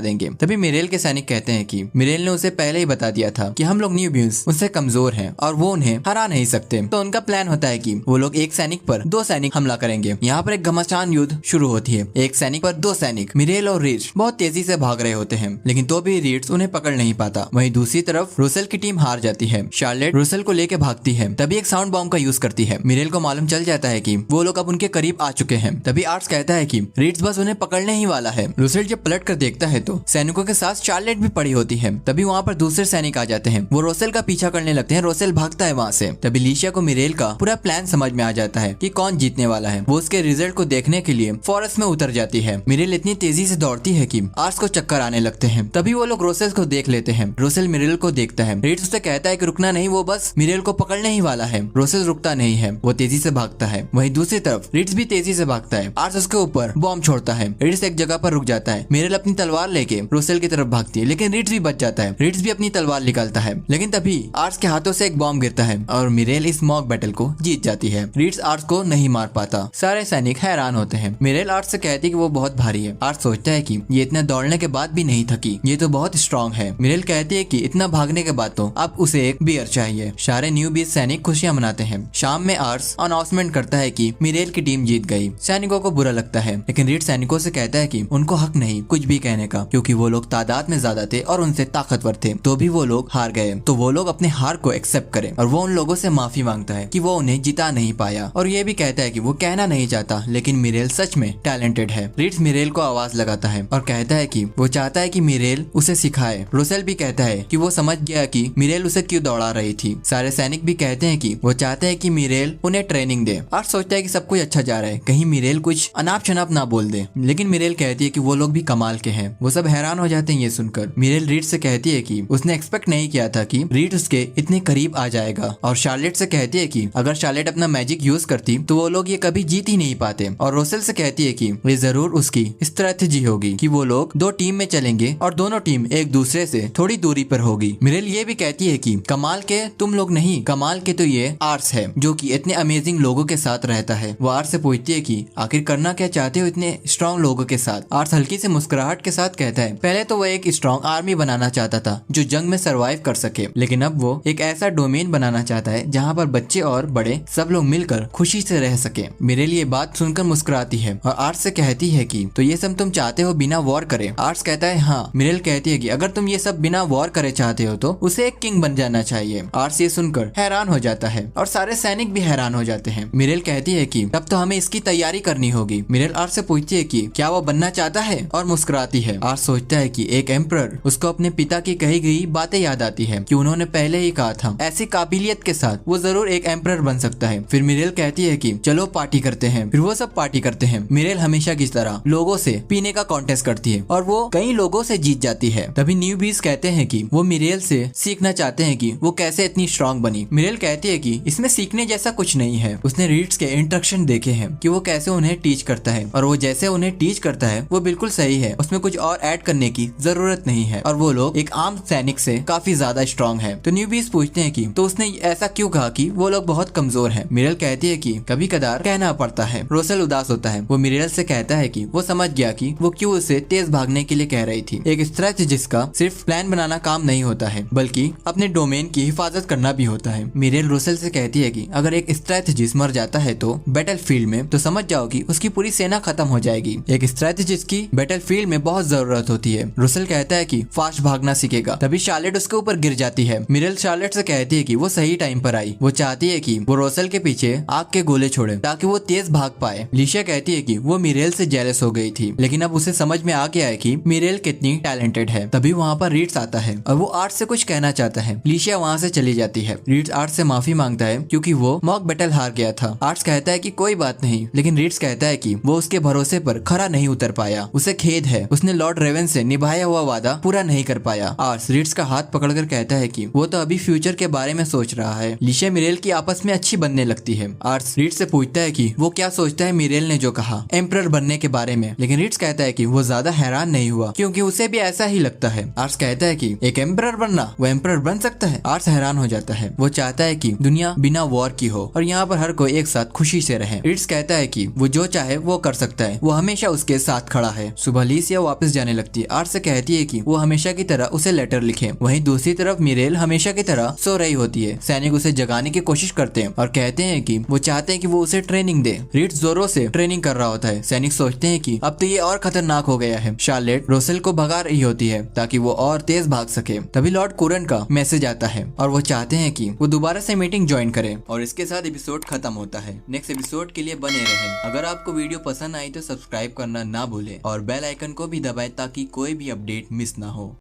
देंगे। तभी मिरेल के सैनिक कहते हैं कि मिरेल ने उसे पहले ही बता दिया था कि हम लोग न्यू बेबीज उससे कमजोर हैं और वो उन्हें हरा नहीं सकते। तो उनका प्लान होता है कि वो लोग एक सैनिक पर दो सैनिक हमला करेंगे। यहाँ पर एक घमासान युद्ध शुरू होती है। एक सैनिक पर दो सैनिक मिरेल और रीड्स बहुत तेजी से भाग रहे होते हैं, लेकिन तो भी रीड्स उन्हें पकड़ नहीं पाता। वहीं दूसरी तरफ रोसेल की टीम हार जाती है। शार्लेट रोसेल को लेकर भागती है, तभी एक साउंड बॉम्ब का यूज करती है। मिरेल को मालूम चल जाता है कि वो लोग अब उनके करीब आ चुके हैं। तभी आर्ट्स कहता है कि रीड्स बस उन्हें पकड़ने ही वाला है। रोसेल जब पलट कर देखता है तो सैनिकों के साथ शार्लेट भी पड़ी होती है। तभी वहाँ पर दूसरे सैनिक आ जाते हैं, वो रोसेल का पीछा करने लगते हैं। रोसेल भागता है वहाँ से। तभी लिशिया को मिरेल का पूरा प्लान समझ में आ जाता है कि कौन जीतने वाला है। वो उसके रिजल्ट को देखने के लिए फॉरेस्ट में उतर जाती है। मिरेल इतनी तेजी से दौड़ती है कि आर्ट्स को चक्कर आने लगते हैं। तभी वो लोग रोसेल को देख लेते हैं। रोसेल मिरेल को देखता है। रीड्स उससे कहता है कि रुकना नहीं, वो बस मिरेल को पकड़ने ही वाला है। रोसेल रुकता नहीं है, वो तेजी से भागता है। वहीं दूसरी तरफ रीड्स भी तेजी से भागता है। आर्ट्स उसके ऊपर बॉम्ब छोड़ता है। रीड्स एक जगह पर रुक जाता है। मिरेल अपनी तलवार लेके रोसेल की तरफ भागती है, लेकिन रीड्स भी बच जाता है। रीड्स भी अपनी तलवार निकालता है, लेकिन तभी आर्ट्स के हाथों से एक बॉम्ब गिरता है और मिरेल इस मॉक बैटल को जीत जाती है। रीड्स आर्ट्स को नहीं मार पाता। सारे सैनिक हैरान होते हैं। मिरेल आर्ट्स से कहती है कि वो बहुत भारी है। आर्ट्स सोचता है कि ये इतना दौड़ने के बाद भी नहीं थकी, ये तो बहुत स्ट्रांग है। मिरेल कहती है कि इतना भागने के बाद तो अब उसे एक बियर चाहिए। सारे न्यू बीस सैनिक खुशियां मनाते हैं। शाम में आर्ट्स अनाउंसमेंट करता है कि मिरेल की टीम जीत गई। सैनिकों को बुरा लगता है, लेकिन रीड सैनिकों से कहता है कि उनको हक नहीं कुछ भी कहने का, क्योंकि वो लोग तादाद में ज्यादा थे और उनसे ताकतवर थे। तो भी वो लोग हार गए, तो वो लोग अपने हार को एक्सेप्ट करें। और वो उन लोगों से माफी मांगता है कि वो उन्हें जिता नहीं पाया, और ये भी कहता है कि वो कहना नहीं चाहता, लेकिन मिरेल सच में टैलेंटेड है। रीड्स मिरेल को आवाज लगाता है और कहता है कि वो चाहता है कि मिरेल उसे सिखाए। रोसेल भी कहता है कि वो समझ गया कि मिरेल उसे क्यों दौड़ा रही थी। सारे सैनिक भी कहते हैं कि वो चाहते हैं कि मिरेल उन्हें ट्रेनिंग दे। आर्ट सोचता है कि सब कुछ अच्छा जा रहा है, कहीं मिरेल कुछ अनाप शनाप ना बोल दे, लेकिन मिरेल कहती है कि वो लोग भी कमाल के हैं। वो सब हैरान हो जाते हैं ये सुनकर। मिरेल रीड से कहती है कि उसने एक्सपेक्ट नहीं किया था कि रीड उसके इतने करीब आ जाएगा, और शार्लेट से कहती है कि अगर शार्लेट अपना मैजिक यूज करती तो वो लोग ये कभी जीत ही नहीं पाते। और रोसेल से कहती है कि ये जरूर उसकी स्ट्रेटेजी होगी कि वो लोग दो टीम में चलेंगे और दोनों टीम एक दूसरे से थोड़ी दूरी पर होगी। मिरेल ये भी कहती है कि कमाल के तुम लोग नहीं, कमाल के तो ये आर्ट्स है जो कि इतने अमेजिंग लोगों के साथ रहता है। वो आर्ट्स से पूछती है कि आखिर करना क्या चाहते हो इतने स्ट्रॉन्ग लोगों के साथ। आर्ट्स हल्की से मुस्कुराहट के साथ कहता है पहले तो वो एक स्ट्रॉन्ग आर्मी बनाना चाहता था जो जंग में सरवाइव कर सके, लेकिन अब वो एक ऐसा डोमेन बनाना चाहता है जहाँ पर बच्चे और बड़े सब लोग मिलकर खुशी से रह सके। मिरेल ये बात सुनकर मुस्कुराती है और आर्ट्स से कहती है कि तो ये सब तुम चाहते हो बिना वॉर करे। आर्ट्स कहता है हाँ। मिरेल कहती है कि अगर तुम ये सब बिना वॉर करे चाहते हो तो उसे एक किंग बन जाना चाहिए। आर्ट्स ये सुनकर हैरान हो जाता है और सारे सैनिक भी हैरान हो जाते हैं। मिरेल कहती है कि तब तो हमें इसकी तैयारी करनी होगी। मिरेल आर्ट्स से पूछती है कि क्या वो बनना चाहता है और मुस्कुराती है। आर्ट्स सोचता है कि एक एम्परर, उसको अपने पिता की कही गई बातें याद आती है कि उन्होंने पहले ही कहा था ऐसी काबिलियत के साथ वो जरूर एक एम्परर बन सकता है। फिर मिरेल कहती है कि चलो पार्टी करते हैं। फिर वो सब पार्टी करते हैं। मिरेल हमेशा की तरह लोगों से पीने का कॉन्टेस्ट करती है और वो कई लोगों से जीत जाती है। तभी न्यू बीस कहते हैं कि वो मिरेल से सीखना चाहते हैं कि वो कैसे इतनी स्ट्रांग बनी। मिरेल कहती है कि इसमें सीखने जैसा कुछ नहीं है। उसने रीड्स के इंस्ट्रक्शन देखे हैं कि वो कैसे उन्हें टीच करता है, और वो जैसे उन्हें टीच करता है वो बिल्कुल सही है, उसमें कुछ और ऐड करने की जरूरत नहीं है, और वो लोग एक आम सैनिक से काफी ज्यादा स्ट्रांग है। तो न्यू बीस पूछते हैं कि तो उसने ऐसा क्यों कहा कि वो लोग बहुत कमजोर हैं। मिरेल कहती है कि कभी कदार कहना पड़ता है। रोसेल उदास होता है। वो मिरेल से कहता है कि वो समझ गया कि वो क्यों उसे तेज भागने के लिए कह रही थी। एक स्ट्रेटजिस्ट का सिर्फ प्लान बनाना काम नहीं होता है, बल्कि अपने डोमेन की हिफाजत करना भी होता है। मिरेल रोसेल से कहती है कि अगर एक स्ट्रेटजिस्ट मर जाता है तो बैटलफील्ड में, तो समझ जाओ कि उसकी पूरी सेना खत्म हो जाएगी। एक स्ट्रेटजिस्ट की बैटलफील्ड में बहुत जरूरत होती है। रोसेल कहता है कि फास्ट भागना सीखेगा। तभी शार्लेट उसके ऊपर गिर जाती है। मिरेल शार्लेट से कहती है कि वो सही टाइम पर आई। वो चाहती है कि वो रोसेल के पीछे आग के गोले छोड़े ताकि वो तेज भाग पाए। लिशिया कहती है कि वो मिरेल से जेलस हो गई थी, लेकिन अब उसे समझ में आ गया है कि मिरेल कितनी टैलेंटेड है। तभी वहाँ पर रीड्स आता है और वो आर्ट्स से कुछ कहना चाहता है। लिशिया वहाँ से चली जाती है। रीड्स आर्ट्स से माफी मांगता है क्योंकि वो मॉक बैटल हार गया था। आर्ट्स कहता है कि कोई बात नहीं, लेकिन रीड्स कहता है कि वो उसके भरोसे पर खरा नहीं उतर पाया, उसे खेद है, उसने लॉर्ड रेवन से निभाया हुआ वादा पूरा नहीं कर पाया। आर्ट्स रीड्स का हाथ पकड़कर कहता है कि वो तो अभी फ्यूचर के बारे में सोच रहा है। लिशिया मिरेल की आपस में अच्छी बनने लगती है। आर्ट्स रीड्स से पूछता है कि वो क्या सोचता है मिरेल ने जो कहा एम्परर बनने के बारे में, लेकिन रीड्स कहता है कि वो ज्यादा हैरान नहीं हुआ क्योंकि उसे भी ऐसा ही लगता है। आर्ट्स कहता है कि एक एम्परर एम्परर बनना, वो एम्परर बन सकता है? आर्ट्स हैरान हो जाता है। वो चाहता है कि दुनिया बिना वॉर की हो और यहाँ पर हर कोई एक साथ खुशी से रहे। रिट्स कहता है कि वो जो चाहे वो कर सकता है, वो हमेशा उसके साथ खड़ा है। सुबह लीसिया वापस जाने लगती है। आर्ट्स से कहती है कि वो हमेशा की तरह उसे लेटर लिखे। वहीं दूसरी तरफ मिरेल हमेशा की तरह सो रही होती है। सैनिक उसे जगाने की कोशिश करते हैं और कहते हैं कि वो चाहते हैं कि वो उसे ट्रेनिंग दे। रिट्स जोरों से ट्रेनिंग कर रहा होता है। सैनिक सोचते हैं कि अब तो ये और खतरनाक हो गया है। शार्लेट रोसेल को भगा रही होती है ताकि वो और तेज भाग सके। तभी लॉर्ड कुरन का मैसेज आता है और वो चाहते हैं कि वो दोबारा से मीटिंग ज्वाइन करे। और इसके साथ एपिसोड खत्म होता है। नेक्स्ट एपिसोड के लिए बने रहें। अगर आपको वीडियो पसंद आई तो सब्सक्राइब करना ना भूलें और बेल आइकन को भी दबाएं ताकि कोई भी अपडेट मिस ना हो।